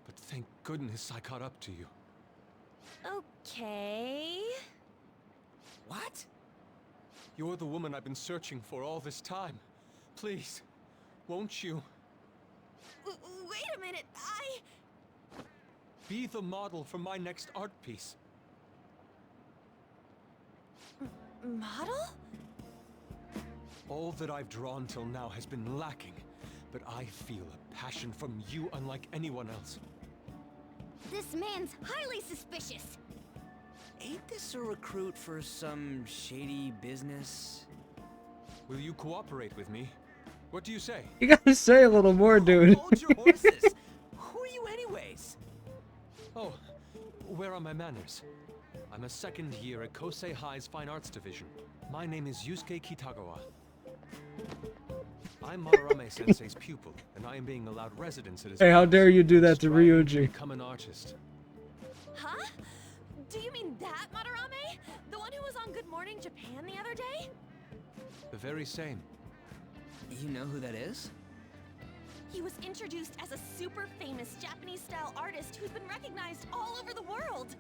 but thank goodness I caught up to you. Okay. What? You're the woman I've been searching for all this time. Please, won't you? Wait a minute, Be the model for my next art piece. Model? All that I've drawn till now has been lacking, but I feel a passion from you unlike anyone else. This man's highly suspicious. Ain't this a recruit for some shady business? Will you cooperate with me? What do you say? You gotta say a little more, dude. Hold your horses. Who are you anyways? Oh, where are my manners? I'm a second year at Kosei High's Fine Arts Division. My name is Yusuke Kitagawa. I'm Madarame-sensei's pupil, and I am being allowed residence at his Hey, how place. dare you do that to Striving Ryuji? Become an artist. Huh? Do you mean that Madarame? The one who was on Good Morning Japan the other day? The very same. You know who that is? He was introduced as a super famous Japanese-style artist who's been recognized all over the world.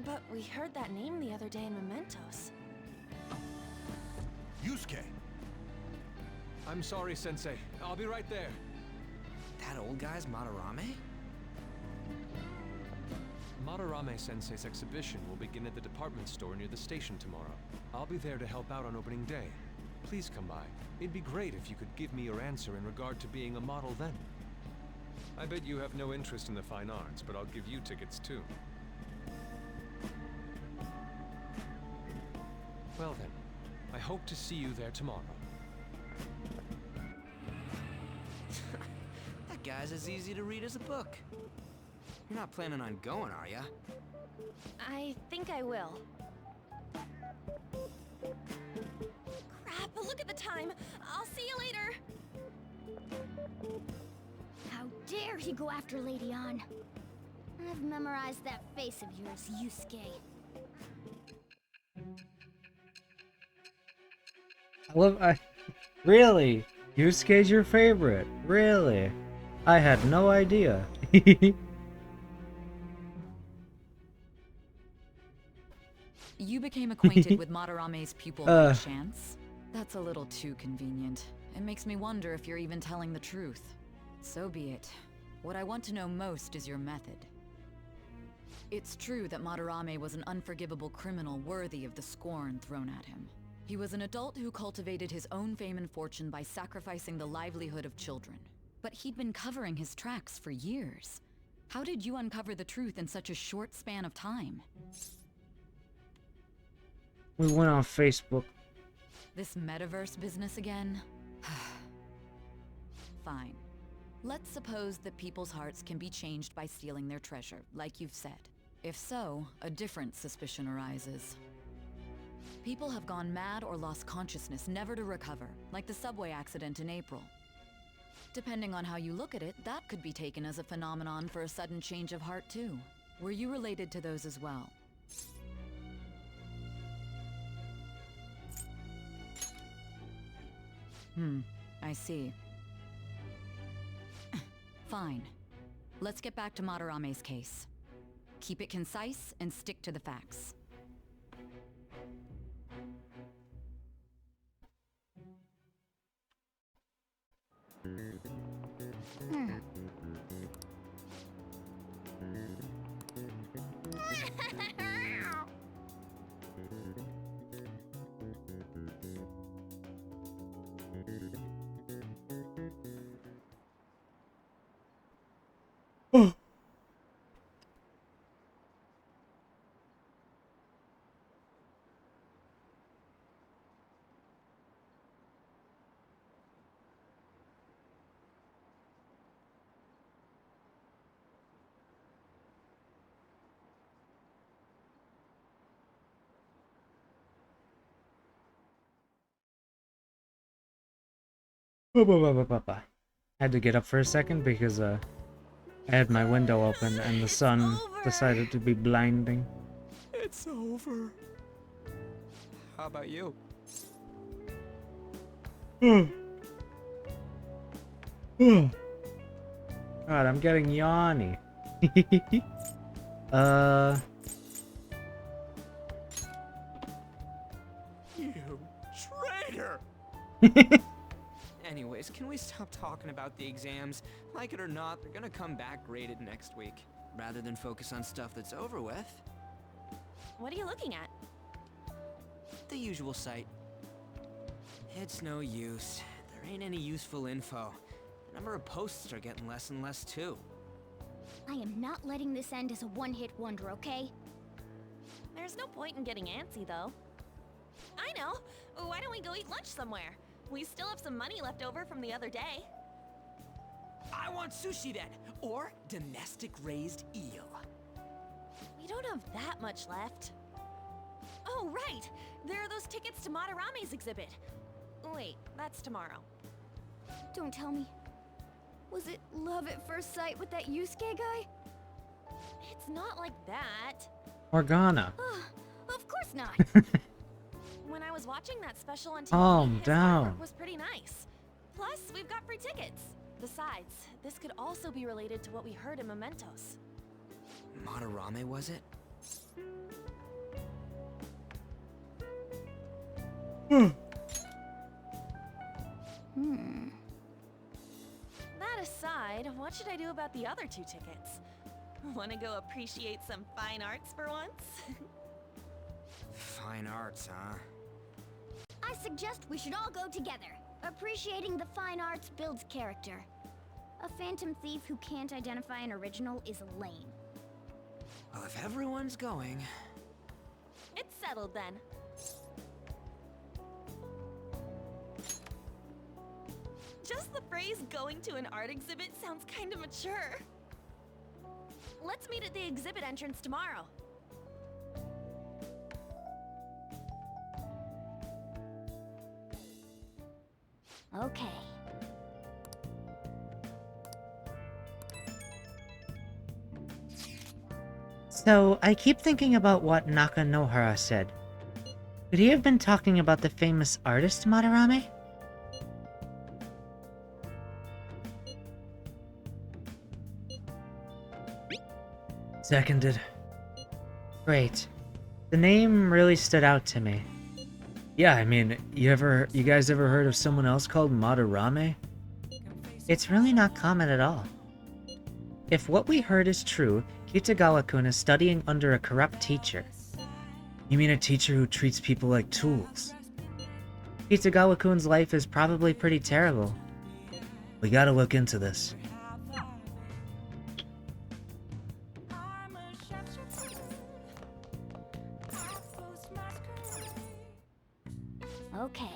But we heard that name the other day in Mementos. Yusuke! I'm sorry, Sensei. I'll be right there. That old guy's Madarame? Madarame-sensei's exhibition will begin at the department store near the station tomorrow. I'll be there to help out on opening day. Please come by. It'd be great if you could give me your answer in regard to being a model then. I bet you have no interest in the fine arts, but I'll give you tickets too. Well then, I hope to see you there tomorrow. That guy's as easy to read as a book. You're not planning on going, are ya? I think I will. Crap, look at the time. I'll see you later. How dare he go after Lady Ann? I've memorized that face of yours, Yusuke. Really? Yusuke's your favorite? Really? I had no idea. You became acquainted with Madarame's pupil by chance? That's a little too convenient. It makes me wonder if you're even telling the truth. So be it. What I want to know most is your method. It's true that Madarame was an unforgivable criminal worthy of the scorn thrown at him. He was an adult who cultivated his own fame and fortune by sacrificing the livelihood of children. But he'd been covering his tracks for years. How did you uncover the truth in such a short span of time? We went on Facebook. This metaverse business again? Fine. Let's suppose that people's hearts can be changed by stealing their treasure, like you've said. If so, a different suspicion arises. People have gone mad or lost consciousness, never to recover, like the subway accident in April. Depending on how you look at it, that could be taken as a phenomenon for a sudden change of heart too. Were you related to those as well? I see. Fine. Let's get back to Madarame's case. Keep it concise and stick to the facts. I had to get up for a second because I had my window open and the sun decided to be blinding. It's over. How about you? God, I'm getting yawny. You traitor! Anyways, can we stop talking about the exams? Like it or not, they're gonna come back graded next week. Rather than focus on stuff that's over with. What are you looking at? The usual site. It's no use. There ain't any useful info. The number of posts are getting less and less too. I am not letting this end as a one-hit wonder, okay? There's no point in getting antsy, though. I know! Why don't we go eat lunch somewhere? We still have some money left over from the other day. I want sushi then! Or domestic-raised eel. We don't have that much left. Oh, right! There are those tickets to Madarame's exhibit. Wait, that's tomorrow. Don't tell me. Was it love at first sight with that Yusuke guy? It's not like that. Morgana. Of course not. When I was watching that special on TV, Calm his down. artwork was pretty nice. Plus, we've got free tickets. Besides, this could also be related to what we heard in Mementos. Madarame, was it? That aside, what should I do about the other 2 tickets? Wanna go appreciate some fine arts for once? Fine arts, huh? I suggest we should all go together. Appreciating the fine arts builds character. A phantom thief who can't identify an original is lame. Well, if everyone's going... It's settled then. Just the phrase going to an art exhibit sounds kinda mature. Let's meet at the exhibit entrance tomorrow. Okay. So, I keep thinking about what Nakanohara said. Could he have been talking about the famous artist Madarame? Seconded. Great. The name really stood out to me. Yeah, I mean, you guys ever heard of someone else called Madarame? It's really not common at all. If what we heard is true, Kitagawa-kun is studying under a corrupt teacher. You mean a teacher who treats people like tools? Kitagawa-kun's life is probably pretty terrible. We gotta look into this. Okay.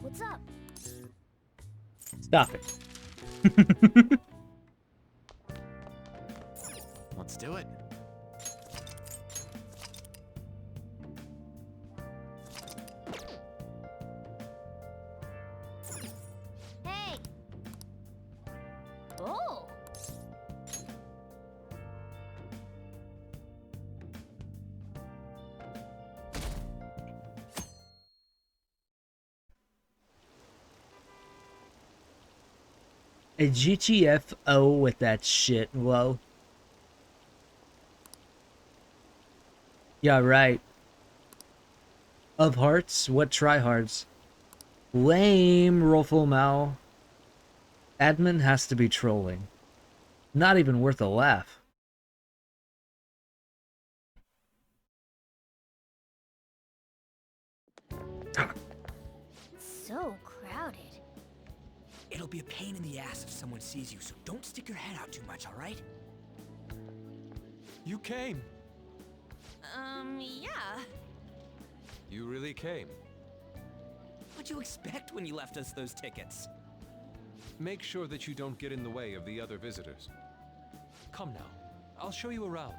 What's up? Stop it. Let's do it. Hey! Oh! A GTFO with that shit, whoa. Yeah, right. Of hearts? What tryhards? Lame, Rufflemau. Admin has to be trolling. Not even worth a laugh. So crowded. It'll be a pain in the ass if someone sees you, so don't stick your head out too much, alright? You came. Yeah. You really came. What'd you expect when you left us those tickets? Make sure that you don't get in the way of the other visitors. Come now, I'll show you around.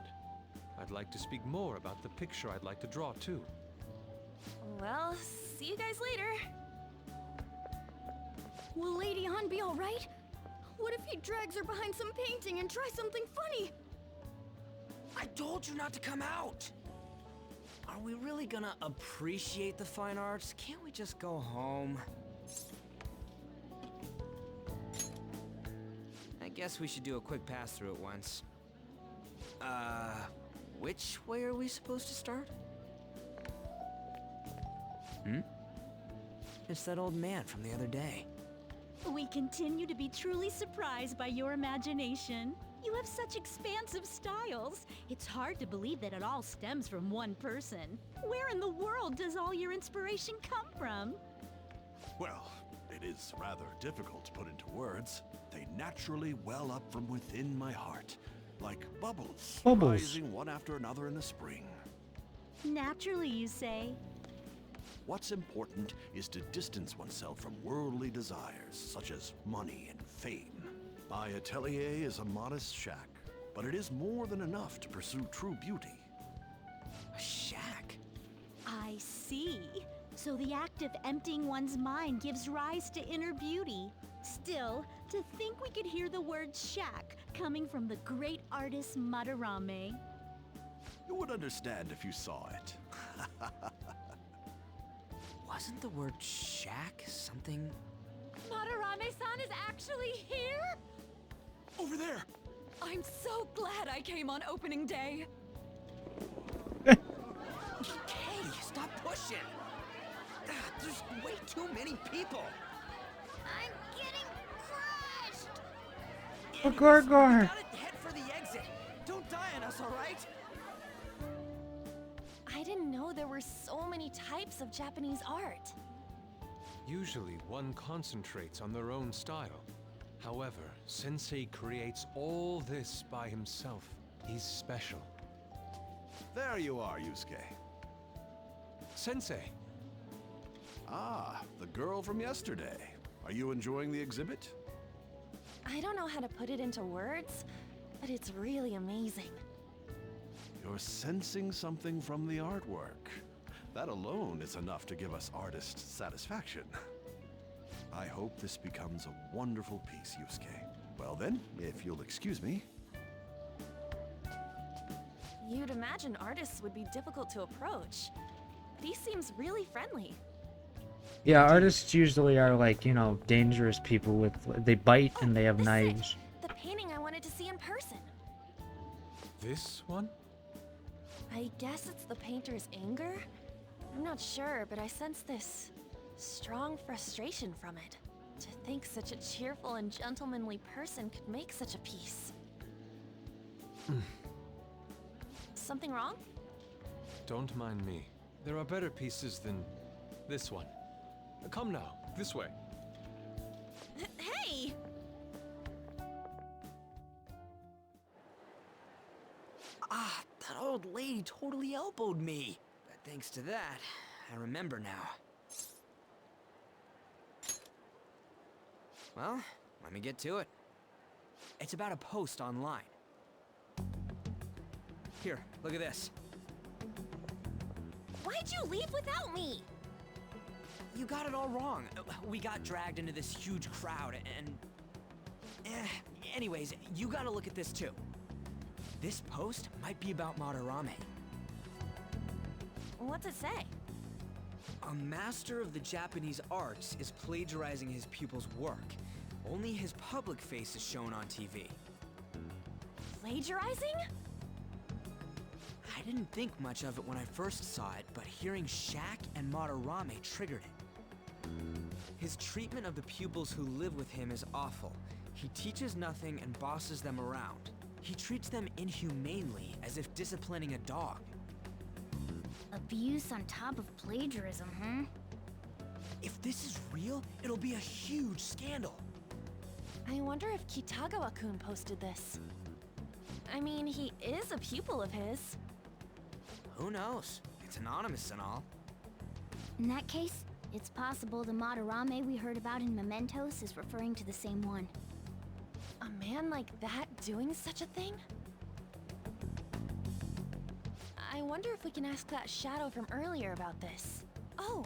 I'd like to speak more about the picture I'd like to draw too. Well, see you guys later. Will Lady Han be alright? What if he drags her behind some painting and tries something funny? I told you not to come out! Are we really gonna appreciate the fine arts? Can't we just go home? I guess we should do a quick pass through at once. Which way are we supposed to start? It's that old man from the other day. We continue to be truly surprised by your imagination. You have such expansive styles. It's hard to believe that it all stems from one person. Where in the world does all your inspiration come from? Well, it is rather difficult to put into words. They naturally well up from within my heart, like bubbles, rising one after another in the spring. Naturally, you say? What's important is to distance oneself from worldly desires, such as money and fame. My atelier is a modest shack, but it is more than enough to pursue true beauty. A shack? I see. So the act of emptying one's mind gives rise to inner beauty. Still, to think we could hear the word shack coming from the great artist Madarame. You would understand if you saw it. Wasn't the word shack something? Madarame-san is actually here? Over there! I'm so glad I came on opening day. Hey, stop pushing! There's way too many people! I'm getting crushed! Oh, Gorgor! We gotta head for the exit! Don't die on us, alright? I didn't know there were so many types of Japanese art. Usually one concentrates on their own style. However, Sensei creates all this by himself. He's special. There you are, Yusuke. Sensei! Ah, the girl from yesterday. Are you enjoying the exhibit? I don't know how to put it into words, but it's really amazing. You're sensing something from the artwork. That alone is enough to give us artist satisfaction. I hope this becomes a wonderful piece, Yusuke. Well then, if you'll excuse me. You'd imagine artists would be difficult to approach. But he seems really friendly. Yeah, artists usually are like, you know, dangerous people with... They bite and they have knives. The painting I wanted to see in person. This one? I guess it's the painter's anger? I'm not sure, but I sense this strong frustration from it. To think such a cheerful and gentlemanly person could make such a piece. Something wrong? Don't mind me. There are better pieces than this one. Come now, this way. Hey! Ah, that old lady totally elbowed me. But thanks to that, I remember now. Well, let me get to it. It's about a post online. Here, look at this. Why'd you leave without me? You got it all wrong. We got dragged into this huge crowd and... Anyways, you gotta look at this too. This post might be about Madarame. What's it say? A master of the Japanese arts is plagiarizing his pupil's work. Only his public face is shown on TV. Plagiarizing? I didn't think much of it when I first saw it, but hearing Shaq and Madarame triggered it. His treatment of the pupils who live with him is awful. He teaches nothing and bosses them around. He treats them inhumanely, as if disciplining a dog. Abuse on top of plagiarism, huh? If this is real, it'll be a huge scandal. I wonder if Kitagawa-kun posted this. I mean, he is a pupil of his. Who knows? It's anonymous and all. In that case, it's possible the Madarame we heard about in Mementos is referring to the same one. A man like that doing such a thing? I wonder if we can ask that shadow from earlier about this. Oh,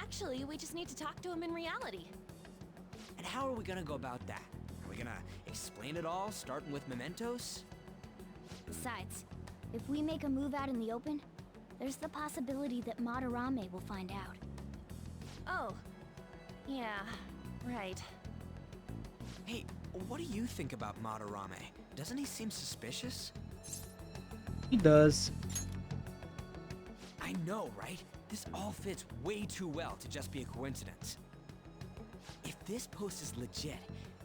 actually, we just need to talk to him in reality. And how are we gonna go about that? Are we gonna explain it all, starting with Mementos? Besides, if we make a move out in the open, there's the possibility that Madarame will find out. Oh. Yeah, right. Hey, what do you think about Madarame? Doesn't he seem suspicious? He does. I know, right? This all fits way too well to just be a coincidence. If this post is legit,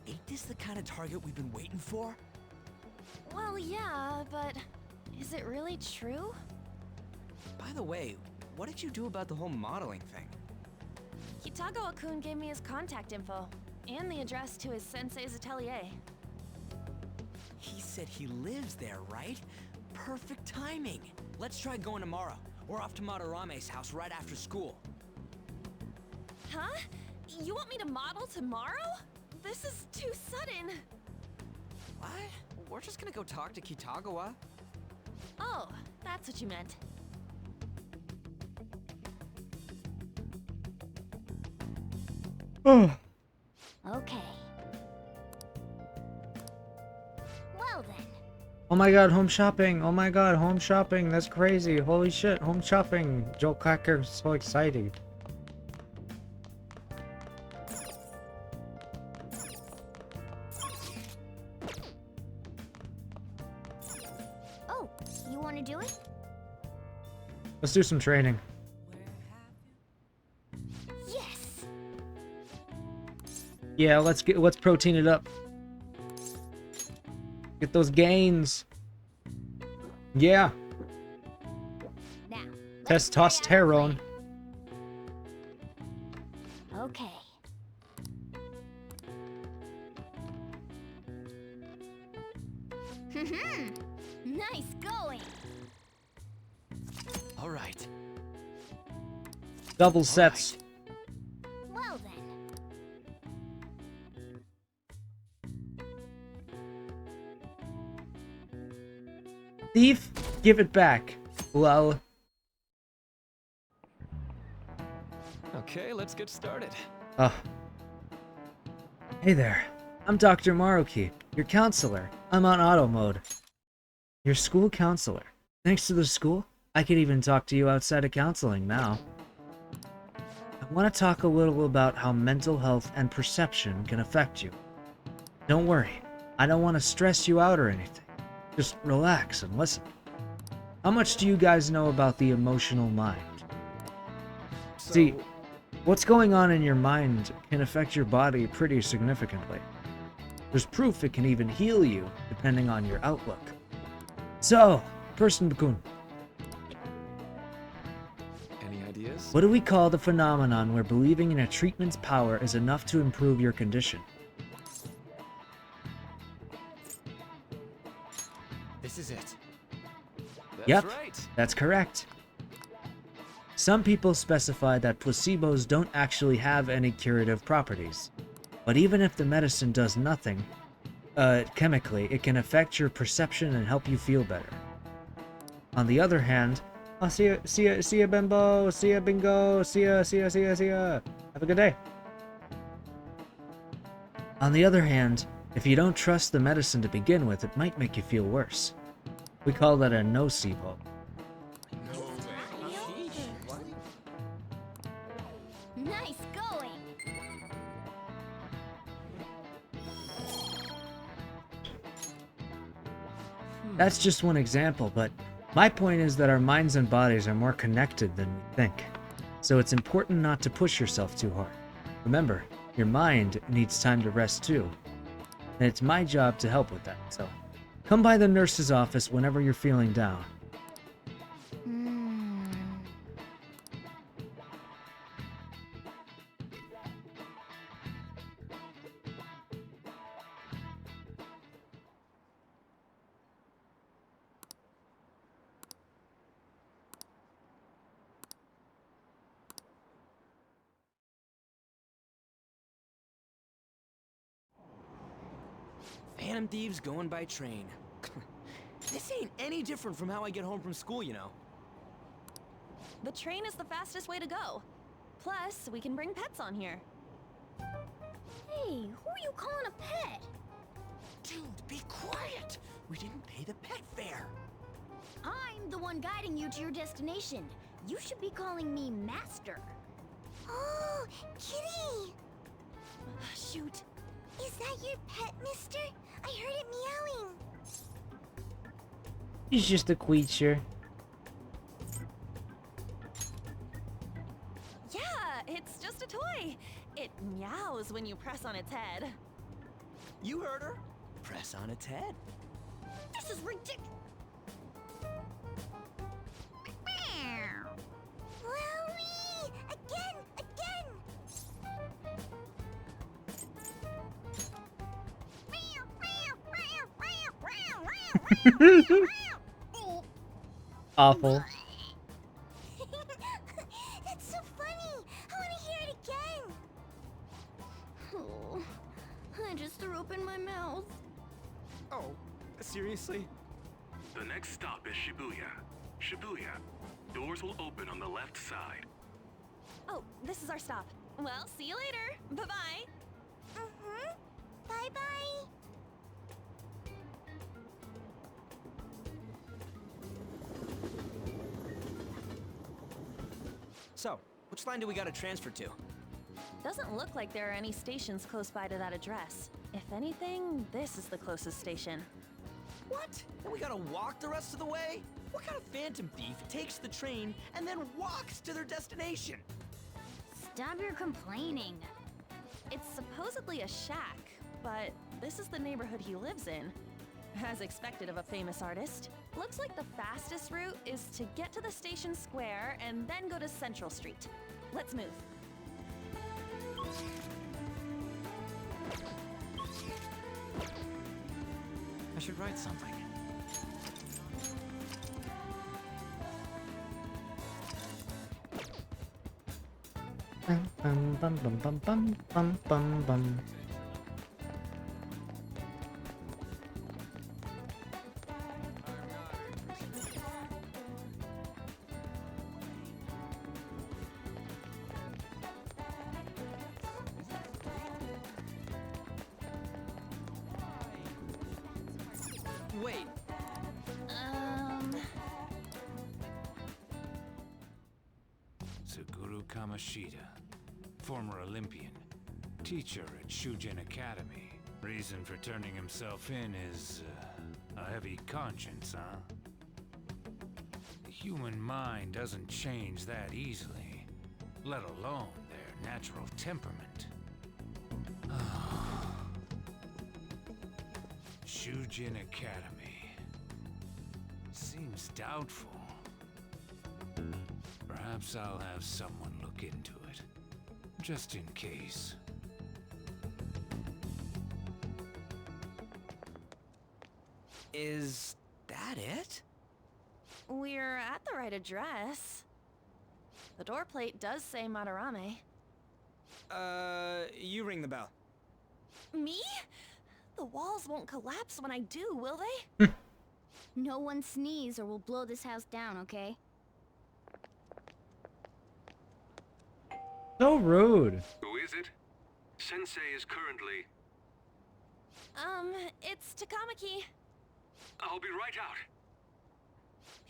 ain't this the kind of target we've been waiting for? Well, yeah, but is it really true? By the way, what did you do about the whole modeling thing? Kitagawa-kun gave me his contact info, and the address to his sensei's atelier. He said he lives there, right? Perfect timing. Let's try going tomorrow. We're off to Madarame's house right after school. Huh? You want me to model tomorrow? This is too sudden. What? We're just gonna go talk to Kitagawa. Oh, that's what you meant. Oh. Okay. Well then. Oh my god, home shopping! Oh my god, home shopping! That's crazy! Holy shit, home shopping! Joe Cracker's so excited. Oh, you want to do it? Let's do some training. Yes. Yeah, let's protein it up. Get those gains. Yeah. Now. Testosterone. Okay. Nice going. All right. Double sets. Well then. Thief, give it back. Lol. Okay, let's get started. Hey there. I'm Dr. Maruki, your counselor. I'm on auto mode. Your school counselor. Thanks to the school, I can even talk to you outside of counseling now. I want to talk a little about how mental health and perception can affect you. Don't worry, I don't want to stress you out or anything. Just relax and listen. How much do you guys know about the emotional mind? See, what's going on in your mind can affect your body pretty significantly. There's proof it can even heal you, depending on your outlook. So, Person-kun, Any ideas? what do we call the phenomenon where believing in a treatment's power is enough to improve your condition? This is it. Yep, that's correct. Some people specify that placebos don't actually have any curative properties. But even if the medicine does nothing, chemically, it can affect your perception and help you feel better. On the other hand, oh, see ya, Bimbo, see ya, Bingo, see ya. Have a good day. On the other hand, if you don't trust the medicine to begin with, it might make you feel worse. We call that a nocebo. Nice going! That's just one example, but my point is that our minds and bodies are more connected than we think. So it's important not to push yourself too hard. Remember, your mind needs time to rest too. And it's my job to help with that, so come by the nurse's office whenever you're feeling down. Phantom thieves going by train. This ain't any different from how I get home from school, you know. The train is the fastest way to go. Plus, we can bring pets on here. Hey, who are you calling a pet? Dude, be quiet! We didn't pay the pet fare. I'm the one guiding you to your destination. You should be calling me Master. Oh, Kitty! Shoot. Is that your pet, mister? I heard it meowing. He's just a creature. Yeah, it's just a toy. It meows when you press on its head. You heard her. Press on its head. This is ridiculous. Wowie! Again! Awful. That's so funny! I want to hear it again! Oh, I just threw up in my mouth. Oh, seriously? The next stop is Shibuya. Shibuya. Doors will open on the left side. Oh, this is our stop. Well, see you later. Bye-bye. Bye-bye! So, which line do we gotta transfer to? Doesn't look like there are any stations close by to that address. If anything, this is the closest station. What? And we gotta walk the rest of the way? What kind of phantom thief takes the train and then walks to their destination? Stop your complaining. It's supposedly a shack, but this is the neighborhood he lives in. As expected of a famous artist. Looks like the fastest route is to get to the station square and then go to Central Street. Let's move. I should write something. Bum bum bum bum bum bum bum bum. Wait. Kamoshida, former Olympian, teacher at Shujin Academy. Reason for turning himself in is a heavy conscience, huh? The human mind doesn't change that easily, let alone their natural temperament. Shujin Academy. Seems doubtful. Perhaps I'll have someone look into it, just in case. Is that it? We're at the right address. The door plate does say Madarame. You ring the bell. Me? The walls won't collapse when I do, will they? No one sneeze or we'll blow this house down, okay? So rude. Who is it? Sensei is currently... It's Takamaki. I'll be right out.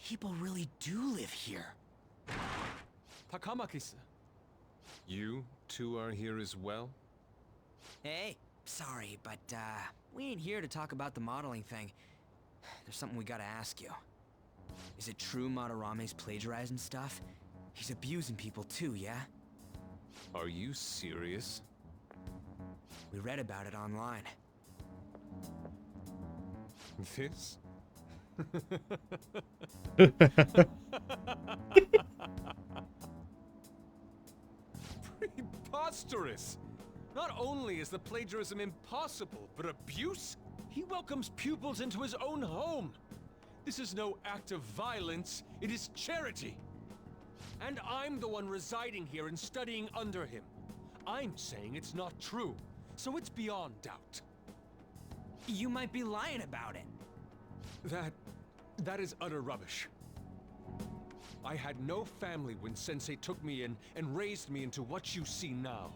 People really do live here. Takamaki-san. You two are here as well? Hey, sorry, but we ain't here to talk about the modeling thing. There's something we gotta ask you. Is it true Madarame's plagiarizing stuff? He's abusing people too, yeah? Are you serious? We read about it online. This? Preposterous! Not only is the plagiarism impossible, but abuse? He welcomes pupils into his own home. This is no act of violence, it is charity. And I'm the one residing here and studying under him. I'm saying it's not true, so it's beyond doubt. You might be lying about it. That is utter rubbish. I had no family when Sensei took me in and raised me into what you see now.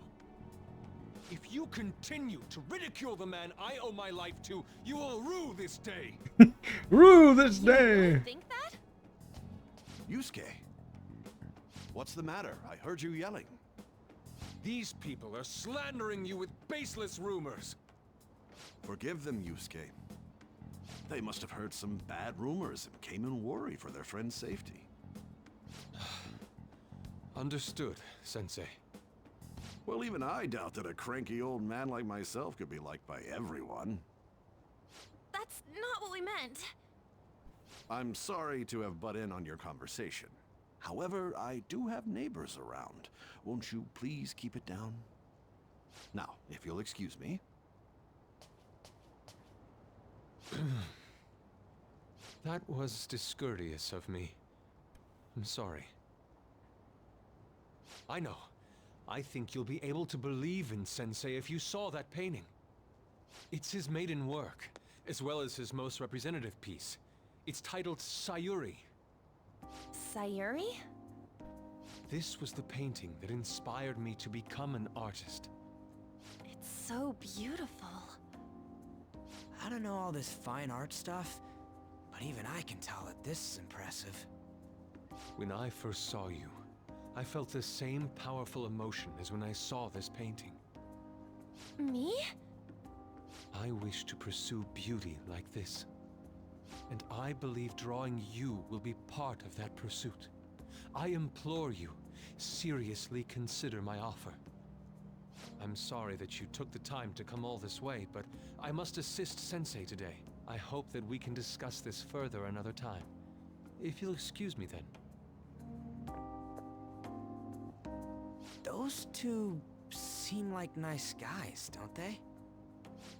If you continue to ridicule the man I owe my life to, you will rue this day. Rue this day. You think that? Yusuke, what's the matter? I heard you yelling. These people are slandering you with baseless rumors. Forgive them, Yusuke. They must have heard some bad rumors and came in worry for their friend's safety. Understood, Sensei. Well, even I doubt that a cranky old man like myself could be liked by everyone. That's not what we meant. I'm sorry to have butt in on your conversation. However, I do have neighbors around. Won't you please keep it down? Now, if you'll excuse me. That was discourteous of me. I'm sorry. I know. I think you'll be able to believe in Sensei if you saw that painting. It's his maiden work, as well as his most representative piece. It's titled Sayuri. Sayuri? This was the painting that inspired me to become an artist. It's so beautiful. I don't know all this fine art stuff, but even I can tell that this is impressive. When I first saw you, I felt the same powerful emotion as when I saw this painting. Me? I wish to pursue beauty like this. And I believe drawing you will be part of that pursuit. I implore you, seriously consider my offer. I'm sorry that you took the time to come all this way, but I must assist Sensei today. I hope that we can discuss this further another time. If you'll excuse me then. Those two seem like nice guys, don't they?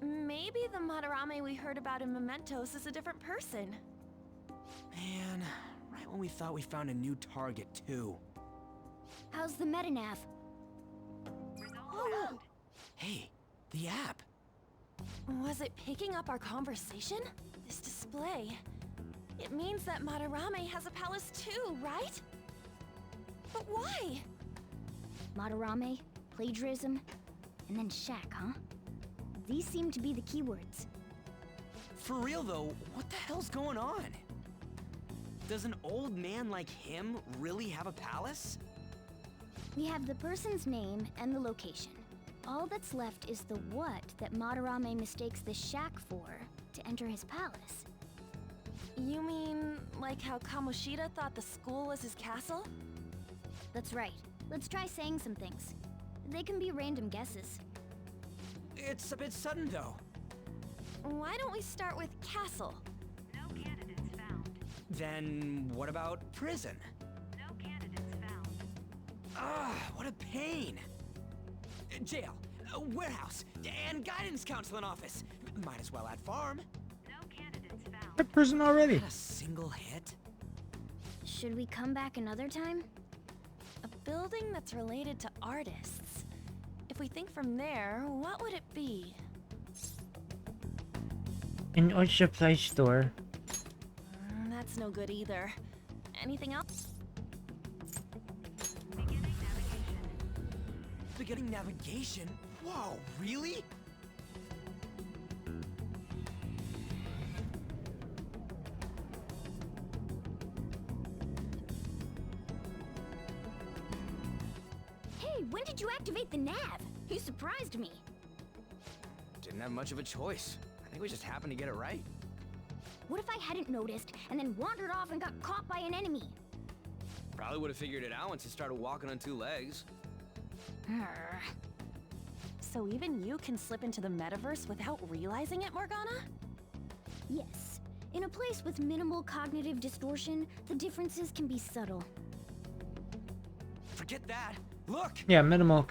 Maybe the Madarame we heard about in Mementos is a different person. Man, right when we thought we found a new target, too. How's the metanav? Oh. Hey, the app. Was it picking up our conversation? This display. It means that Madarame has a palace too, right? But why? Madarame, plagiarism, and then shack, huh? These seem to be the keywords. For real though, what the hell's going on? Does an old man like him really have a palace? We have the person's name and the location. All that's left is the what that Madarame mistakes this shack for to enter his palace. You mean like how Kamoshida thought the school was his castle? That's right. Let's try saying some things. They can be random guesses. It's a bit sudden, though. Why don't we start with castle? No candidates found. Then what about prison? No candidates found. Ah, what a pain. Jail, warehouse, and guidance counseling office. Might as well add farm. No candidates found. That person already. Not a single hit. Should we come back another time? A building that's related to artists. If we think from there, what would it be? An art supply store. That's no good either. Anything else? Beginning navigation? Whoa, really? Hey, when did you activate the nav? You surprised me. Didn't have much of a choice. I think we just happened to get it right. What if I hadn't noticed and then wandered off and got caught by an enemy? Probably would have figured it out once you started walking on two legs. So even you can slip into the metaverse without realizing it, Morgana? Yes. In a place with minimal cognitive distortion, the differences can be subtle. Forget that. Look. Yeah, minimal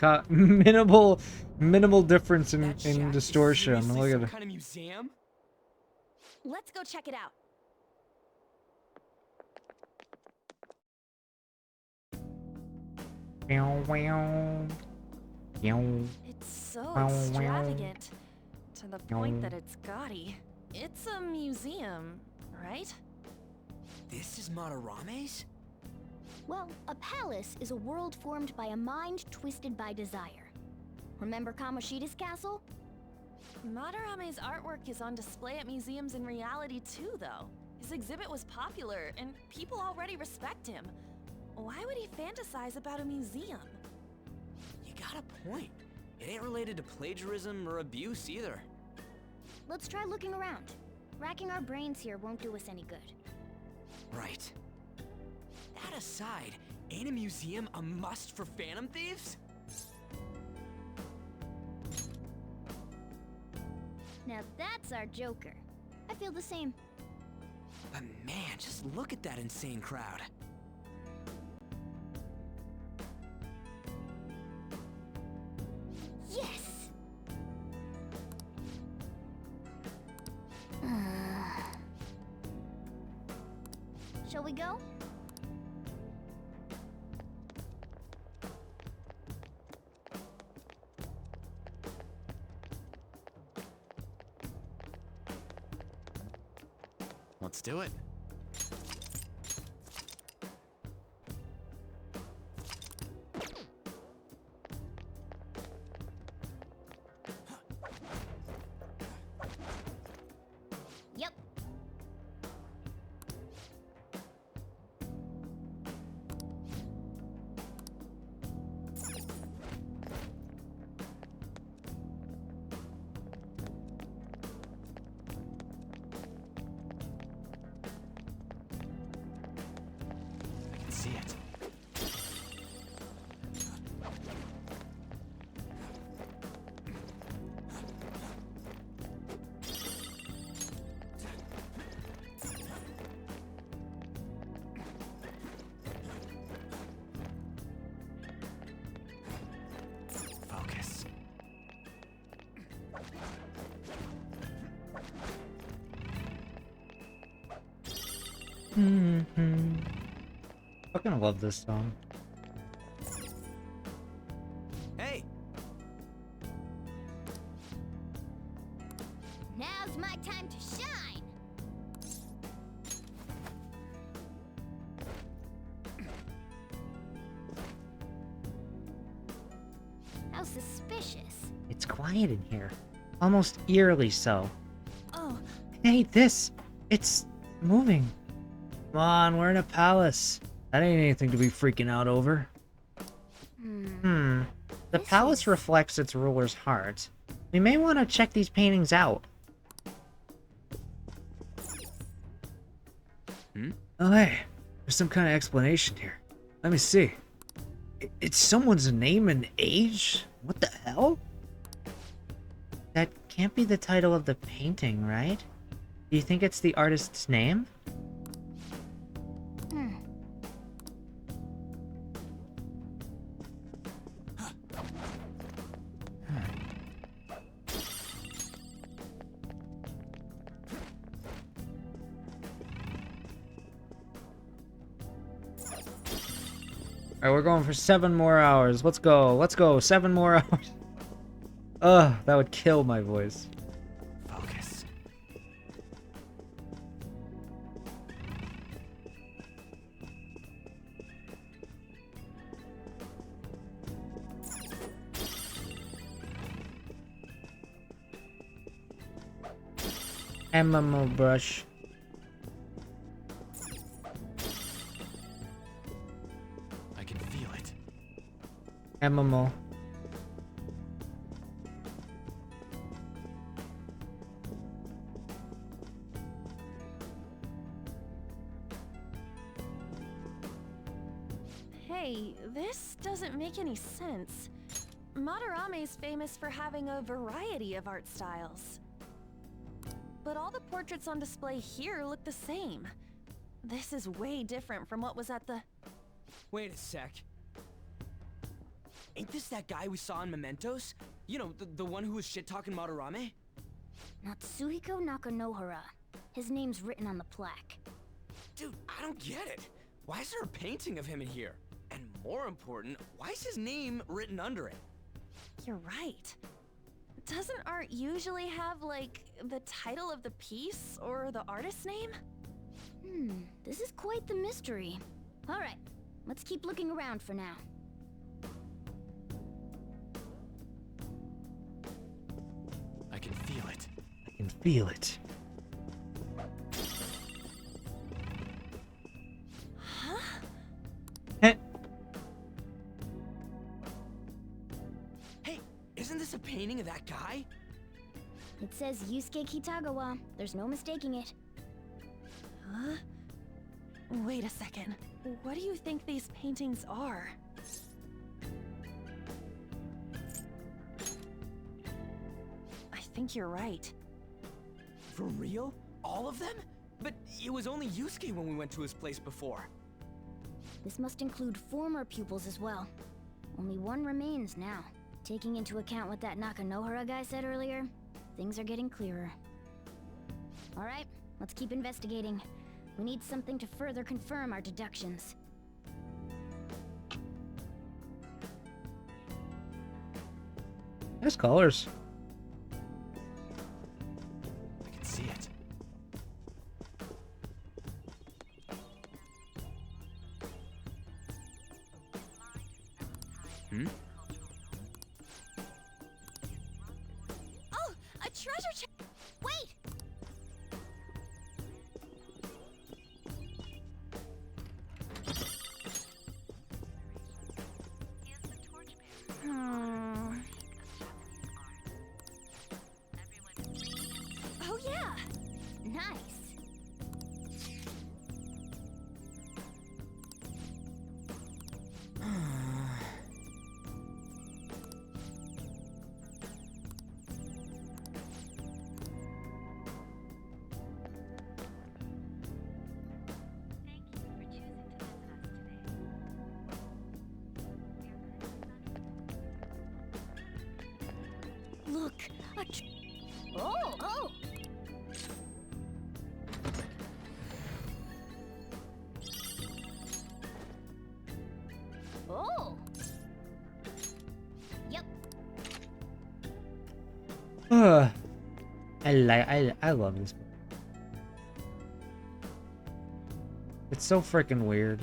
difference in distortion. Look at Some it. kind of museum? Let's go check it out. It's so extravagant, to the point that it's gaudy. It's a museum, right? This is Madarame's? Well, a palace is a world formed by a mind twisted by desire. Remember Kamoshida's castle? Madarame's artwork is on display at museums in reality too, though. His exhibit was popular, and people already respect him. Why would he fantasize about a museum? You got a point. It ain't related to plagiarism or abuse either. Let's try looking around. Racking our brains here won't do us any good. Right. That aside, ain't a museum a must for Phantom Thieves? Now that's our Joker. I feel the same. But man, just look at that insane crowd. Yes! Shall we go? Let's do it. Yep. I can see it. Focus. Fucking love this song. Hey! Now's my time to shine! How suspicious. It's quiet in here. Almost eerily so. Oh, Hey, this! It's moving. Come on, we're in a palace. That ain't anything to be freaking out over. The palace reflects its ruler's heart. We may want to check these paintings out. Oh hey, there's some kind of explanation here. Let me see. It's someone's name and age? What the hell? That can't be the title of the painting, right? Do you think it's the artist's name? Alright, we're going for 7 more hours. Let's go. Let's go. 7 more hours. Ugh, that would kill my voice. Focus. MMO brush. I can feel it. MMO. Hey, this doesn't make any sense. Madarame's famous for having a variety of art styles. But all the portraits on display here look the same. This is way different from what was at the... Wait a sec. Ain't this that guy we saw in Mementos? You know, the one who was shit-talking Madarame? Natsuhiko Nakanohara. His name's written on the plaque. Dude, I don't get it. Why is there a painting of him in here? And more important, why is his name written under it? You're right. Doesn't art usually have, like, the title of the piece or the artist's name? This is quite the mystery. Alright, let's keep looking around for now. I can feel it. I can feel it. Huh? Hey, isn't this a painting of that guy? It says Yusuke Kitagawa. There's no mistaking it. Huh? Wait a second. What do you think these paintings are? I think you're right. For real? All of them? But it was only Yusuke when we went to his place before. This must include former pupils as well. Only one remains now. Taking into account what that Nakanohara guy said earlier, things are getting clearer. Alright, let's keep investigating. We need something to further confirm our deductions. Nice colors. I can see it. Oh, a treasure chest! Wait! Oh yeah! Nice! Look! Oh! Oh! Yep. I love this book. It's so freaking weird.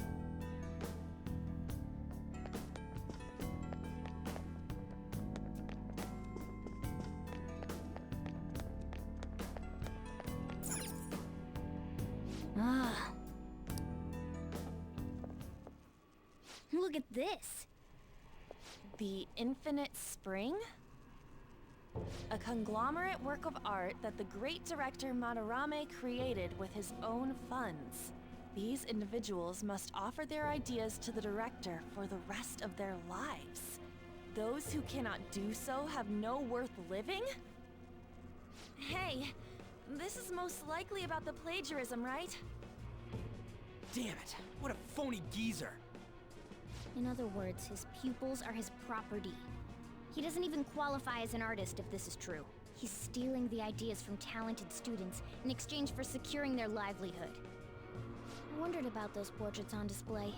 Look at this. The Infinite Spring? A conglomerate work of art that the great director Madarame created with his own funds. These individuals must offer their ideas to the director for the rest of their lives. Those who cannot do so have no worth living? Hey, this is most likely about the plagiarism, right? Damn it, what a phony geezer. In other words, his pupils are his property. He doesn't even qualify as an artist if this is true. He's stealing the ideas from talented students in exchange for securing their livelihood. I wondered about those portraits on display.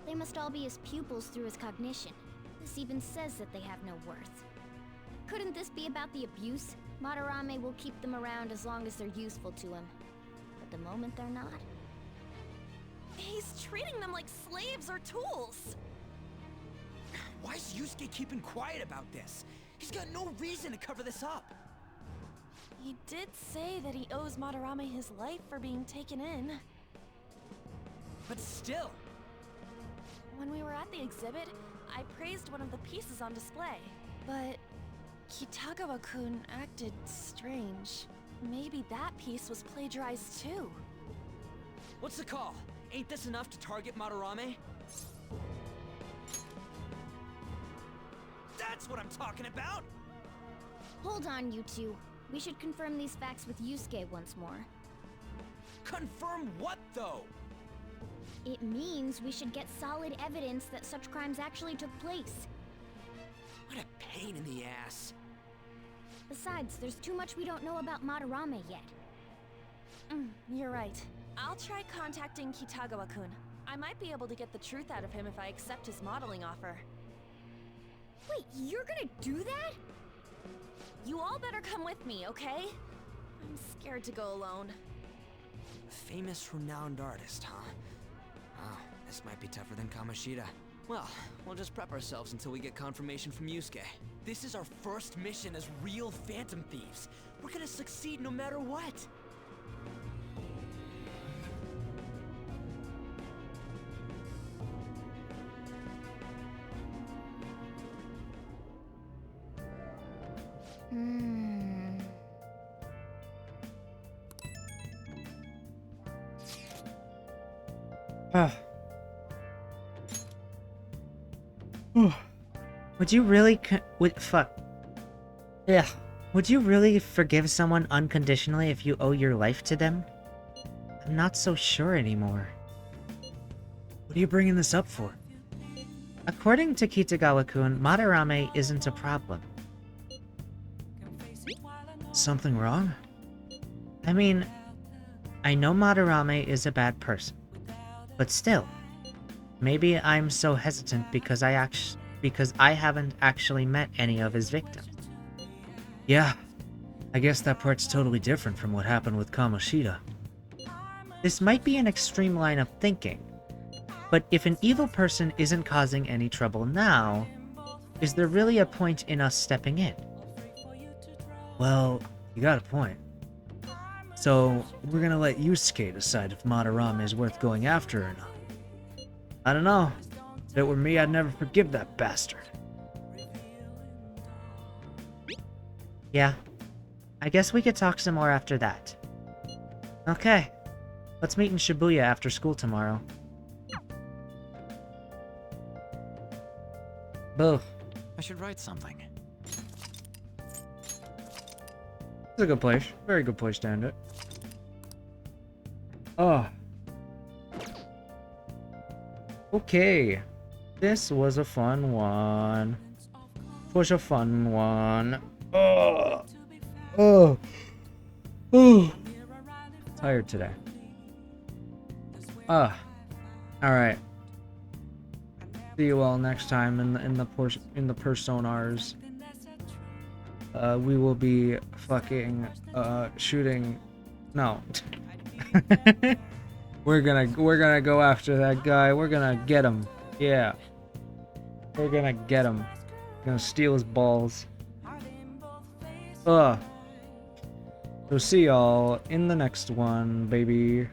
They must all be his pupils through his cognition. This even says that they have no worth. Couldn't this be about the abuse? Madarame will keep them around as long as they're useful to him. But the moment they're not... He's treating them like slaves or tools! Why is Yusuke keeping quiet about this? He's got no reason to cover this up. He did say that he owes Madarame his life for being taken in. But still... When we were at the exhibit, I praised one of the pieces on display. But Kitagawa-kun acted strange. Maybe that piece was plagiarized too. What's the call? Ain't this enough to target Madarame? That's what I'm talking about! Hold on, you two. We should confirm these facts with Yusuke once more. Confirm what, though? It means we should get solid evidence that such crimes actually took place. What a pain in the ass. Besides, there's too much we don't know about Madarame yet. You're right. I'll try contacting Kitagawa-kun. I might be able to get the truth out of him if I accept his modeling offer. Wait, you're gonna do that? You all better come with me, okay? I'm scared to go alone. Famous, renowned artist, huh? Oh, this might be tougher than Kamoshida. Well, we'll just prep ourselves until we get confirmation from Yusuke. This is our first mission as real Phantom Thieves. We're gonna succeed no matter what. Would you really Would you really forgive someone unconditionally if you owe your life to them? I'm not so sure anymore. What are you bringing this up for? According to Kitagawa-kun, Madarame isn't a problem. Something wrong? I mean, I know Madarame is a bad person, but still, maybe I'm so hesitant because I haven't actually met any of his victims. Yeah, I guess that part's totally different from what happened with Kamoshida. This might be an extreme line of thinking, but if an evil person isn't causing any trouble now, is there really a point in us stepping in? Well, you got a point. So, we're gonna let Yusuke decide if Madarame is worth going after or not. I don't know. If it were me, I'd never forgive that bastard. Yeah, I guess we could talk some more after that. Okay, let's meet in Shibuya after school tomorrow. Boo. I should write something. It's a good place. Very good place to end it. Oh. Okay. This was a fun one. Was a fun one. Oh. Oh. Oh. Tired today. All right. See you all next time in the personars. We will be fucking shooting. No. we're gonna go after that guy. We're gonna get him. Yeah. We're gonna get him. We're gonna steal his balls. So see y'all in the next one, baby.